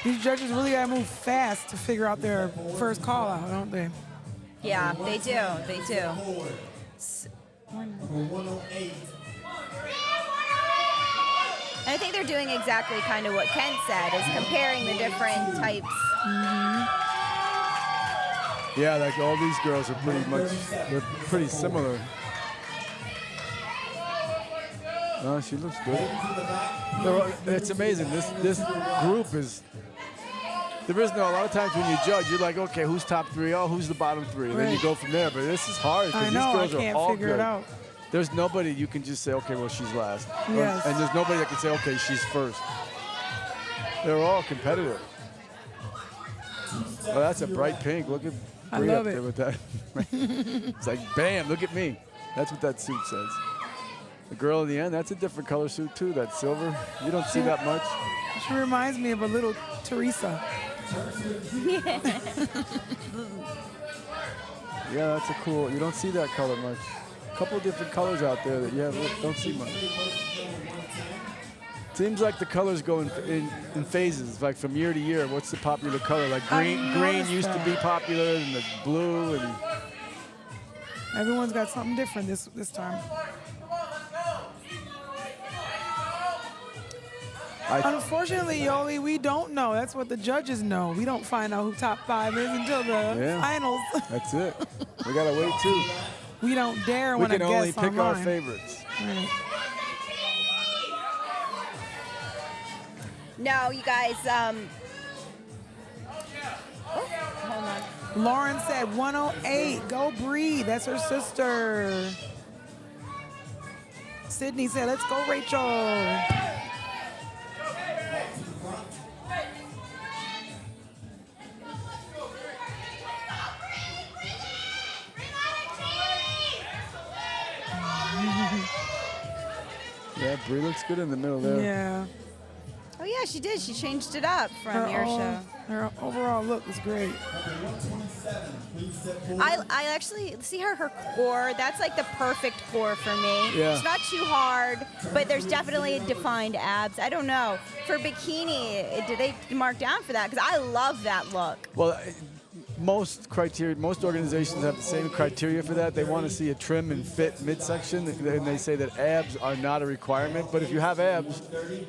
These judges really got to move fast to figure out their first call out, don't they? Yeah, they do. They do. Forward. Number 108. And I think they're doing exactly kind of what Kent said, is comparing the different types. Yeah, like all these girls are they're pretty similar. No, she looks good. It's amazing. This group is. There is a lot of times when you judge, you're like, okay, who's top 3? Oh, who's the bottom 3? And then you go from there. But this is hard because these girls are all figure good. it out. There's nobody you can just say, okay, well, she's last. Yes. And there's nobody that can say, okay, she's first. They're all competitive. Oh, that's a bright pink. Look at Bree up there with that. It's like, bam, look at me. That's what that suit says. The girl in the end, that's a different color suit too, that silver. You don't see that much. She reminds me of a little Teresa. Yeah, that's a cool, you don't see that color much. A couple of different colors out there that you don't see much. Seems like the colors go in phases, like from year to year. What's the popular color? Like green used to be popular, and the blue, and everyone's got something different this time. Unfortunately, Yoli, we don't know. That's what the judges know. We don't find out who top 5 is until the finals. That's it. We gotta wait too. We don't dare want to guess We can only pick our online. favorites. Right. No, you guys. Oh, hold on. Lauren said 108. Go Bree. That's her sister. Sydney said, let's go, Rachel. Yeah, Bree looks good in the middle there. Yeah. Oh yeah, she did. She changed it up from your show. Her overall look is great. I actually see her core. That's like the perfect core for me. Yeah. It's not too hard, but there's definitely defined abs. I don't know. For bikini, did they mark down for that? Because I love that look. Well, most organizations have the same criteria for that. They want to see a trim and fit midsection, and they say that abs are not a requirement. But if you have abs,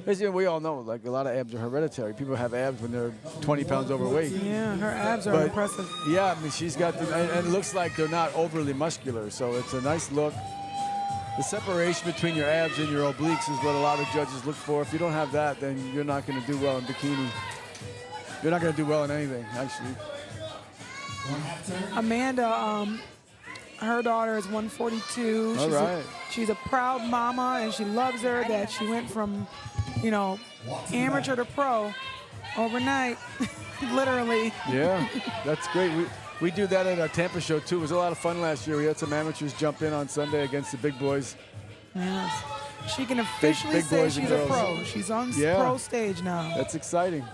as you know, we all know, like a lot of abs are hereditary. People have abs when they're 20 pounds overweight. Yeah, her abs are impressive. Yeah, I mean, she's got and it looks like they're not overly muscular, so it's a nice look. The separation between your abs and your obliques is what a lot of judges look for. If you don't have that, then you're not going to do well in bikini. You're not going to do well in anything, actually. Amanda, her daughter is 142. All right. She's a proud mama, and she loves her that she went from, amateur to pro overnight, literally. Yeah, that's great. We do that at our Tampa show, too. It was a lot of fun last year. We had some amateurs jump in on Sunday against the big boys. Yes. She can officially Big say boys and she's a girls. pro. She's on pro stage now. That's exciting.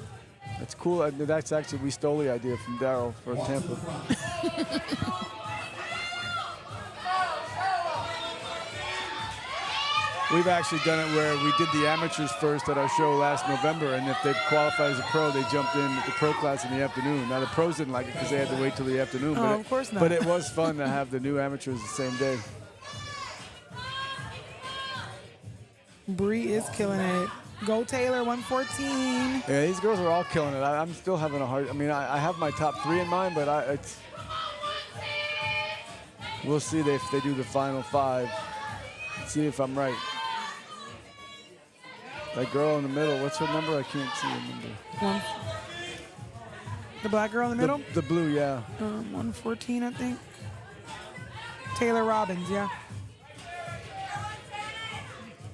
That's cool. That's actually, we stole the idea from Daryl for Tampa. We've actually done it where we did the amateurs first at our show last November, and if they qualified as a pro, they jumped in the pro class in the afternoon. Now, the pros didn't like it because they had to wait till the afternoon. Of course not. But it was fun to have the new amateurs the same day. Bree is killing it. Go Taylor, 114. Yeah, these girls are all killing it. I'm still having a hard. I mean, I have my top 3 in mind, but we'll see if they do the final 5. See if I'm right. That girl in the middle, what's her number? I can't see her number. The black girl in the middle? The blue, yeah. 114, I think. Taylor Robbins, yeah.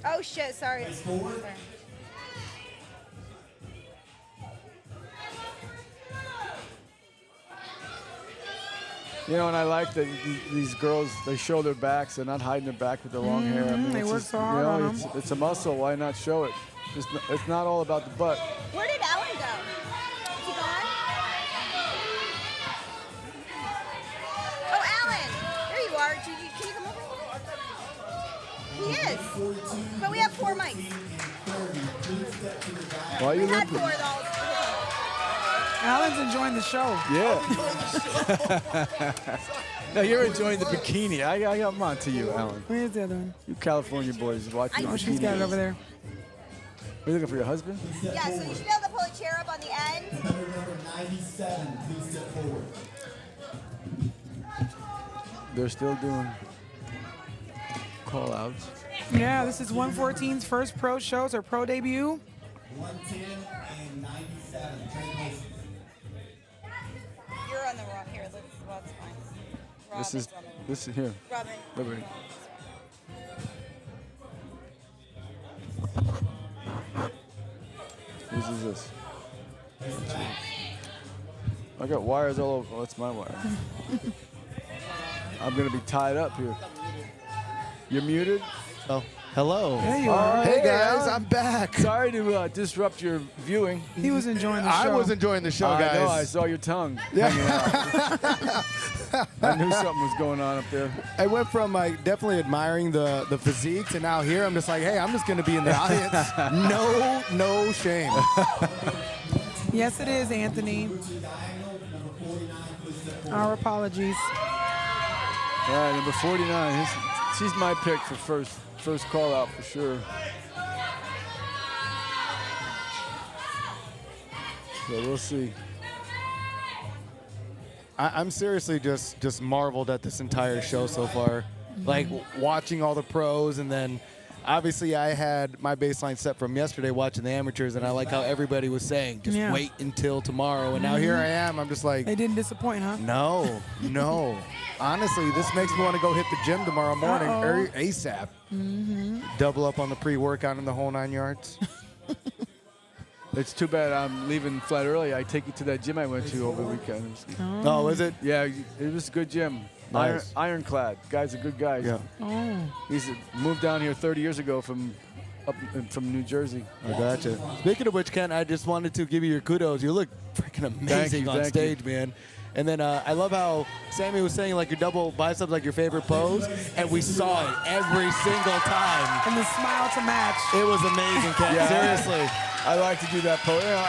Oh shit! Sorry. And I like that these girls, they show their backs. They're not hiding their back with their long hair. I mean, they it's work just, so hard on them. It's a muscle. Why not show it? It's not all about the butt. Where did Alan go? Is he gone? Oh, Alan! There you are. Can you come over? He is. But we have 4 mics. Why are you We had limping? 4 though. Alan's enjoying the show. Yeah. No, you're enjoying the bikini. I got on to you, Alan. Where's the other one? You California boys watching the Oh, bikini. she's got it over there. Are you looking for your husband? Yeah, so you should be able to pull a chair up on the end. Competitor number 97, please step forward. They're still doing call-outs. Yeah, this is 114's first pro shows or pro debut. 110 and 97. Translation. You're on the wrong here. That's fine. This is here. Robin. Wait. Whose is this? I got wires all over. Oh, that's my wire. I'm gonna be tied up here. You're muted? Oh, hello. There you are. Hey guys, Alan. I'm back. Sorry to disrupt your viewing. He was enjoying the show. I was enjoying the show, I guys. know, I saw your tongue hanging out. I knew something was going on up there. I went from definitely admiring the physique to now here I'm just like, hey, I'm just going to be in the audience. No shame. Yes, it is, Anthony. Our apologies. All right, number 49. She's my pick for first call out for sure. So we'll see. I'm seriously just marveled at this entire show so far. Like watching all the pros, and then obviously I had my baseline set from yesterday watching the amateurs, and I like how everybody was saying, just Yeah. wait until tomorrow. And now here I am. I'm just like, They didn't disappoint, huh? no, no. Honestly, this makes me want to go hit the gym tomorrow morning ASAP. Double up on the pre-workout and the whole 9 yards. It's too bad I'm leaving flat early. I take you to that gym I went to over the weekend. Oh, is it? Yeah, it was a good gym. Nice. Ironclad. Guy's a good guy. Yeah. Oh. He's moved down here 30 years ago from New Jersey. I gotcha. Speaking of which, Ken, I just wanted to give you your kudos. You look freaking amazing on stage, man. And then I love how Sammy was saying, like, your double biceps, like your favorite pose, and we saw it every single time. And the smile to match. It was amazing, Ken. Yeah. Seriously. I like to do that pose. You know,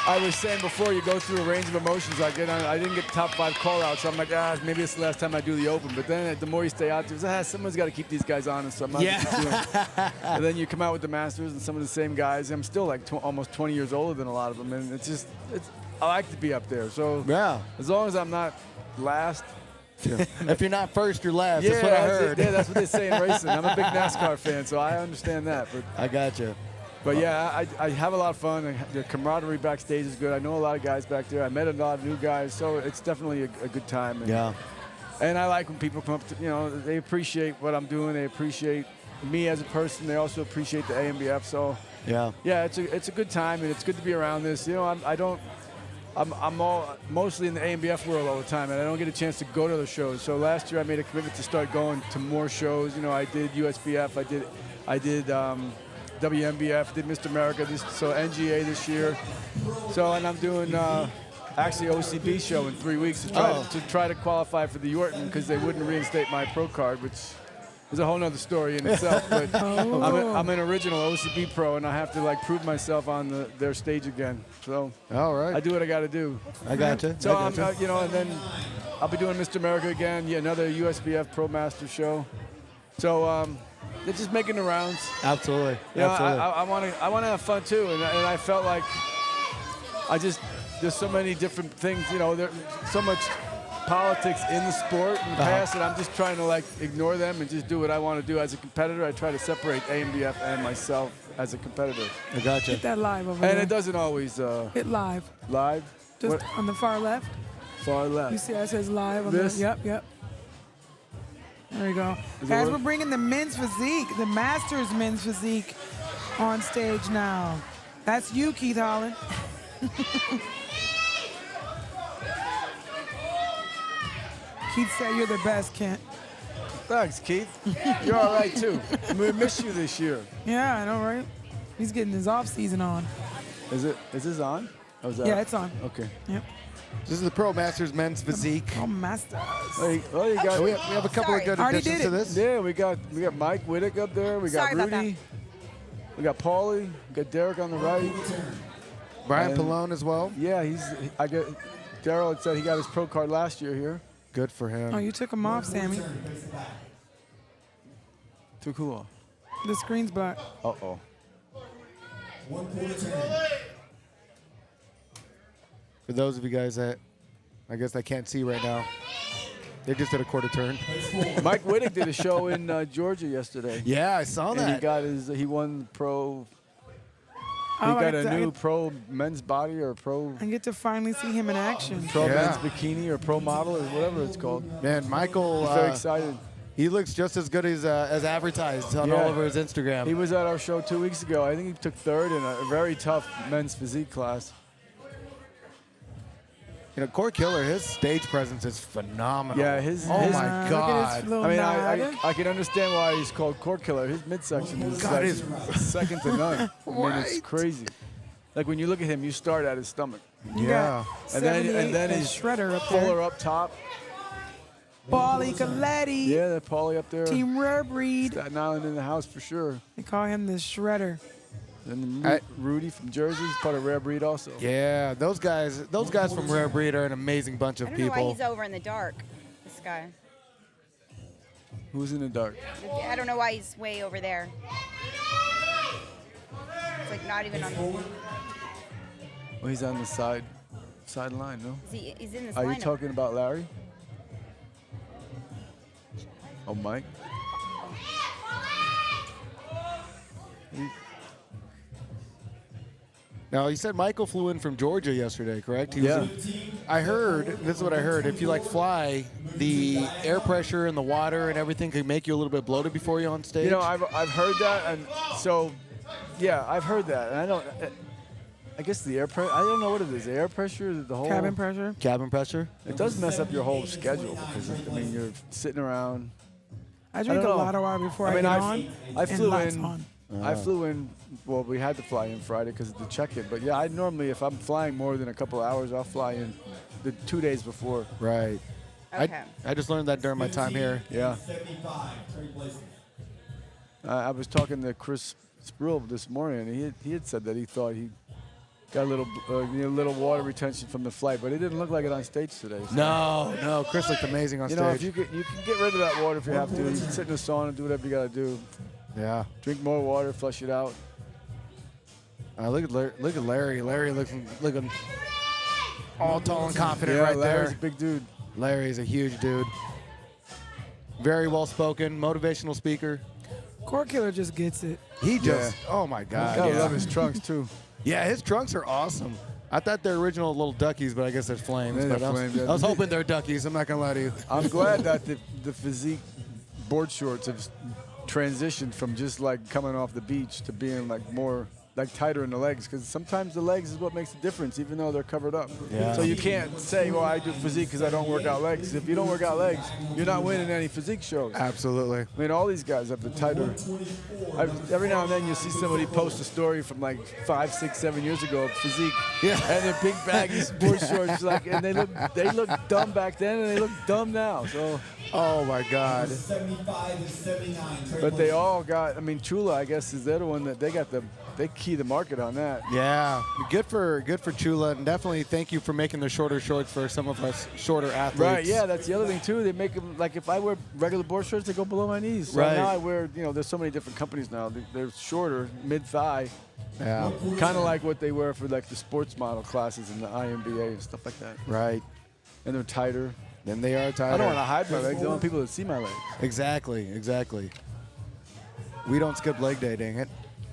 I was saying before, you go through a range of emotions. I didn't get top 5 call-outs, so I'm like, maybe it's the last time I do the open. But then the more you stay out there, someone's got to keep these guys honest. So I'm not doing it. And then you come out with the Masters and some of the same guys. I'm still like almost 20 years older than a lot of them, and I like to be up there. So Yeah. as long as I'm not last. If you're not first, you're last. Yeah, that's what I heard. Yeah, that's what they say in racing. I'm a big NASCAR fan, so I understand that. But I gotcha. But yeah, I have a lot of fun. The camaraderie backstage is good. I know a lot of guys back there. I met a lot of new guys, so it's definitely a good time. And, Yeah. And I like when people come up to, they appreciate what I'm doing. They appreciate me as a person. They also appreciate the AMBF. So Yeah. yeah, it's a good time, and it's good to be around this. I'm mostly in the AMBF world all the time, and I don't get a chance to go to the shows. So last year I made a commitment to start going to more shows. I did USBF, I did WMBF, did Mr. America, so NGA this year. So, and I'm doing actually OCB show in 3 weeks to try to qualify for the Yorton, because they wouldn't reinstate my pro card, which is a whole nother story in itself. But I'm an original OCB pro, and I have to prove myself on their stage again. So All right. I do what I got to do. I gotcha. So I gotcha. and then I'll be doing Mr. America again, another USBF Pro Master show. So they're just making the rounds. Absolutely. Absolutely. Absolutely. I want to have fun too, and I felt like there's so many different things. There's so much politics in the sport in the past, and I'm just trying to ignore them and just do what I want to do as a competitor. I try to separate AMBF and myself as a competitor. I gotcha. Hit that live over And there. it doesn't always Hit live. live. Just What? on the far left. Far You left. see how it says live on This? Yep. There you go. Is it Guys, work? we're bringing the men's physique, the Masters men's physique on stage now. That's you, Keith Holland. Keith said you're the best, Kent. Thanks, Keith. You're all right too. We miss you this year. Yeah, I know, right? He's getting his off season on. Is this on? Oh, is that Yeah, it's on. Okay. Yep. This is the Pro Masters Men's Physique. Oh, Masters. You got. We have a couple Sorry. of good Already additions did to it. this. Yeah, we got Mike Whittick up there. We got Sorry about Rudy. We got Paulie. We got Derek on the right. Brian And- Pallone as well. Yeah, Daryl had said he got his pro card last year here. Good for him. Oh, you took him off, Sammy. Too cool. The screen's black. Uh-oh. 1 quarter turn. For those of you guys that I guess I can't see right now, they just did a quarter turn. Mike Whittick did a show in Georgia yesterday. Yeah, I saw And that. he won pro. He Oh, got I a get to- new pro men's body or pro I get to finally see him in action. men's Yeah. bikini or pro model or whatever it's called. Man, Michael, Very excited. he looks just as good as advertised on Yeah. all over his Instagram. He was at our show 2 weeks ago. I think he took third in a very tough men's physique class. Core Killer, his stage presence is phenomenal. Yeah, Oh his- my Look at God. his little I mean, nod. I can understand why he's called Core Killer. His midsection is God, like his- second to none. I mean, it's Right. crazy. Like when you look at him, you start at his stomach. You Yeah. got And then 78 he's Shredder up fuller there. up top. Paulie Coletti. Yeah, that Paulie up there. Team Rare Breed. Staten Island in the house for sure. They call him the Shredder. And I- Rudy from Jersey is part of Rare Breed also. Yeah, those guys from Rare Breed are an amazing bunch I of don't know why people. he's over in the dark, this guy. Who's in the dark? I don't know why he's way over there. It's like not even on the... Well, he's on the sideline, no? He's in this Are you lineup. talking about Larry? Oh, Mike? Now, you said Michael flew in from Georgia yesterday, correct? Yeah. I heard, this is what I heard, if you like fly, the air pressure and the water and everything could make you a little bit bloated before you're on stage. You know, I've heard that, and so, yeah, I've heard that, and I don't. I guess the air pressure. I don't know what it is. The air pressure, the whole Cabin pressure. Cabin pressure? It does mess up your whole schedule because I mean you're sitting around. I drink don't a know. lot of water before I mean, get I on. flew and lights in. on. I flew in. Well, we had to fly in Friday because of the check-in. But yeah, I normally, if I'm flying more than a couple of hours, I'll fly in the 2 days before. Right. Okay. I just learned that during my time here. Yeah. 75, trade places. I was talking to Chris Spruell this morning, and he had said that he thought he got a little water retention from the flight, but it didn't look like it on stage today. So. No, Chris looked amazing on You stage. know, if you can get rid of that water if you have to. You can sit in the sauna, do whatever you got to do. Yeah. Drink more water, flush it out. Look at Larry. Larry looking all tall and confident Yeah, right Larry's there. a big dude. Larry's a huge dude. Very well spoken, motivational speaker. Core Killer just gets it. He just, oh my God. I Yeah. love his trunks too. Yeah, his trunks are awesome. I thought they're original little duckies, but I guess they're flames. Yeah, But they're I was, flames, yeah. I was hoping they're duckies. I'm not gonna lie to you. I'm glad that the Physique board shorts have transitioned from just like coming off the beach to being like more like tighter in the legs, because sometimes the legs is what makes the difference, even though they're covered up. Yeah. So you can't say, well, I do Physique because I don't work out legs. If you don't work out legs, you're not winning any Physique shows. Absolutely. I mean, all these guys have the tighter. Every now and then you see somebody post a story from like 5, 6, 7 years ago of Physique, Yeah. and they're big baggy sport shorts, like, and they look dumb back then, and they look dumb now. So, Oh my God. 75 and 79. trade but they places. all got. I mean, Chula, I guess, is the other one that they key the market on that. Yeah, good for Chula, and definitely thank you for making the shorter shorts for some of us shorter athletes. Right, yeah, that's the other thing too. They make them, like, if I wear regular board shorts, they go below my knees. So Right. now I wear, there's so many different companies now. They're shorter, mid-thigh, Yeah. kind of like what they wear for like the sports model classes in the IMBA and stuff like that. Right. And they're tighter. Then they are tighter. I don't want to hide my legs. I want people to see my legs. Exactly. We don't skip leg day, dang it.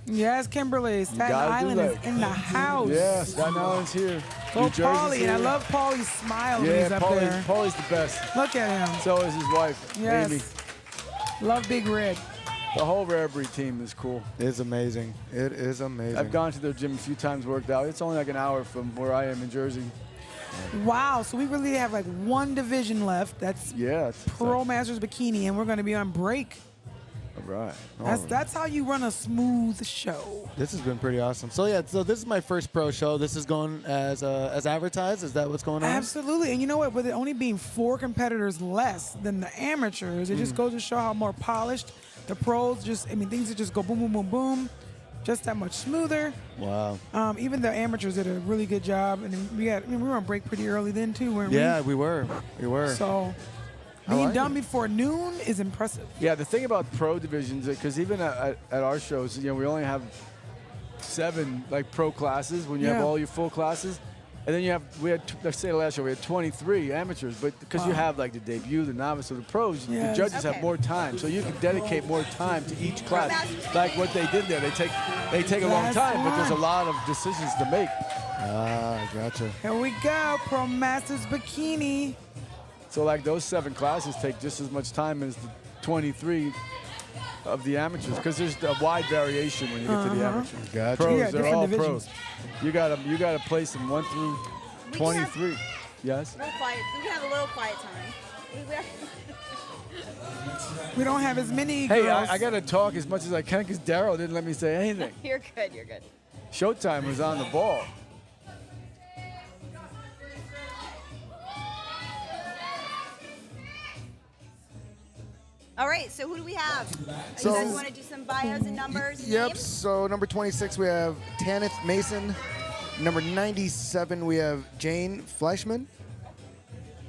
Yes, Kimberly. Staten gotta do Island is that. in the house. Yeah, Staten Island's here. Go New Jersey's Paulie, and I here. love Paulie's smile when Yeah, he's up there. Paulie's the best. Look at him. So is his wife, Yes. Amy. Love Big Red. The whole Rare Breed team is cool. It's amazing. It is amazing. I've gone to their gym a few times, worked out. It's only like an hour from where I am in Jersey. Wow, so we really have like one division left. That's Yeah. It's Pro Masters Bikini, and we're going to be on break. all right. That's how you run a smooth show. This has been pretty awesome. So yeah, so this is my first pro show. This is going as advertised. Is that what's going on? Absolutely. And you know what? With it only being 4 competitors less than the amateurs, it just goes to show how more polished the pros things that just go boom, boom, boom, boom, just that much smoother. Wow. Even the amateurs did a really good job. And then we were on break pretty early then too, weren't Yeah, we? we were. So I being like done it. before noon is impressive. Yeah, the thing about pro divisions, because even at our shows, we only have 7 like pro classes when you have Yeah. all your full classes, and then let's say the last show we had 23 amateurs, but because you have like the debut, the novice, or the pros, the Yes. judges Okay. have more time, so you can dedicate more time to each class. Like what they did there, they take a long That's time, but there's a right. lot of decisions to make. Ah, gotcha. Here we go, Pro Masters Bikini. So like those 7 classes take just as much time as the 23 of the amateurs, because there's a wide variation when you get to the amateurs. Gotcha. Pros, Yeah, they're different all divisions. pros. You gotta place them 1 through 23. Yes. Real quiet. We can have a little quiet time. We don't have as many Hey, girls. I gotta talk as much as I can because Daryl didn't let me say anything. You're good. You're good. Showtime was on the ball. All right. So who do we have? So- you guys want to do some bios and numbers? And Yep. names? So number 26 we have Tanith Mason. Number 97 we have Jane Fleischman.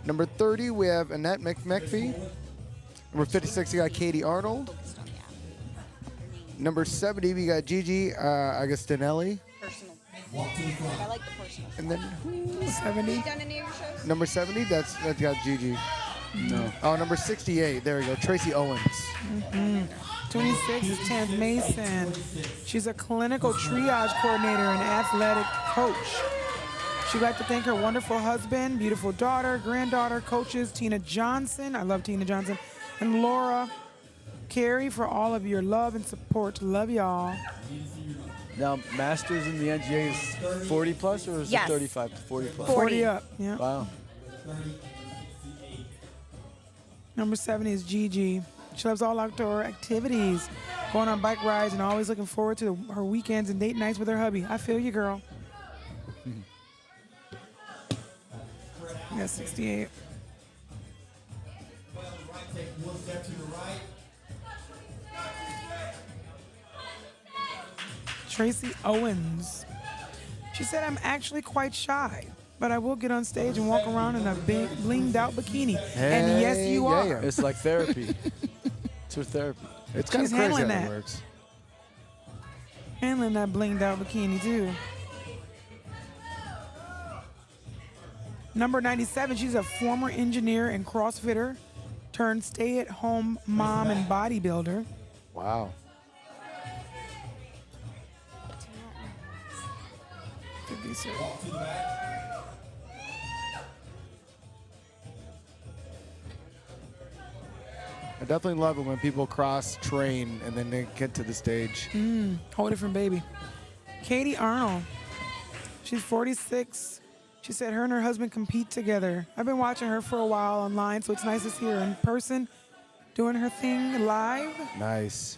Number 30 we have Annette McPhee. Number 56 we got Katie Arnold. Number 70 we got Gigi Agostinelli. Personal. I like the personal. And then Have 70. you done any of your shows? number 70 that's got Gigi. No. Oh, number 68. There we go. Tracy Owens. 26 is Tam Mason. She's a clinical triage coordinator and athletic coach. She'd like to thank her wonderful husband, beautiful daughter, granddaughter, coaches, Tina Johnson. I love Tina Johnson. And Laura Carey for all of your love and support. Love y'all. Now, Masters in the NGA is 40 plus, or is Yes. it 35 to 40 plus? 40 up. Yeah. Wow. Number 7 is Gigi. She loves all outdoor activities, going on bike rides, and always looking forward to her weekends and date nights with her hubby. I feel you, girl. Yeah, 68. Take one step to the right. Tracy Owens. She said, I'm actually quite shy, but I will get on stage and walk around in a big blinged out bikini. And yes, you are. yeah. It's like therapy. It's her therapy. It's kind She's of crazy how handling that that. works. Handling that blinged out bikini, too. Number 97, she's a former engineer and CrossFitter turned stay-at-home mom and bodybuilder. Wow. 56. I definitely love it when people cross-train and then they get to the stage. Whole different baby. Katie Arnold. She's 46. She said her and her husband compete together. I've been watching her for a while online, so it's nice to see her in person doing her thing live. Nice.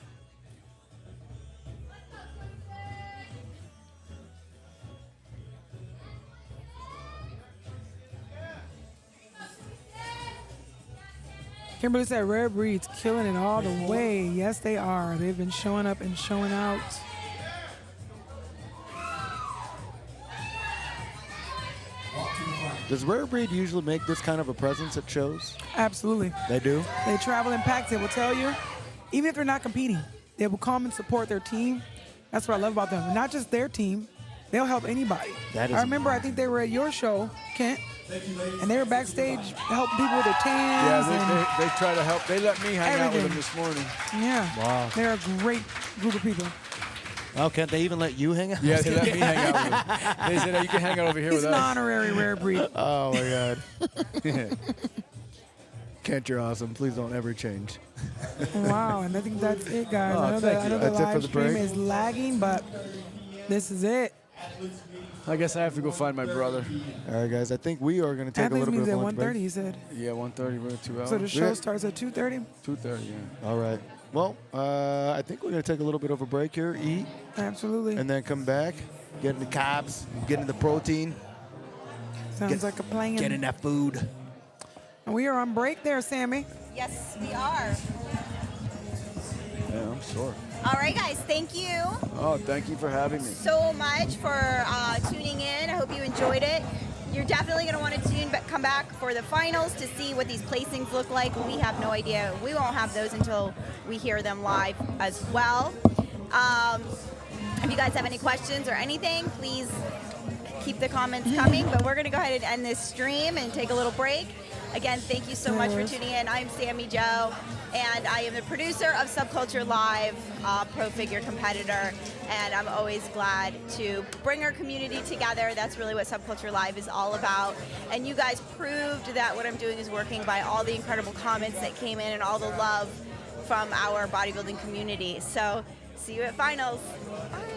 Kimberly said Rare Breeds killing it all the way. Yes, they are. They've been showing up and showing out. Does Rare Breed usually make this kind of a presence at shows? Absolutely. They do? They travel in packs. They will tell you, even if they're not competing, they will come and support their team. That's what I love about them. Not just their team. They'll help anybody. That is I remember, I think they were at your show, Kent, and they were backstage helping people with their tans. Yeah, they try to help. They let me hang out with them this morning. Yeah. Wow. They're a great group of people. Oh, can't they even let you hang out? Yeah, they let me hang out with them. They said, "Hey, you can hang out over here He's with an us." honorary Rare Breed. Oh, my God. Kent, you're awesome. Please don't ever change. Wow, and I think that's it, guys. Oh, I know thank the you. That's it for live the stream break? is lagging, but this is it. I guess I have to go find my brother. All right, guys. I think we are going to take Athletes a little bit meets of at a lunch 1:30, break. he said. Yeah, 1:30, we're 2 hours. So the show Yeah. starts at 2:30? 2:30, yeah. All right. Well, I think we're going to take a little bit of a break here, eat, Absolutely. and then come back, get in the carbs, get in the protein. Sounds like a plan. Get in that food. And we are on break there, Sammy. Yes, we are. Yeah, I'm sure. All right, guys, thank you Oh, thank you for having me. so much for tuning in. I hope you enjoyed it. You're definitely going to want to come back for the finals to see what these placings look like. We have no idea. We won't have those until we hear them live as well. If you guys have any questions or anything, please keep the comments coming. But we're going to go ahead and end this stream and take a little break. Again, thank you so much for tuning in. I'm Sammy Jo, and I am the producer of Subculture Live, pro figure competitor, and I'm always glad to bring our community together. That's really what Subculture Live is all about. And you guys proved that what I'm doing is working by all the incredible comments that came in and all the love from our bodybuilding community. So see you at finals. Bye.